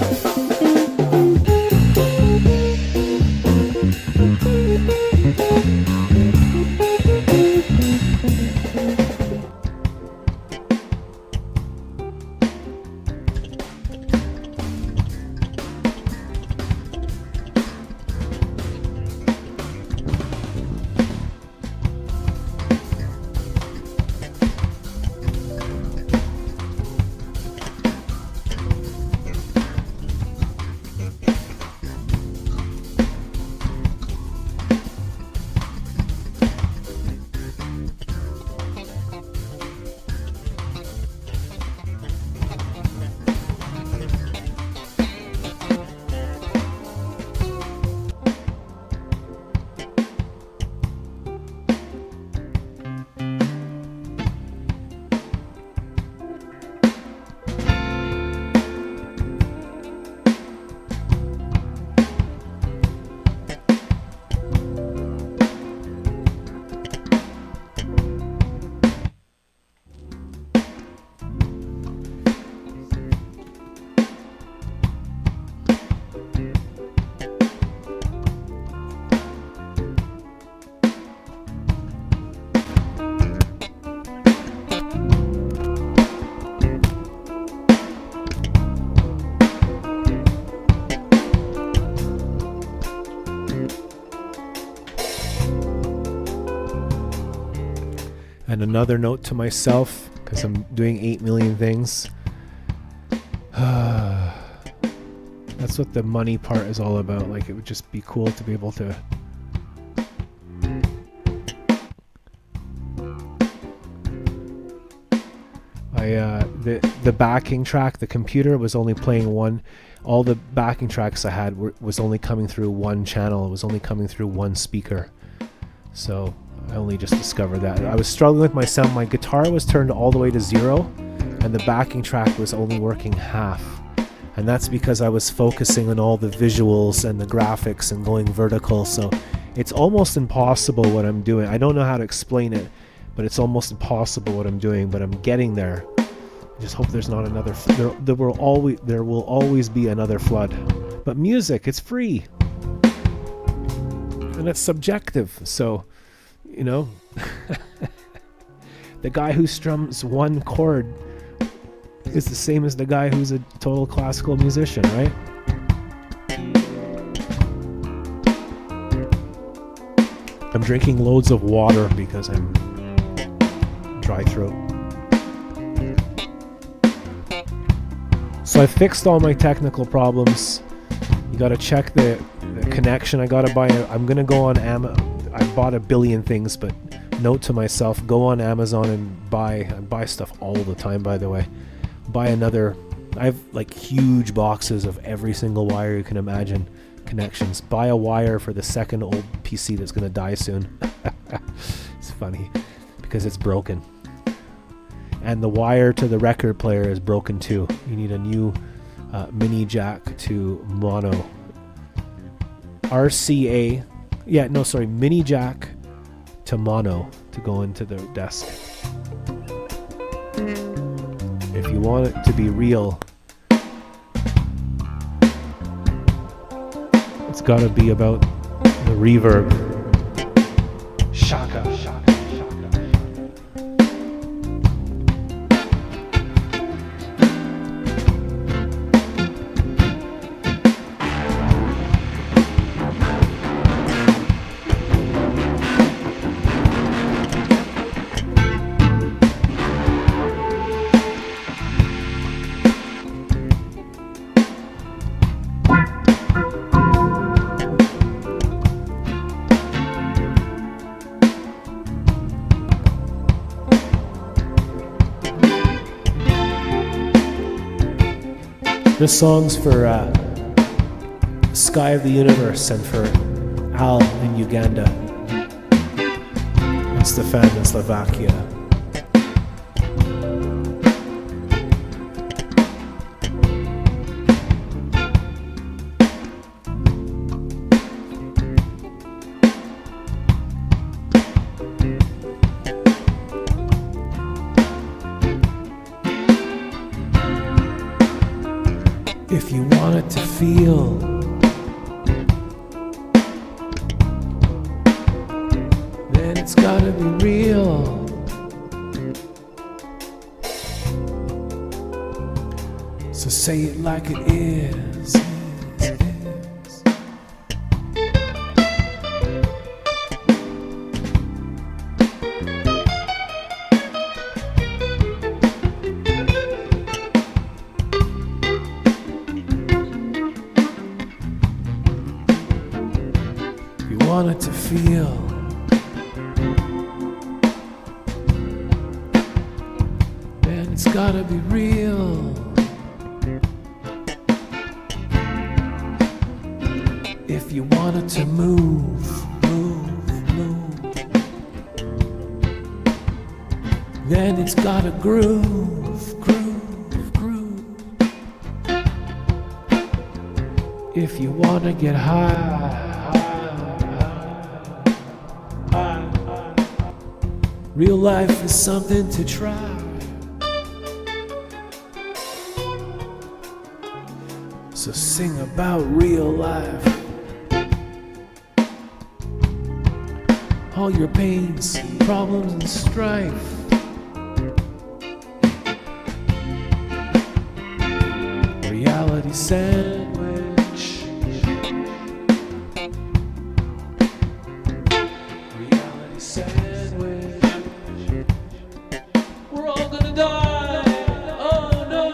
And another note to myself, because I'm doing 8 million things. That's what the money part is all about. Like, it would just be cool to be able to the backing track, the computer was only playing one. All the backing tracks I had was only coming through one channel. It was only coming through one speaker. So I only just discovered that. I was struggling with my sound. My guitar was turned all the way to 0, and the backing track was only working half. And that's because I was focusing on all the visuals and the graphics and going vertical. So it's almost impossible what I'm doing. I don't know how to explain it, but it's almost impossible what I'm doing, but I'm getting there. I just hope there's not another there will always be another flood. But music, it's free. And it's subjective. So, you know, the guy who strums one chord is the same as the guy who's a total classical musician, right? I'm drinking loads of water because I'm dry throat. So I fixed all my technical problems. You gotta check the connection. I'm gonna go on I bought a billion things, but note to myself, go on Amazon and buy stuff all the time, by the way. I have like huge boxes of every single wire you can imagine, connections. Buy a wire for the second old PC that's gonna die soon. It's funny because it's broken. And the wire to the record player is broken too. You need a new mini jack to mono. Mini jack to mono to go into the desk. If you want it to be real, it's gotta be about the reverb. Shaka. This song's for Sky of the Universe and for Al in Uganda and Stefan in Slovakia. If you want it to feel, then it's gotta be real. So say it like it is. Want it to feel, then it's gotta be real. If you want it to move, then it's gotta groove. If you wanna get high, real life is something to try. So sing about real life. All your pains, problems, and strife. Reality sandwich. Reality sandwich. We're all gonna die. Oh no.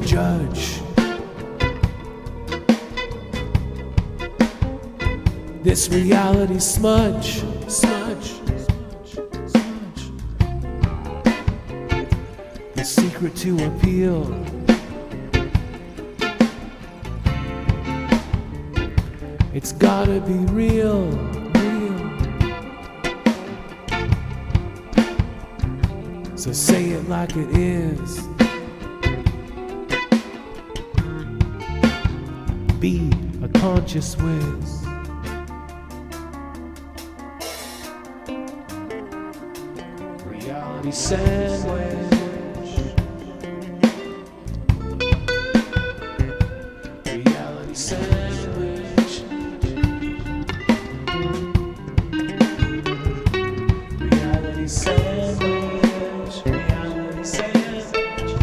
judge. This reality smudge, smudge, smudge. The secret to appeal. It's gotta be real, real. So say it like it is. Be a conscious whiz. Reality sandwich. Reality sandwich. Reality sandwich. Reality sandwich.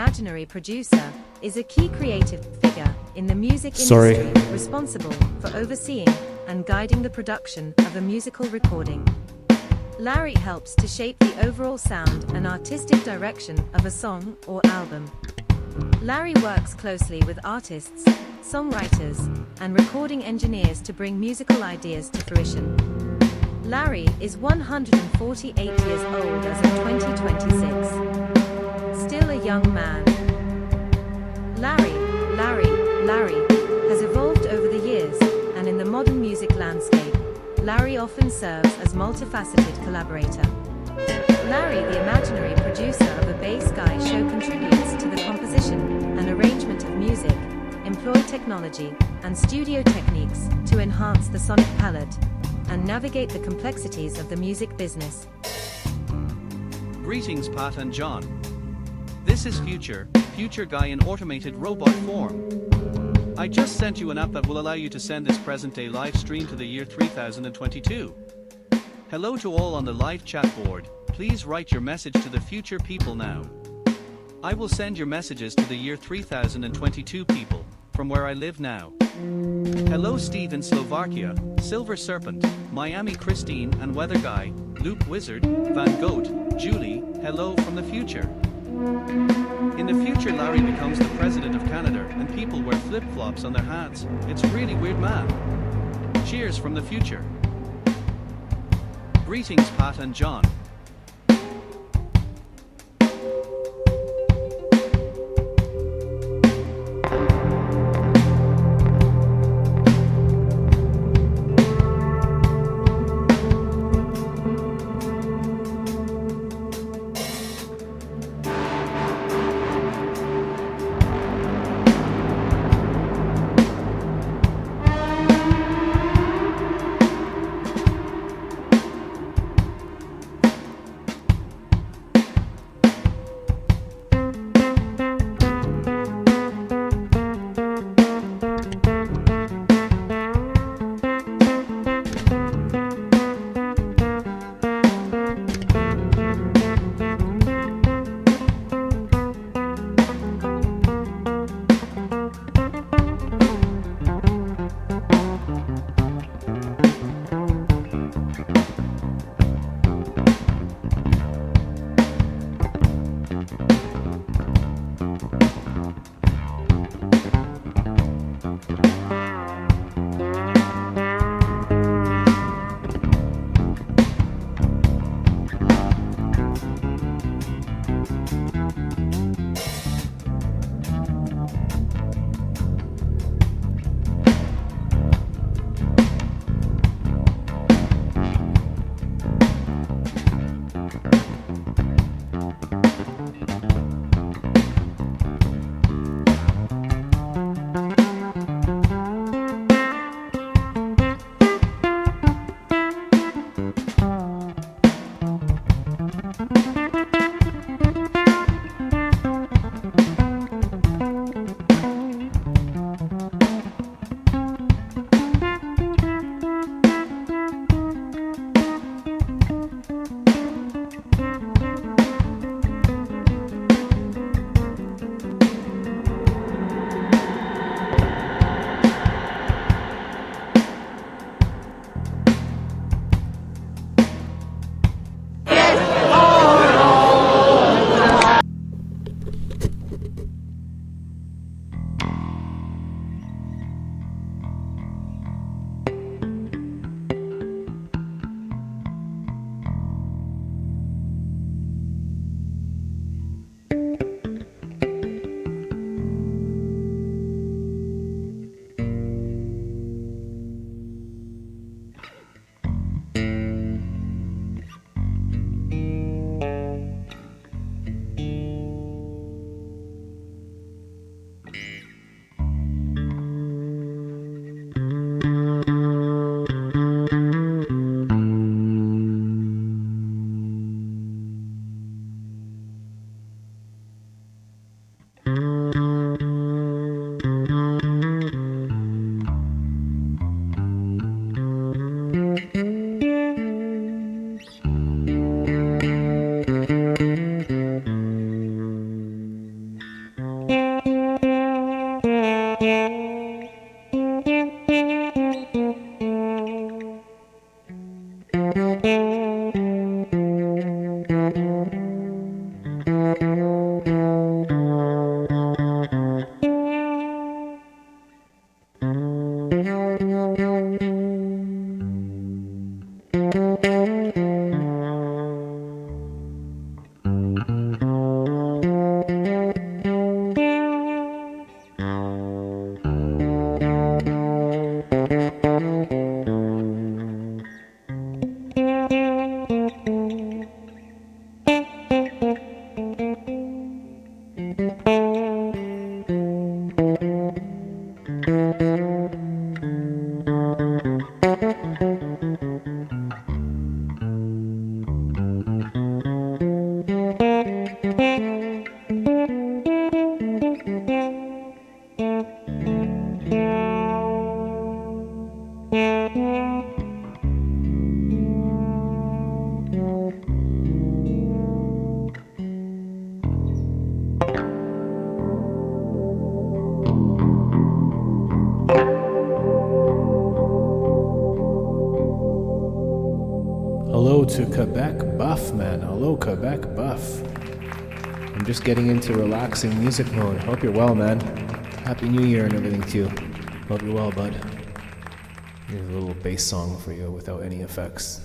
imaginary producer, is a key creative figure in the music Sorry. industry responsible for overseeing and guiding the production of a musical recording. Larry helps to shape the overall sound and artistic direction of a song or album. Larry works closely with artists, songwriters, and recording engineers to bring musical ideas to fruition. Larry is 148 years old as of 2026. Still a young man. Larry has evolved over the years, and in the modern music landscape, Larry often serves as multifaceted collaborator. Larry, the imaginary producer of a bass guy show, contributes to the composition and arrangement of music, employ technology and studio techniques to enhance the sonic palette, and navigate the complexities of the music business. Greetings Pat and John. This is Future Guy in automated robot form. I just sent you an app that will allow you to send this present-day live stream to the year 3022. Hello to all on the live chat board. Please write your message to the future people now. I will send your messages to the year 3022 people, from where I live now. Hello Steve in Slovakia, Silver Serpent, Miami Christine and Weather Guy, Luke Wizard, Van Goat, Julie, hello from the future. In the future Larry becomes the president of Canada and people wear flip-flops on their hats. It's really weird, man. Cheers from the future. Greetings Pat and John. to Quebec Buff, man. Hello, Quebec Buff. I'm just getting into relaxing music mode. Hope you're well, man. Happy New Year and everything, too. Hope you're well, bud. Here's a little bass song for you without any effects.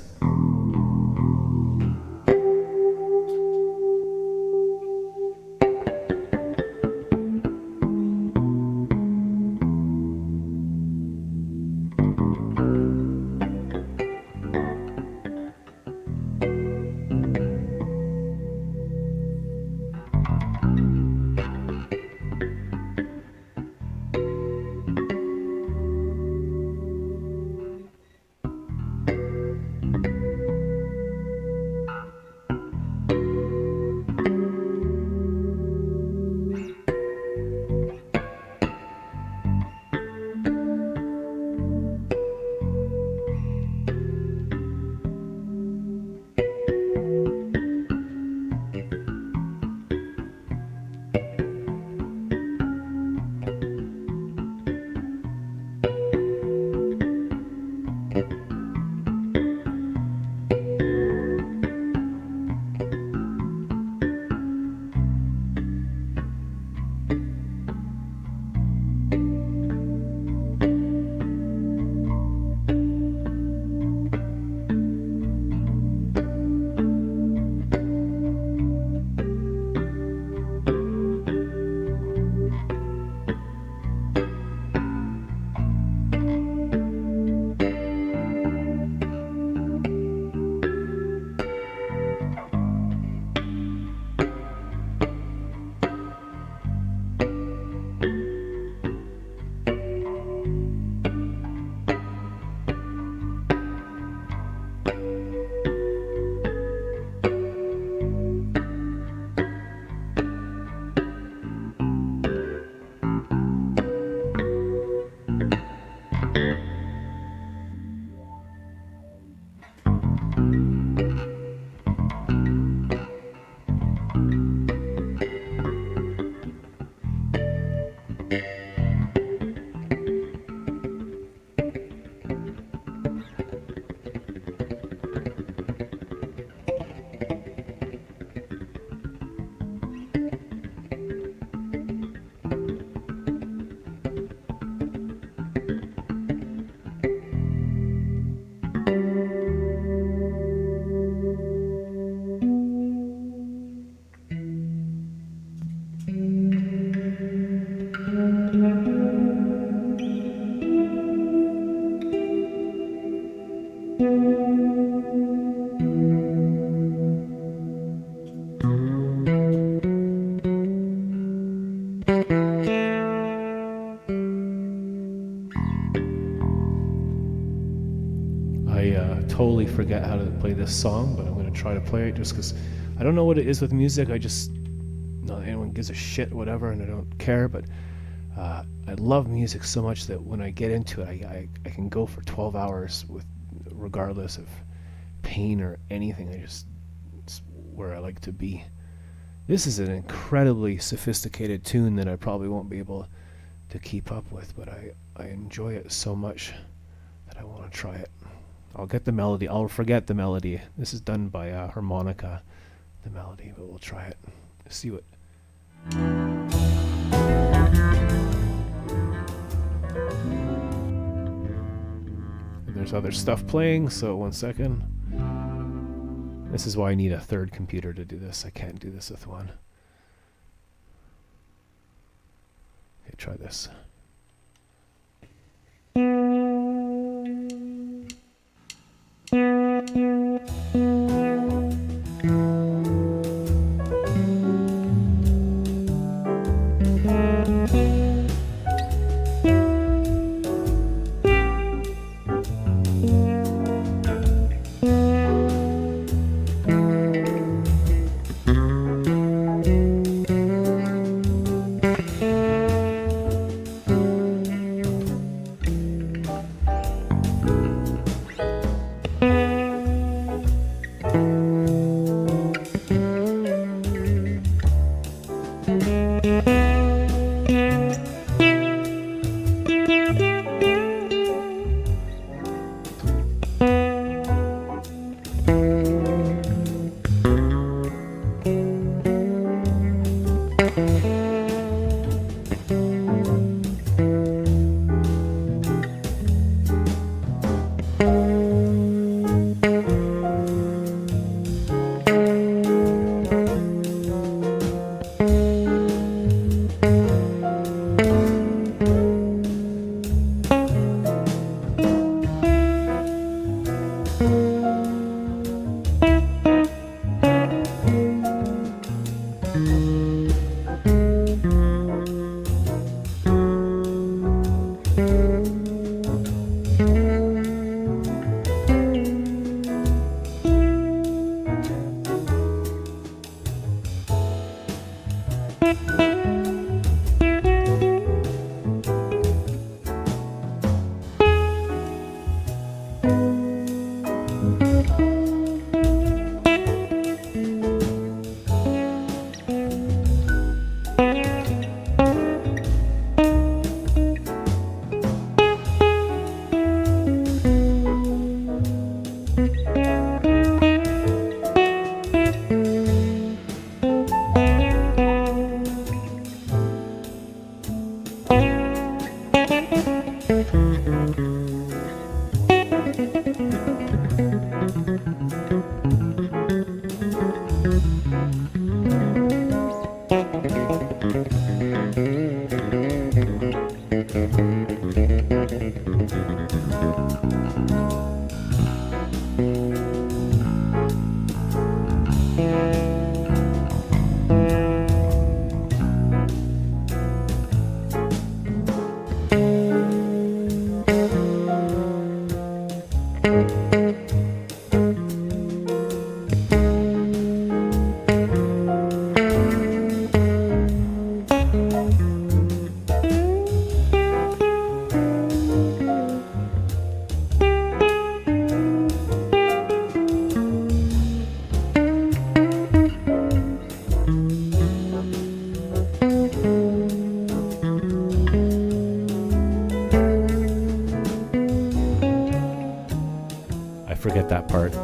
Totally forget how to play this song, but I'm going to try to play it just because I don't know what it is with music. I just, not anyone gives a shit, whatever, and I don't care, but I love music so much that when I get into it, I can go for 12 hours with, regardless of pain or anything. It's where I like to be. This is an incredibly sophisticated tune that I probably won't be able to keep up with, but I enjoy it so much that I want to try it. I'll get the melody. I'll forget the melody. This is done by harmonica, the melody, but we'll try it. See what. And there's other stuff playing, so 1 second. This is why I need a third computer to do this. I can't do this with one. Okay, try this. I forget that part.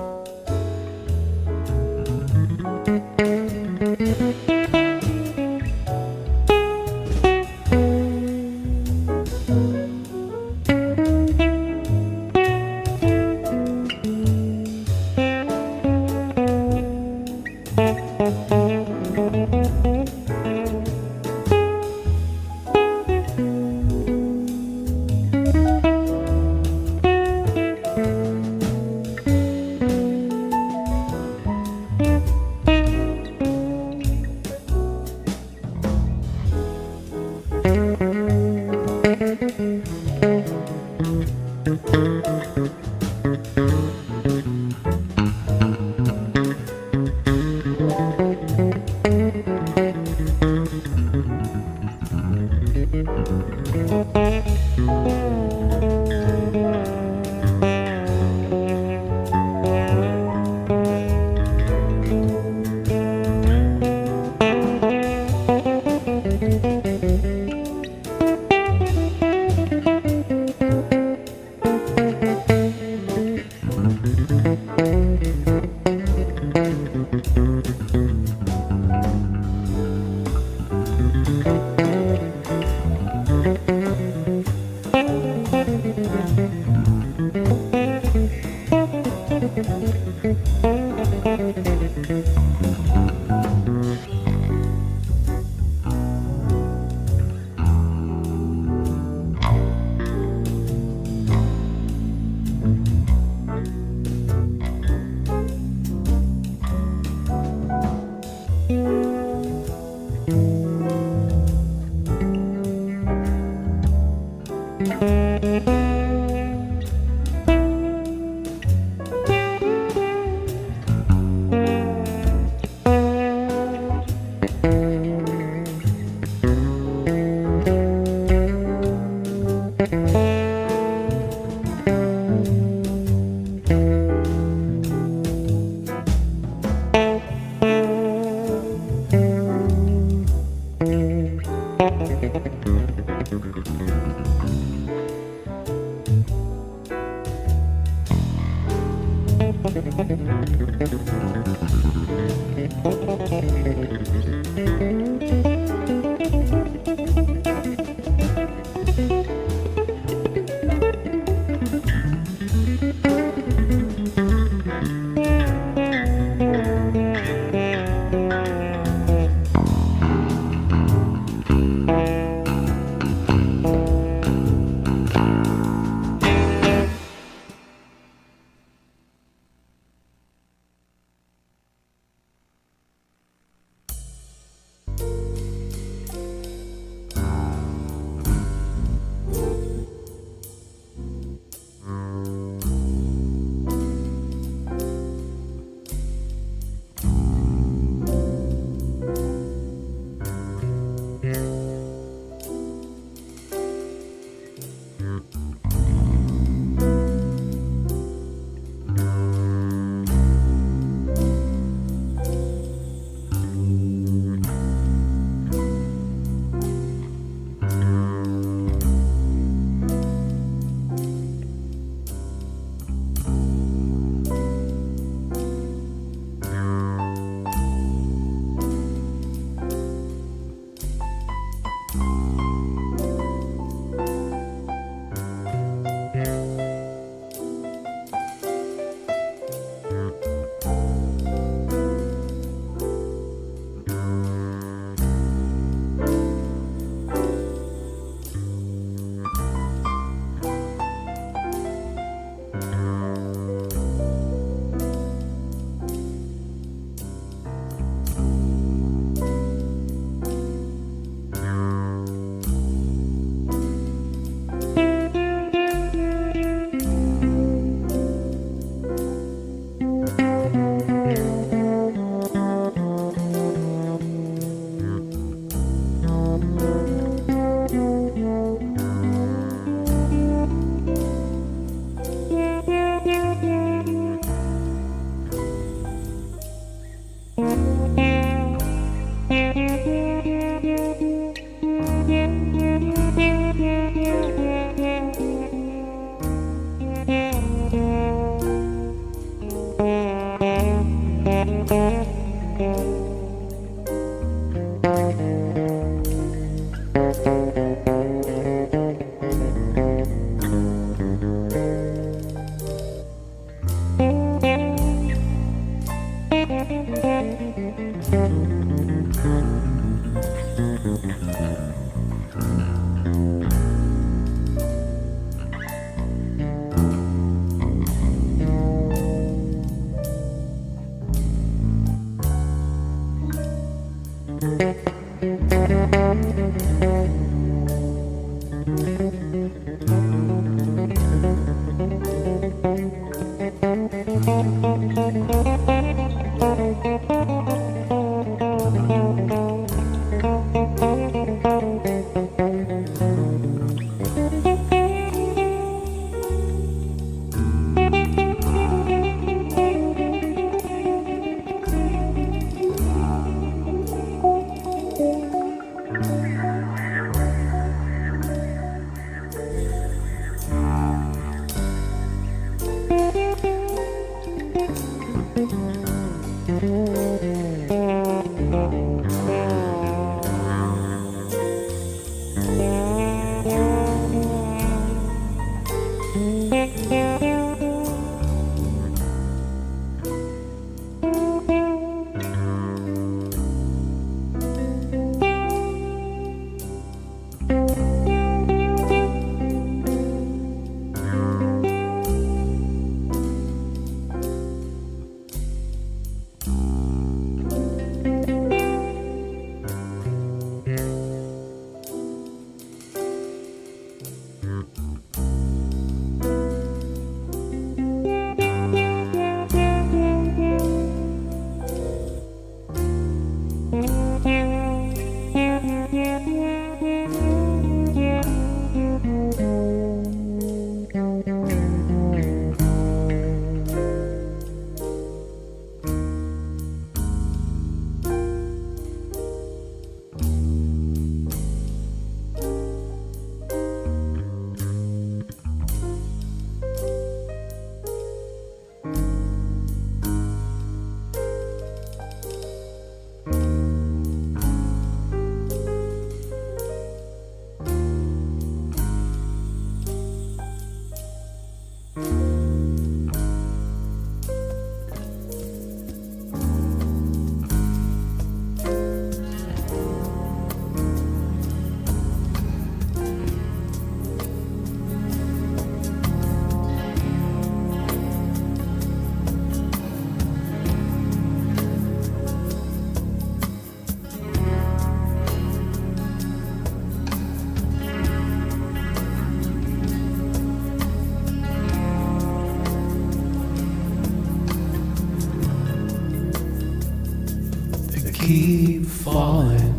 keep falling.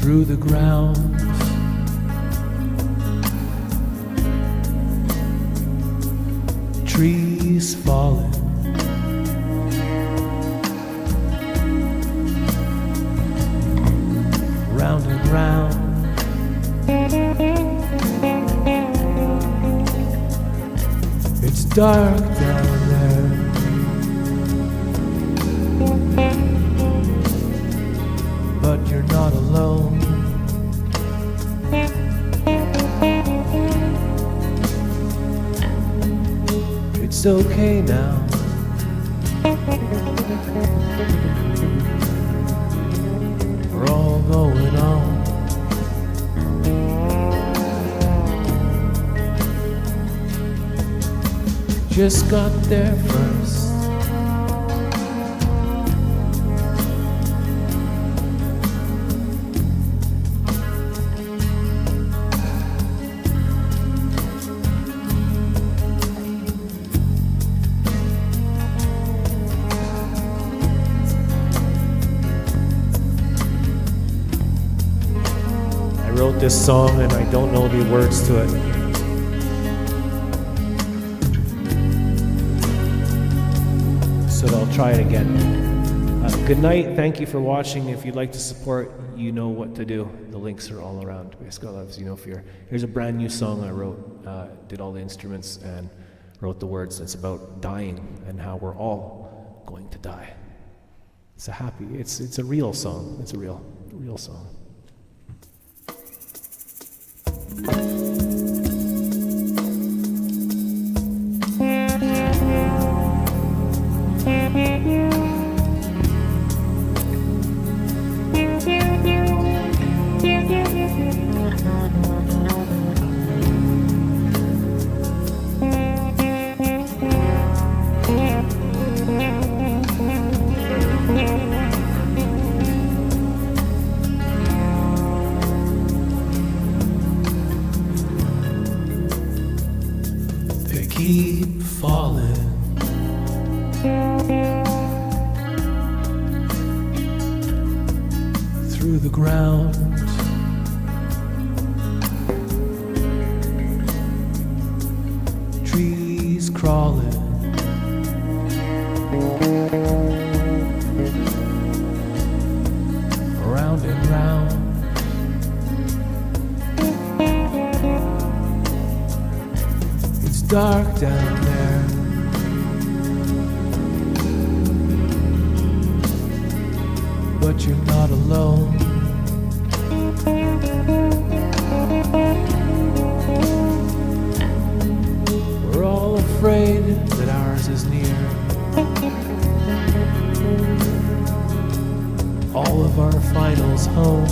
Through the ground, trees falling, round and round. It's dark down there, but you're not alone. It's okay now. We're all going on. Just got there first. I wrote this song and I don't know the words to it. So I'll try it again. good night. Thank you for watching. If you'd like to support, you know what to do. The links are all around. Basically, loves, you know, fear. Here's a brand new song I wrote. Did all the instruments and wrote the words. It's about dying and how we're all going to die. It's a real song. It's a real song. They keep falling through the ground. Trees crawling around and round. It's dark down there, but you're not alone. We're all afraid that ours is near. All of our finals home.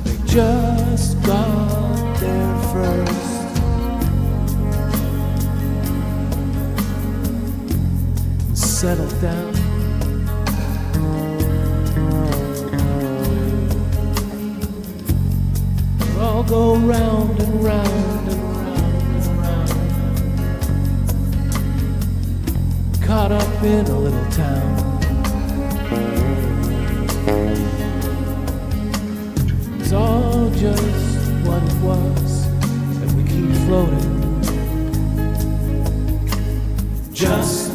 They just got there first. And settled down. We'll all go round and round and round and round. Caught up in a little town. It's all just what it was, that we keep floating. Just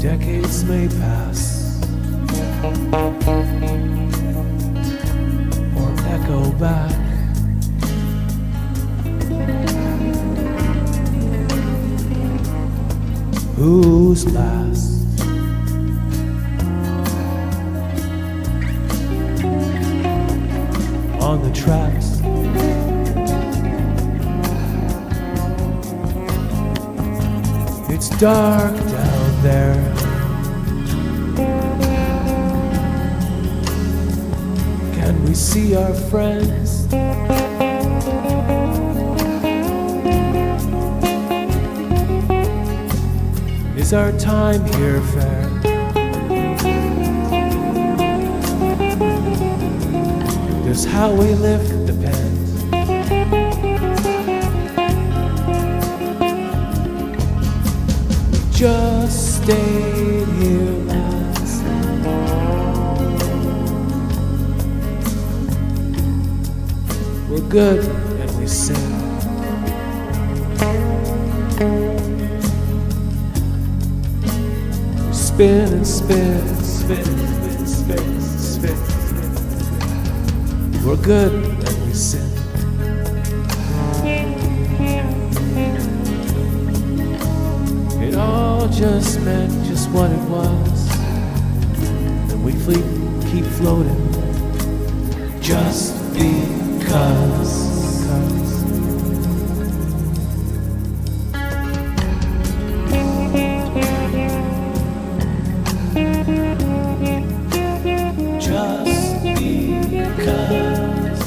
decades may pass or echo back. Who's last? On the tracks. It's dark down there. Can we see our friends? Is our time here fair? Does how we live depend? We just stayed here last night. We're good and we sin. Spin and spin, spin, spin, spin, spin. We're good and we sin. It all just meant just what it was, and we keep floating just because. Just because.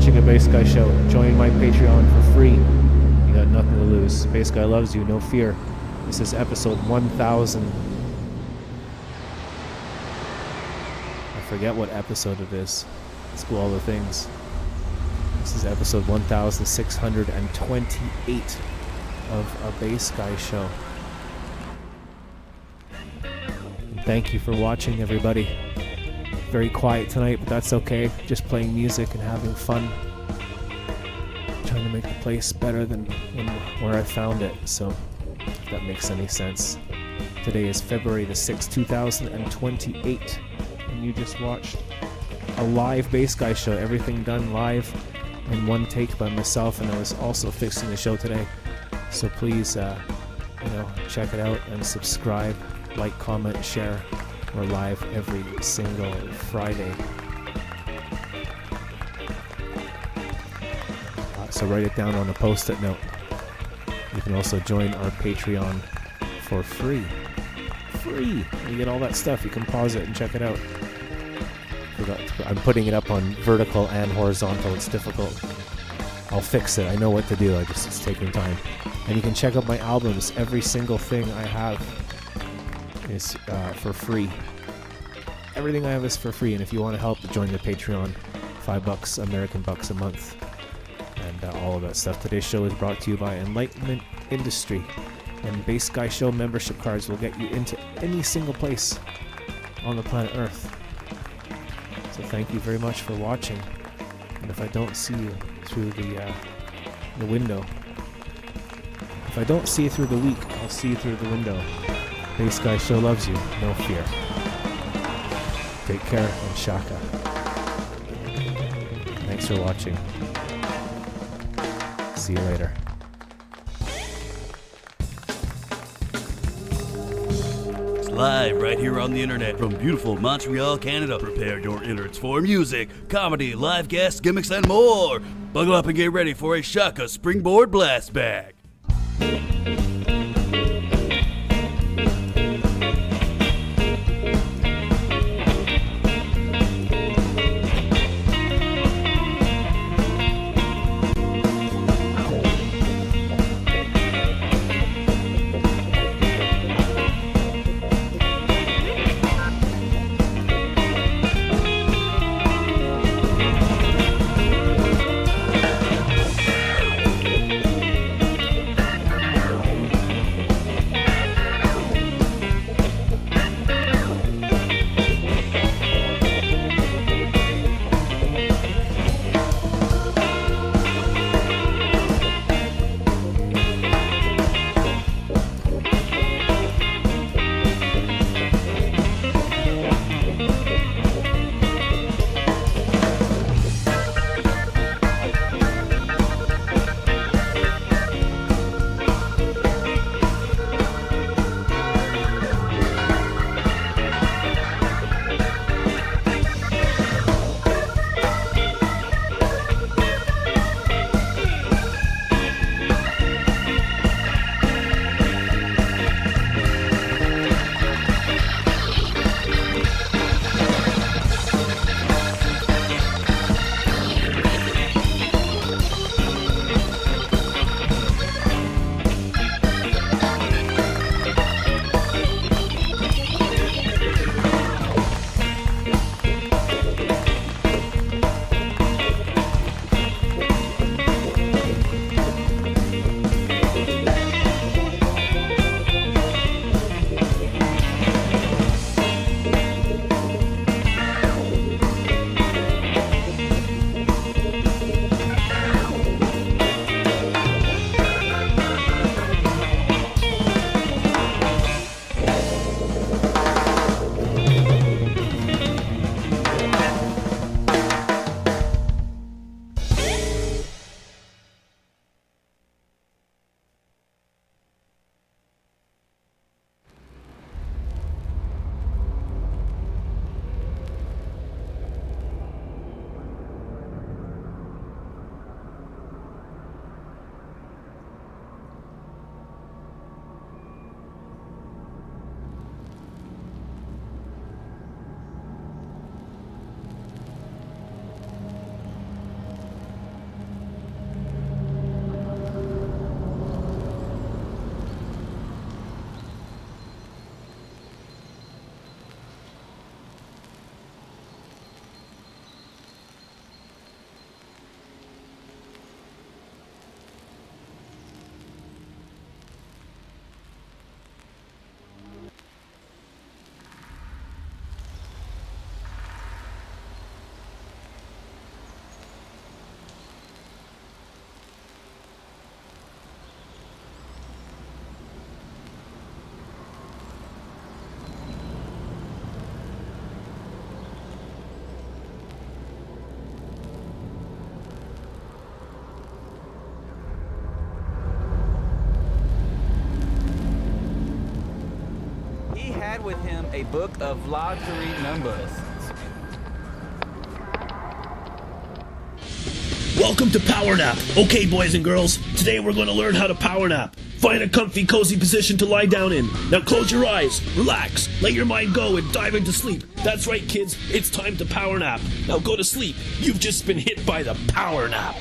watching a Bass Guy show. Join my Patreon for free. You got nothing to lose. Bass Guy loves you, no fear. This is episode 1000. I forget what episode it is. Let's do all the things. This is episode 1628 of a Bass Guy show. And thank you for watching, everybody. Very quiet tonight, but that's okay. Just playing music and having fun. Trying to make the place better than where I found it, so if that makes any sense. Today is February the 6th, 2028, and you just watched a live Bass Guy show. Everything done live in one take by myself, and I was also fixing the show today. So please, check it out and subscribe, like, comment, share. We're live every single Friday. So write it down on a post-it note. You can also join our Patreon for free. Free! You get all that stuff. You can pause it and check it out. I'm putting it up on vertical and horizontal. It's difficult. I'll fix it. I know what to do. It's taking time. And you can check out my albums. Every single thing I have is for free. Everything I have is for free, and if you want to help, join the Patreon. $5 American bucks a month, and all of that stuff. Today's show is brought to you by Enlightenment Industry, and Bass Guy Show membership cards will get you into any single place on the planet Earth. So thank you very much for watching, and if I don't see you through the window, if I don't see you through the week, I'll see you through the window. Bass Guy Show loves you, no fear. Take care and shaka. Thanks for watching. See you later. It's live right here on the internet from beautiful Montreal, Canada. Prepare your innards for music, comedy, live guests, gimmicks, and more. Buckle up and get ready for a shaka springboard blast bag. had with him a book of lottery numbers. Welcome to Power Nap. Okay, boys and girls, today we're going to learn how to power nap. Find a comfy, cozy position to lie down in. Now close your eyes, relax, let your mind go and dive into sleep. That's right, kids, it's time to power nap. Now go to sleep. You've just been hit by the power nap.